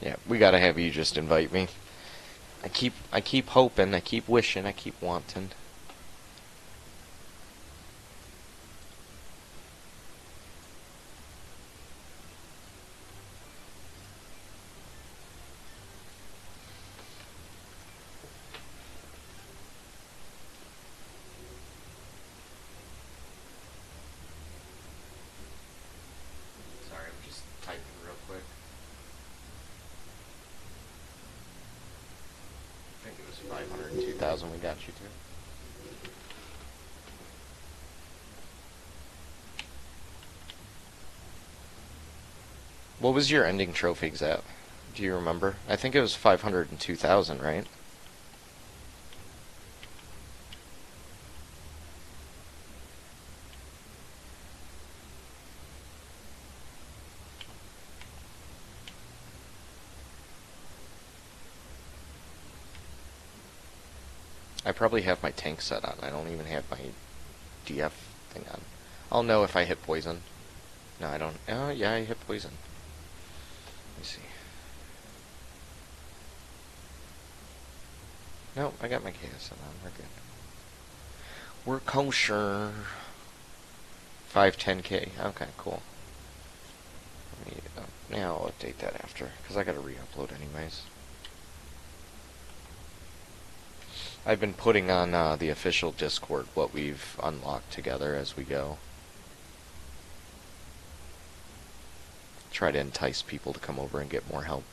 Yeah, we gotta have you just invite me. I keep hoping, I keep wishing, I keep wanting. Sorry, I'm just typing real quick. I think it was 502,000 we got you to. What was your ending trophies at? Do you remember? I think it was 502,000, right? I probably have my tank set on. I don't even have my DF thing on. I'll know if I hit poison. No, I don't. Oh, yeah, I hit poison. Let me see. No, I got my KS set on. We're good. We're kosher. 510K. Okay, cool. Let me, now I'll update that after, because I gotta re-upload anyways. I've been putting on the official Discord what we've unlocked together as we go. Try to entice people to come over and get more help.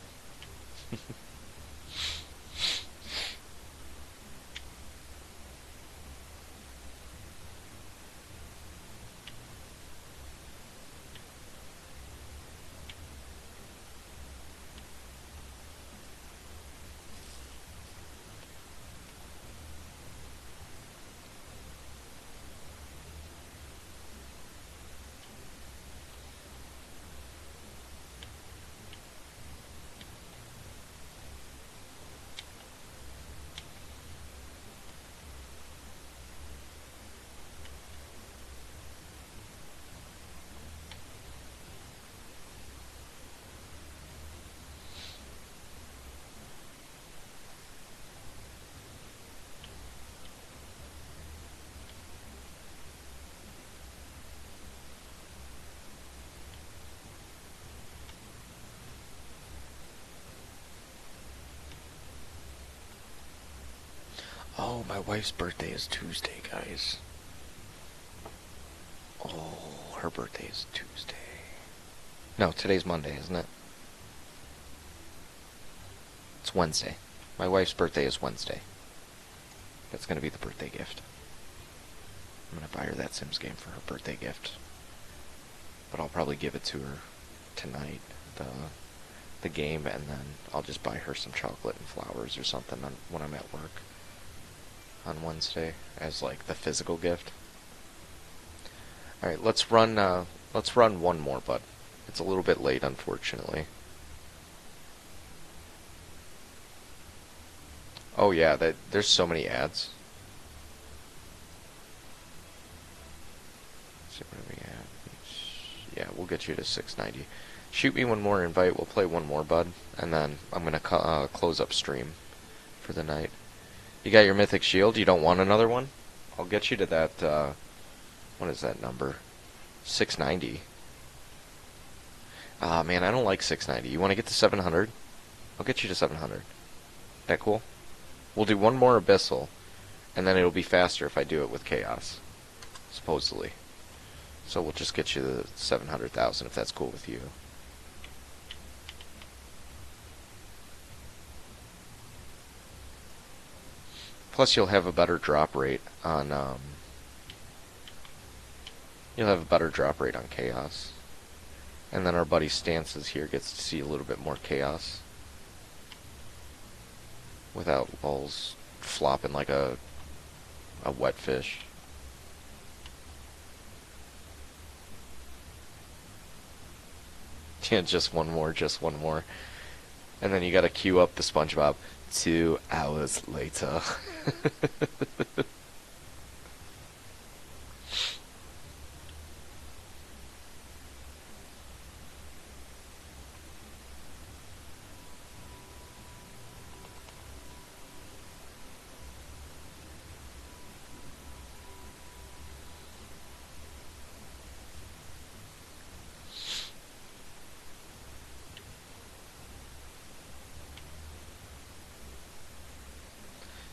Oh, my wife's birthday is Tuesday, guys. Oh, her birthday is Tuesday. No, today's Monday, isn't it? It's Wednesday. My wife's birthday is Wednesday. That's gonna be the birthday gift. I'm gonna buy her that Sims game for her birthday gift. But I'll probably give it to her tonight, the game, and then I'll just buy her some chocolate and flowers or something when I'm at work on Wednesday as like the physical gift. All right, let's run one more, bud. It's a little bit late, unfortunately. Oh yeah, there's so many ads. Let's see, what do we have? Yeah, we'll get you to 690. Shoot me one more invite. We'll play one more, bud, and then I'm gonna close up stream for the night. You got your mythic shield. You don't want another one? I'll get you to that. What is that number? 690. Ah, man, I don't like 690. You want to get to 700? I'll get you to 700. That cool? We'll do one more abyssal, and then it'll be faster if I do it with chaos, supposedly. So we'll just get you to 700,000 if that's cool with you. Plus, you'll have a better drop rate on. You'll have a better drop rate on chaos, and then our buddy Stances here gets to see a little bit more chaos without balls flopping like a wet fish. Yeah, just one more, just one more. And then you gotta queue up the SpongeBob 2 hours later.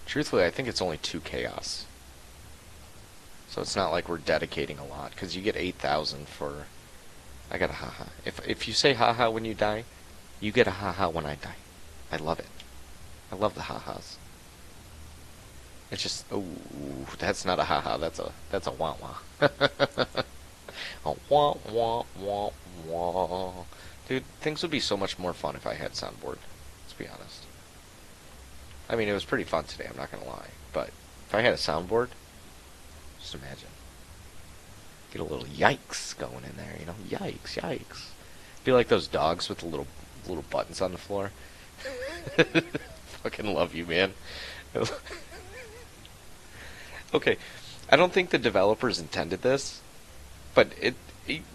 Truthfully, I think it's only 2 chaos. So it's not like we're dedicating a lot, because you get 8,000 for... I got a haha. If you say haha when you die, you get a haha when I die. I love it. I love the ha-has. It's just, oh, that's not a ha-ha, that's a wah-wah. A wah-wah-wah-wah. Dude, things would be so much more fun if I had soundboard, let's be honest. I mean, it was pretty fun today, I'm not gonna lie. But if I had a soundboard, just imagine. Get a little yikes going in there, you know? Yikes, yikes. Be like those dogs with the little buttons on the floor. Fucking love you, man. Okay, I don't think the developers intended this, but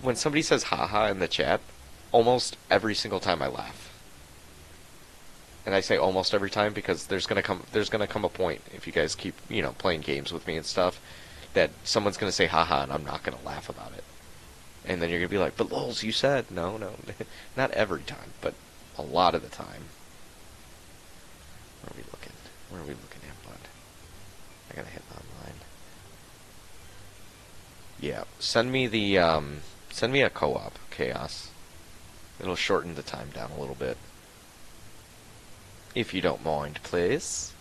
when somebody says haha in the chat, almost every single time I laugh. And I say almost every time because there's gonna come a point, if you guys keep, you know, playing games with me and stuff, that someone's gonna say haha and I'm not gonna laugh about it. And then you're gonna be like, but lols, you said no. Not every time, but a lot of the time. Where are we looking? Where are we looking at, bud? I gotta hit online. Yeah, send me a co-op, Chaos. It'll shorten the time down a little bit. If you don't mind, please.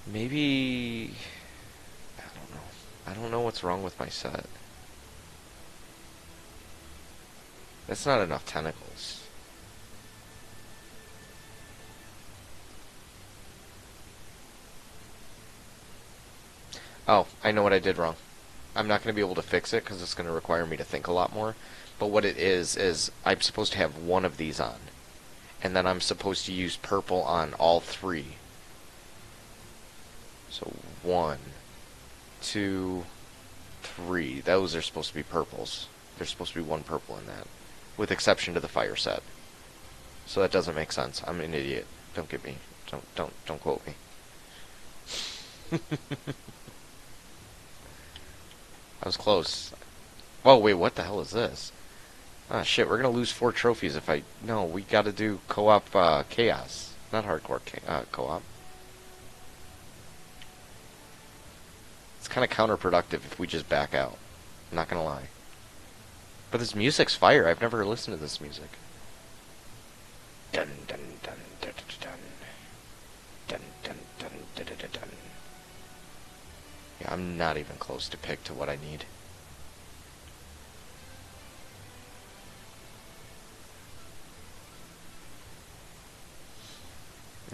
Maybe... I don't know. I don't know what's wrong with my set. That's not enough tentacles. Oh, I know what I did wrong. I'm not going to be able to fix it because it's going to require me to think a lot more. But what it is I'm supposed to have one of these on. And then I'm supposed to use purple on all 3. So 1, 2, 3. Those are supposed to be purples. There's supposed to be 1 purple in that. With exception to the fire set. So that doesn't make sense. I'm an idiot. Don't get me. Don't quote me. I was close. Oh, wait, what the hell is this? Ah, shit, we're gonna lose 4 trophies if I... No, we gotta do co-op chaos. Not hardcore co-op. It's kind of counterproductive if we just back out. I'm not gonna lie. But this music's fire. I've never listened to this music. Dun dun dun dun dun dun dun dun dun dun dun. Yeah, I'm not even close to pick to what I need.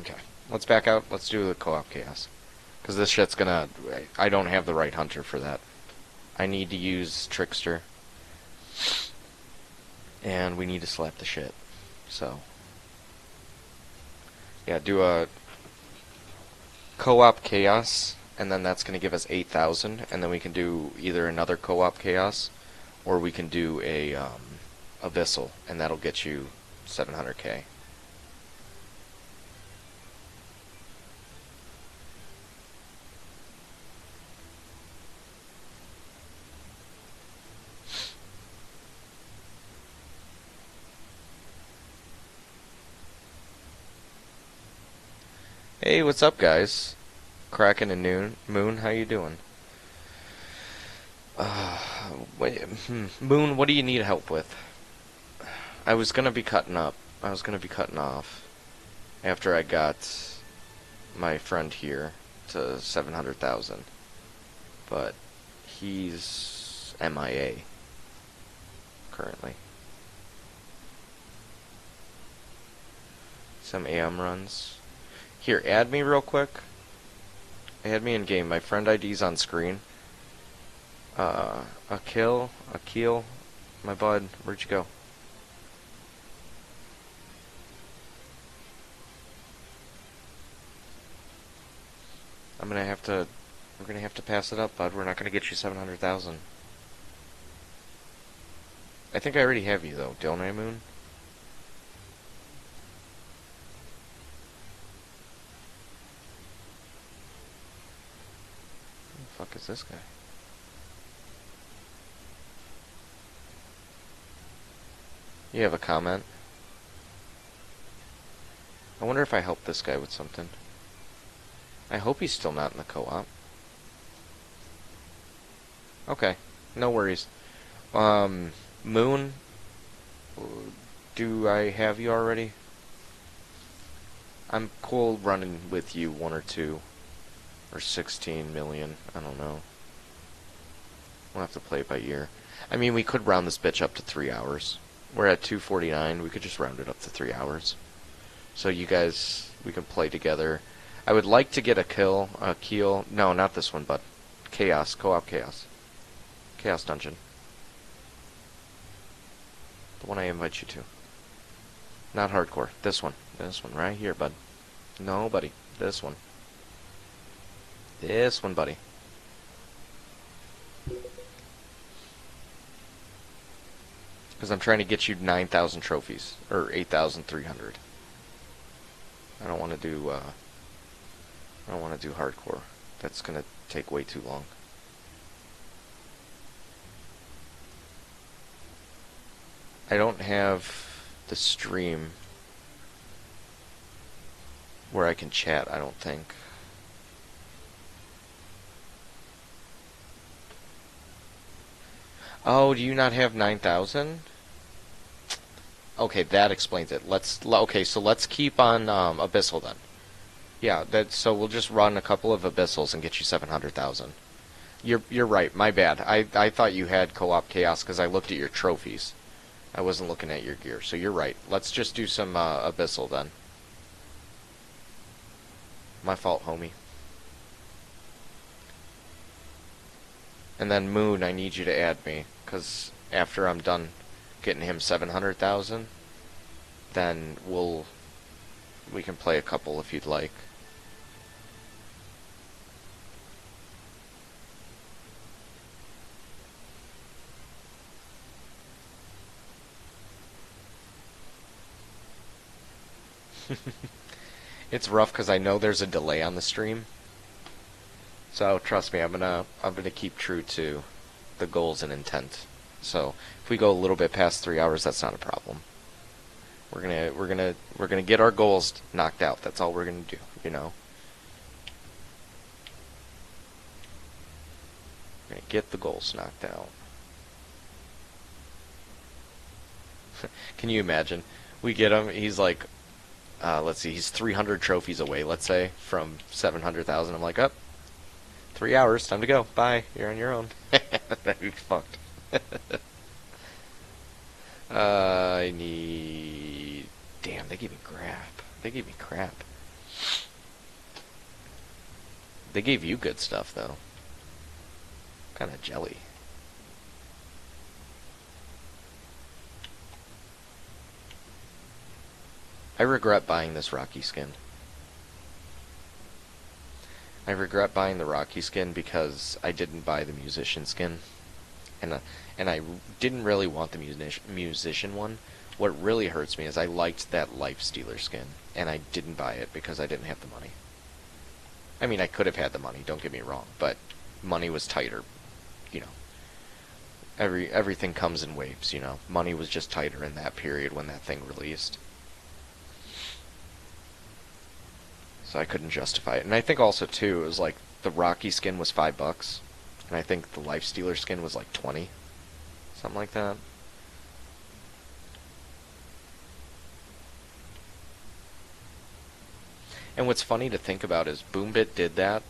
Okay, let's back out. Let's do the co-op chaos. Because this shit's gonna... I don't have the right hunter for that. I need to use Trickster. And we need to slap the shit. So... yeah, do a co-op chaos, and then that's going to give us 8,000, and then we can do either another co-op chaos, or we can do a abyssal, and that'll get you 700k. Hey, what's up, guys? Kraken and Moon, how you doing? Uh, Moon, what do you need help with? I was gonna be cutting up. I was gonna be cutting off after I got my friend here to 700,000, but he's MIA currently. Some AM runs. Here, add me real quick. Add me in game. My friend ID's on screen. Akil, my bud, where'd you go? We're gonna have to pass it up, bud. We're not gonna get you 700,000. I think I already have you though, don't I, Moon? Who the fuck is this guy? You have a comment? I wonder if I help this guy with something. I hope he's still not in the co-op. Okay, no worries. Moon, do I have you already? I'm cool running with you 1 or 2 or 16 million. I don't know. We'll have to play it by ear. I mean, we could round this bitch up to 3 hours. We're at 2:49. We could just round it up to 3 hours. So you guys, we can play together. I would like to get a kill. No, not this one, but Chaos. Co-op Chaos. Chaos Dungeon. The one I invite you to. Not hardcore. This one. This one right here, bud. No, buddy. This one. This one, buddy. Because I'm trying to get you 9,000 trophies. Or 8,300. I don't want to do, I don't want to do hardcore. That's going to take way too long. I don't have the stream where I can chat, I don't think. Oh, do you not have 9,000? Okay, that explains it. Okay, so let's keep on Abyssal then. Yeah, so we'll just run a couple of Abyssals and get you 700,000. You're right, my bad. I thought you had co-op chaos because I looked at your trophies. I wasn't looking at your gear, so you're right. Let's just do some Abyssal then. My fault, homie. And then Moon, I need you to add me, because after I'm done getting him 700,000, then we can play a couple if you'd like. It's rough because I know there's a delay on the stream. So trust me, I'm gonna keep true to the goals and intent. So if we go a little bit past 3 hours, that's not a problem. We're gonna get our goals knocked out. That's all we're gonna do, you know. We're gonna get the goals knocked out. Can you imagine? We get him. He's like, let's see, he's 300 trophies away. Let's say from 700,000. I'm like, up. 3 hours, time to go. Bye. You're on your own. That'd be fucked. I need... Damn, they gave me crap. They gave me crap. They gave you good stuff, though. Kind of jelly. I regret buying this Rocky skin. I regret buying the Rocky skin because I didn't buy the musician skin. And I didn't really want the musician one. What really hurts me is I liked that Life Stealer skin, and I didn't buy it because I didn't have the money. I mean, I could have had the money, don't get me wrong, but money was tighter, you know. Everything comes in waves, you know. Money was just tighter in that period when that thing released. So I couldn't justify it. And I think also, too, it was like the Rocky skin was $5, and I think the Life Stealer skin was like 20. Something like that. And what's funny to think about is Boombit did that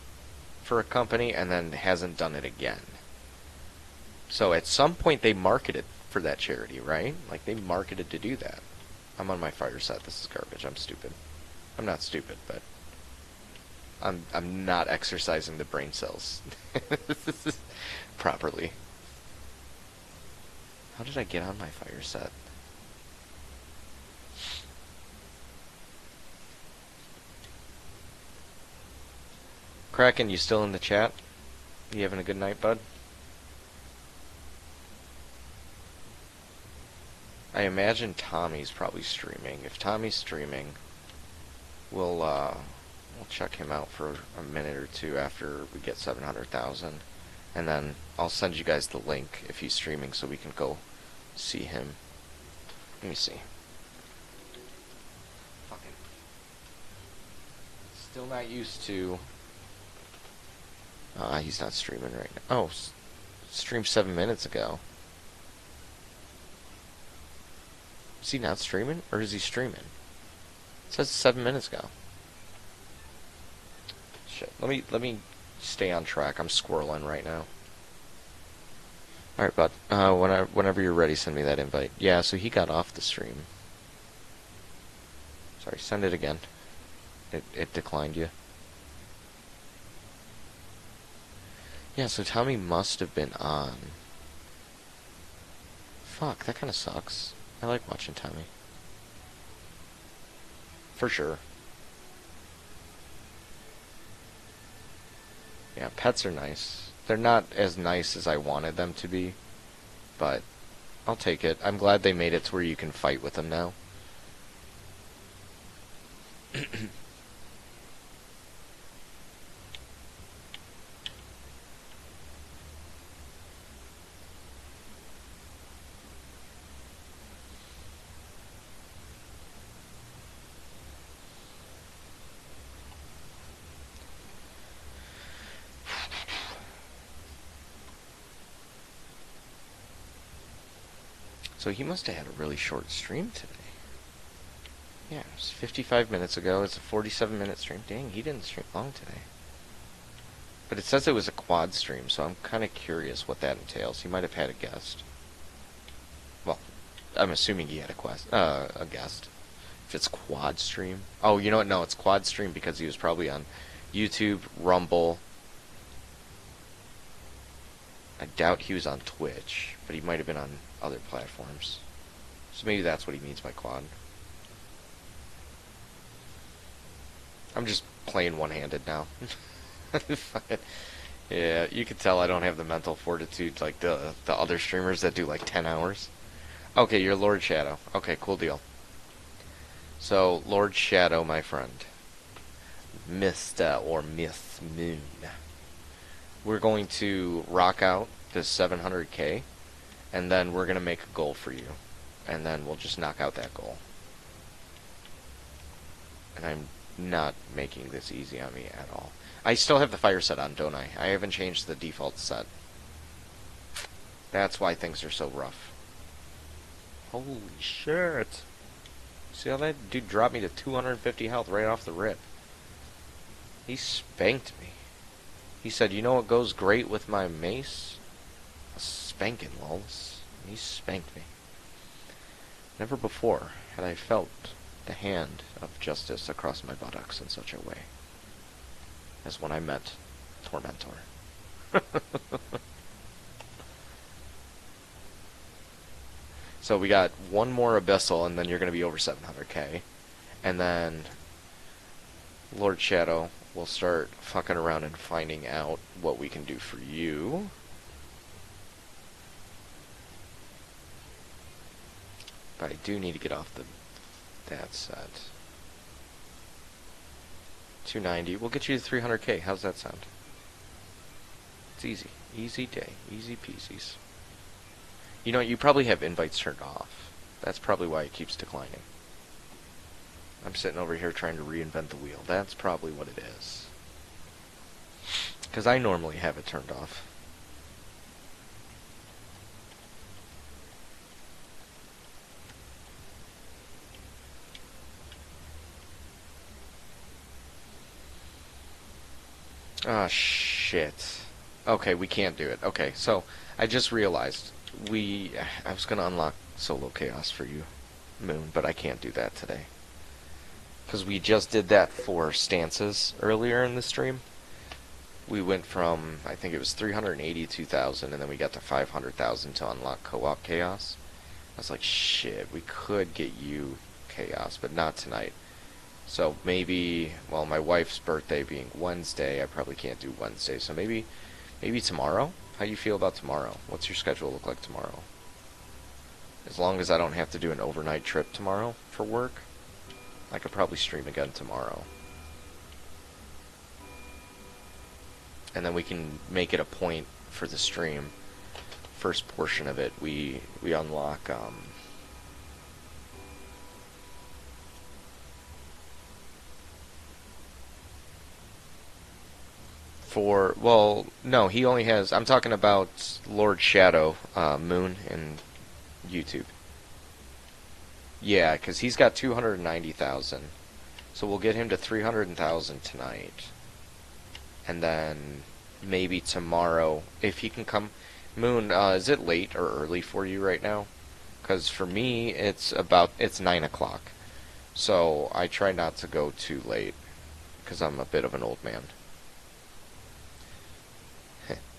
for a company and then hasn't done it again. So at some point they marketed for that charity, right? Like they marketed to do that. I'm on my fire set. This is garbage. I'm stupid. I'm not stupid, but I'm not exercising the brain cells properly. How did I get on my fire set? Kraken, you still in the chat? You having a good night, bud? I imagine Tommy's probably streaming. If Tommy's streaming, we'll check him out for a minute or two after we get 700,000, and then I'll send you guys the link if he's streaming so we can go see him. Let me see. Fucking still not used to. He's not streaming right now. Oh, streamed 7 minutes ago. Is he not streaming, or is he streaming? It says 7 minutes ago. Shit. Let me stay on track. I'm squirreling right now. All right, bud. Whenever you're ready, send me that invite. Yeah, so he got off the stream. Sorry, send it again. It declined you. Yeah, so Tommy must have been on. Fuck, that kind of sucks. I like watching Tommy. For sure. Yeah, pets are nice. They're not as nice as I wanted them to be, but I'll take it. I'm glad they made it to where you can fight with them now. So he must have had a really short stream today. Yeah, it was 55 minutes ago. It's a 47-minute stream. Dang, he didn't stream long today. But it says it was a quad stream, so I'm kind of curious what that entails. He might have had a guest. Well, I'm assuming he had a guest. If it's quad stream. Oh, you know what? No, it's quad stream because he was probably on YouTube, Rumble. I doubt he was on Twitch, but he might have been on other platforms. So maybe that's what he means by quad. I'm just playing one-handed now. Yeah, you can tell I don't have the mental fortitude like the other streamers that do like 10 hours. Okay, you're Lord Shadow. Okay, cool deal. So, Lord Shadow, my friend. Mr. or Myth Moon. We're going to rock out this 700k, and then we're going to make a goal for you. And then we'll just knock out that goal. And I'm not making this easy on me at all. I still have the fire set on, don't I? I haven't changed the default set. That's why things are so rough. Holy shit. See how that dude dropped me to 250 health right off the rip? He spanked me. He said, you know what goes great with my mace? A spanking, lols. He spanked me. Never before had I felt the hand of justice across my buttocks in such a way as when I met Tormentor. So we got one more Abyssal, and then you're going to be over 700k. And then Lord Shadow will start fucking around and finding out what we can do for you. But I do need to get off that set. 290. We'll get you to 300k. How's that sound? It's easy. Easy day. Easy peasies. You know, you probably have invites turned off. That's probably why it keeps declining. I'm sitting over here trying to reinvent the wheel. That's probably what it is. Because I normally have it turned off. Ah, shit. Okay, we can't do it. Okay, so I just realized I was going to unlock Solo Chaos for you, Moon, but I can't do that today. Because we just did that for stances earlier in the stream. We went from, I think it was 382,000, and then we got to 500,000 to unlock Co-op Chaos. I was like, shit, we could get you Chaos, but not tonight. So maybe, well, my wife's birthday being Wednesday, I probably can't do Wednesday, so maybe tomorrow? How do you feel about tomorrow? What's your schedule look like tomorrow? As long as I don't have to do an overnight trip tomorrow for work, I could probably stream again tomorrow. And then we can make it a point for the stream. First portion of it, we unlock, well, no, he only has, I'm talking about Lord Shadow, Moon, and YouTube. Yeah, because he's got 290,000. So we'll get him to 300,000 tonight. And then maybe tomorrow, if he can come. Moon, is it late or early for you right now? Because for me, it's 9 o'clock. So I try not to go too late, because I'm a bit of an old man.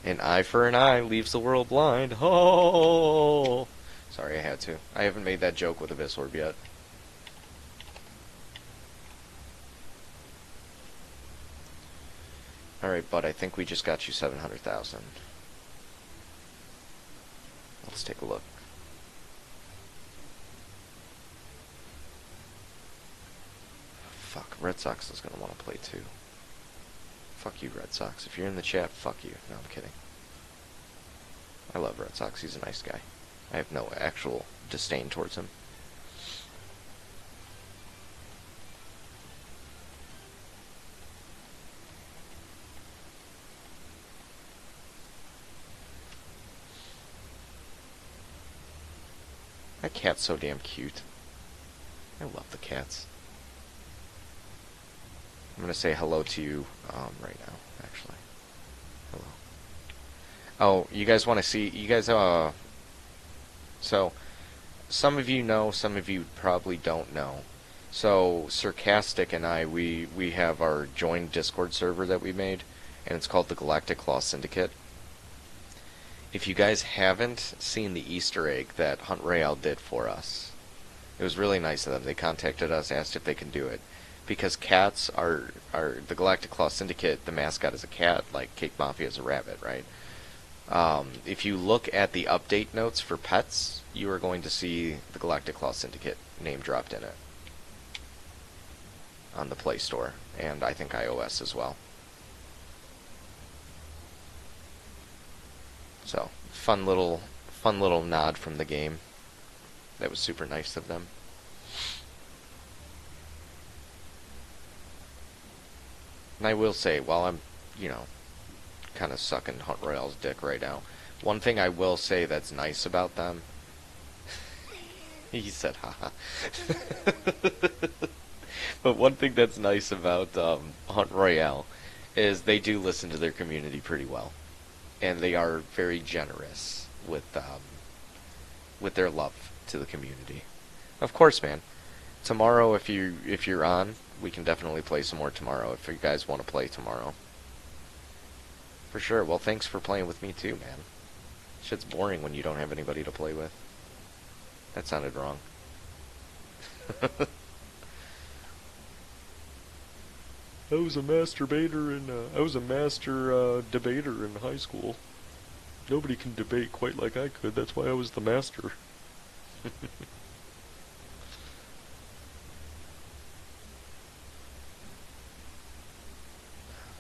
An eye for an eye leaves the world blind. Oh! Sorry, I had to. I haven't made that joke with Abyss Orb yet. Alright, bud, I think we just got you 700,000. Let's take a look. Fuck, Red Sox is going to want to play too. Fuck you, Red Sox. If you're in the chat, fuck you. No, I'm kidding. I love Red Sox. He's a nice guy. I have no actual disdain towards him. That cat's so damn cute. I love the cats. I'm gonna say hello to you right now, actually. Hello. Oh, you guys want to see? You guys, so some of you know, some of you probably don't know. So Sarcastic and I, we have our joined Discord server that we made, and it's called the Galactic Claw Syndicate. If you guys haven't seen the Easter egg that Hunt Royale did for us, it was really nice of them. They contacted us, asked if they can do it. Because cats are the Galactic Claw Syndicate, the mascot is a cat, like Cake Mafia is a rabbit, right? If you look at the update notes for pets, you are going to see the Galactic Claw Syndicate name dropped in it. On the Play Store, and I think iOS as well. So, fun little nod from the game. That was super nice of them. And I will say, while I'm, kind of sucking Hunt Royale's dick right now, one thing I will say that's nice about them, he said haha. But one thing that's nice about Hunt Royale is they do listen to their community pretty well. And they are very generous with their love to the community. Of course, man. Tomorrow, if you're on, we can definitely play some more tomorrow if you guys want to play tomorrow. For sure. Well, thanks for playing with me too, man. Shit's boring when you don't have anybody to play with. That sounded wrong. I was a masturbator in. I was a master debater in high school. Nobody can debate quite like I could. That's why I was the master.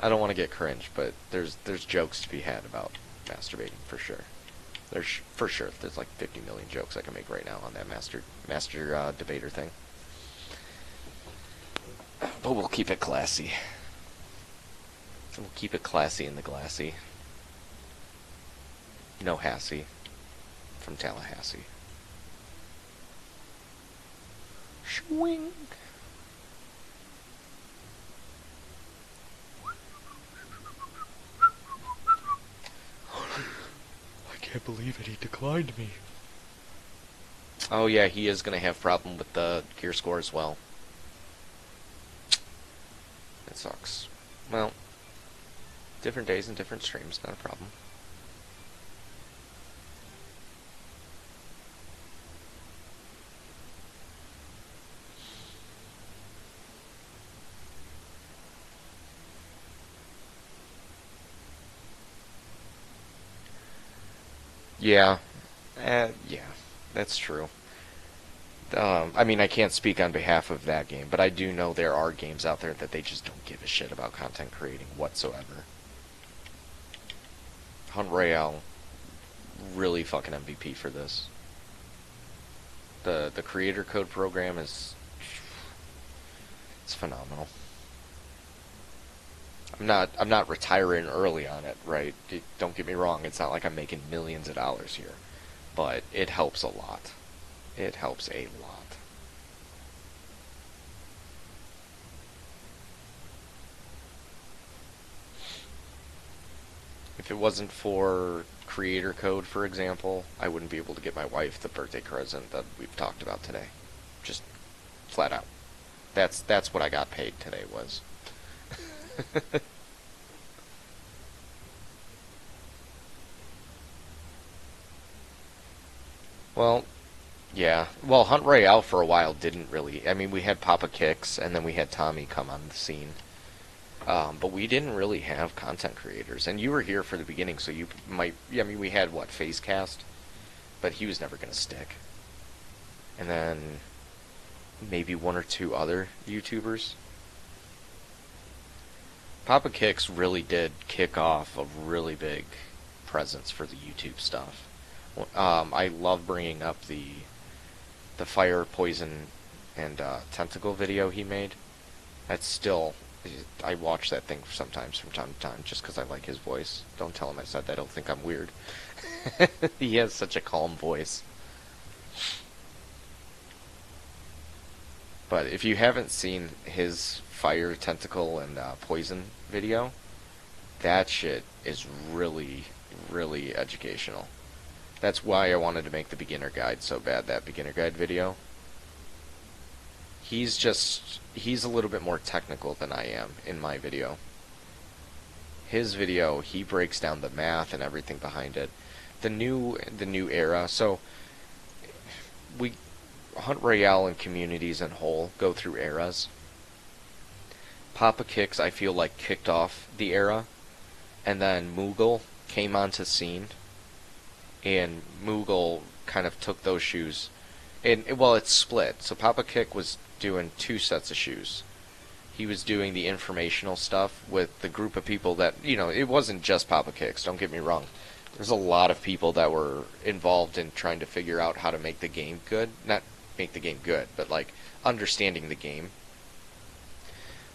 I don't want to get cringe, but there's jokes to be had about masturbating for sure. There's like 50 million jokes I can make right now on that master debater thing. But we'll keep it classy. We'll keep it classy in the glassy. No Hassy from Tallahassee. Swing. I can't believe it. He declined me. Oh yeah, he is gonna have problem with the gear score as well. It sucks. Well, different days and different streams, not a problem. Yeah, yeah, that's true. I mean, I can't speak on behalf of that game, but I do know there are games out there that they just don't give a shit about content creating whatsoever. Hunt Royale, really fucking MVP for this. The creator code program it's phenomenal. I'm not retiring early on it, right? Don't get me wrong, it's not like I'm making millions of dollars here, but it helps a lot. It helps a lot. If it wasn't for creator code, for example, I wouldn't be able to get my wife the birthday present that we've talked about today. Just flat out. That's what I got paid today was. Well, yeah. Well, Hunt Royale for a while didn't really. I mean, we had Papa Kicks, and then we had Tommy come on the scene. But we didn't really have content creators. And you were here for the beginning, so you might. Yeah, I mean, we had, what, Facecast? But he was never going to stick. And then maybe one or two other YouTubers. Papa Kicks really did kick off a really big presence for the YouTube stuff. I love bringing up the fire, poison, and tentacle video he made. That's still, I watch that thing sometimes from time to time just because I like his voice. Don't tell him I said that. He'll think I'm weird. He has such a calm voice. But if you haven't seen his fire, tentacle, and poison video, that shit is really, really educational. That's why I wanted to make the beginner guide so bad, that beginner guide video. He's a little bit more technical than I am in my video. His video, he breaks down the math and everything behind it. The new era, so we Hunt Royale and communities in whole go through eras. Papa Kicks, I feel like, kicked off the era, and then Moogle came onto scene, and Moogle kind of took those shoes, and well, it's split. So Papa Kick was doing two sets of shoes. He was doing the informational stuff with the group of people that, it wasn't just Papa Kicks, don't get me wrong. There's a lot of people that were involved in trying to figure out how to make the game good. Not make the game good, but like understanding the game.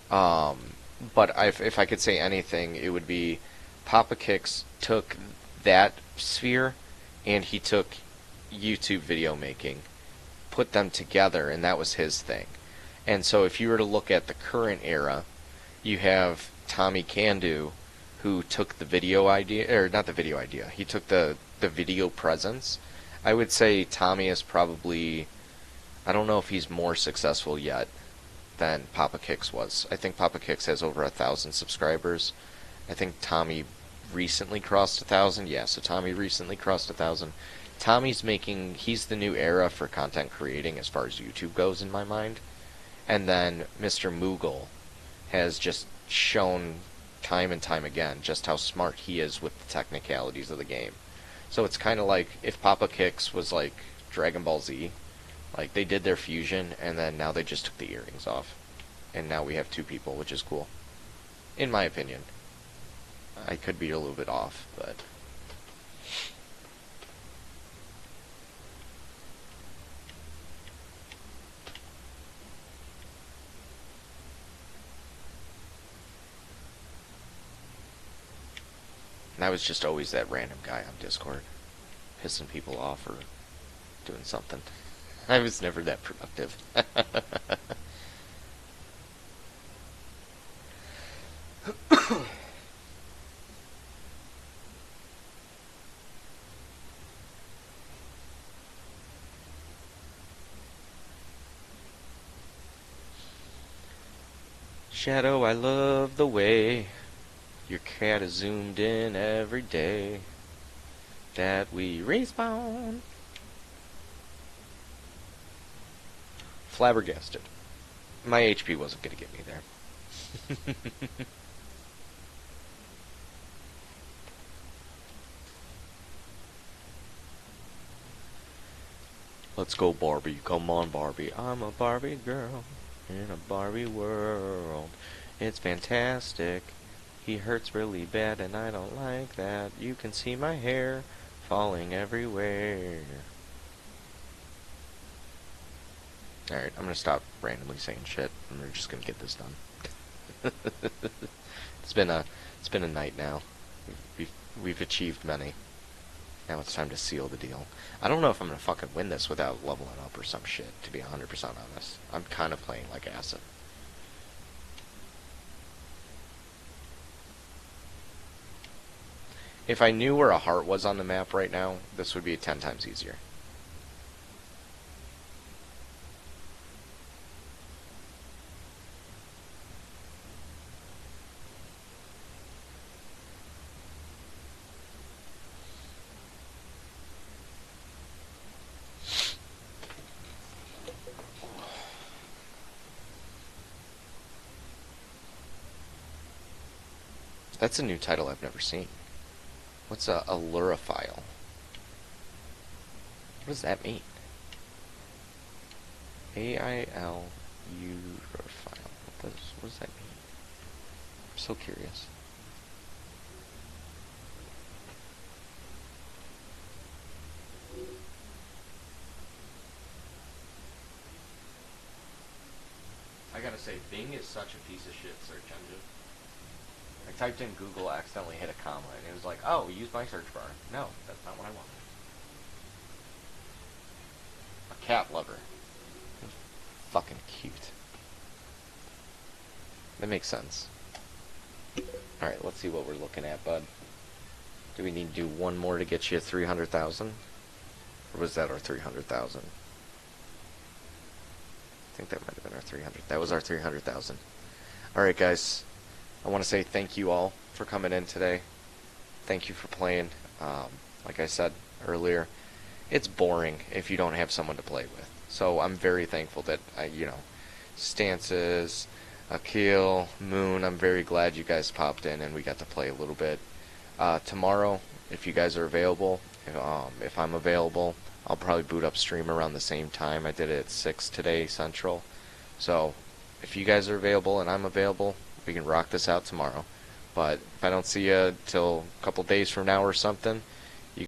But if I could say anything, it would be Papa Kicks took that sphere and he took YouTube video making, put them together, and that was his thing. And so if you were to look at the current era, you have Tommy Candu, who took the video idea, or not the video idea, he took the video presence. I would say Tommy is probably, I don't know if he's more successful yet than Papa Kicks was. I think Papa Kicks has over 1,000 subscribers. I think Tommy recently crossed 1,000. Yeah, so Tommy recently crossed 1,000. He's the new era for content creating as far as YouTube goes in my mind. And then Mr. Moogle has just shown time and time again just how smart he is with the technicalities of the game. So it's kind of like if Papa Kicks was like Dragon Ball Z, like they did their fusion and then now they just took the earrings off. And now we have two people, which is cool. In my opinion. I could be a little bit off, but and I was just always that random guy on Discord, pissing people off or doing something. I was never that productive. Shadow, I love the way your cat is zoomed in every day that we respawn. Flabbergasted. My HP wasn't going to get me there. Let's go, Barbie. Come on, Barbie. I'm a Barbie girl in a Barbie world. It's fantastic. He hurts really bad and I don't like that. You can see my hair falling everywhere. Alright, I'm gonna stop randomly saying shit and we're just gonna get this done. It's been a night now. We've achieved many. Now it's time to seal the deal. I don't know if I'm gonna fucking win this without leveling up or some shit, to be 100% honest. I'm kind of playing like acid. If I knew where a heart was on the map right now, this would be 10 times easier. That's a new title I've never seen. What's a lurophile? What does that mean? A-I-L urophile. What does that mean? I'm so curious. I gotta say, Bing is such a piece of shit search engine. I typed in Google, accidentally hit a comma, and it was like, oh, use my search bar. No, that's not what I wanted. A cat lover. Fucking cute. That makes sense. Alright, let's see what we're looking at, bud. Do we need to do one more to get you 300,000? Or was that our 300,000? I think that might have been our 300. That was our 300,000. Alright, guys. I want to say thank you all for coming in today. Thank you for playing. Like I said earlier, it's boring if you don't have someone to play with. So I'm very thankful that, Stances, Akil, Moon, I'm very glad you guys popped in and we got to play a little bit. Tomorrow, if you guys are available, if I'm available, I'll probably boot up stream around the same time. I did it at 6 today, Central. So if you guys are available and I'm available, we can rock this out tomorrow. But if I don't see you till a couple days from now or something,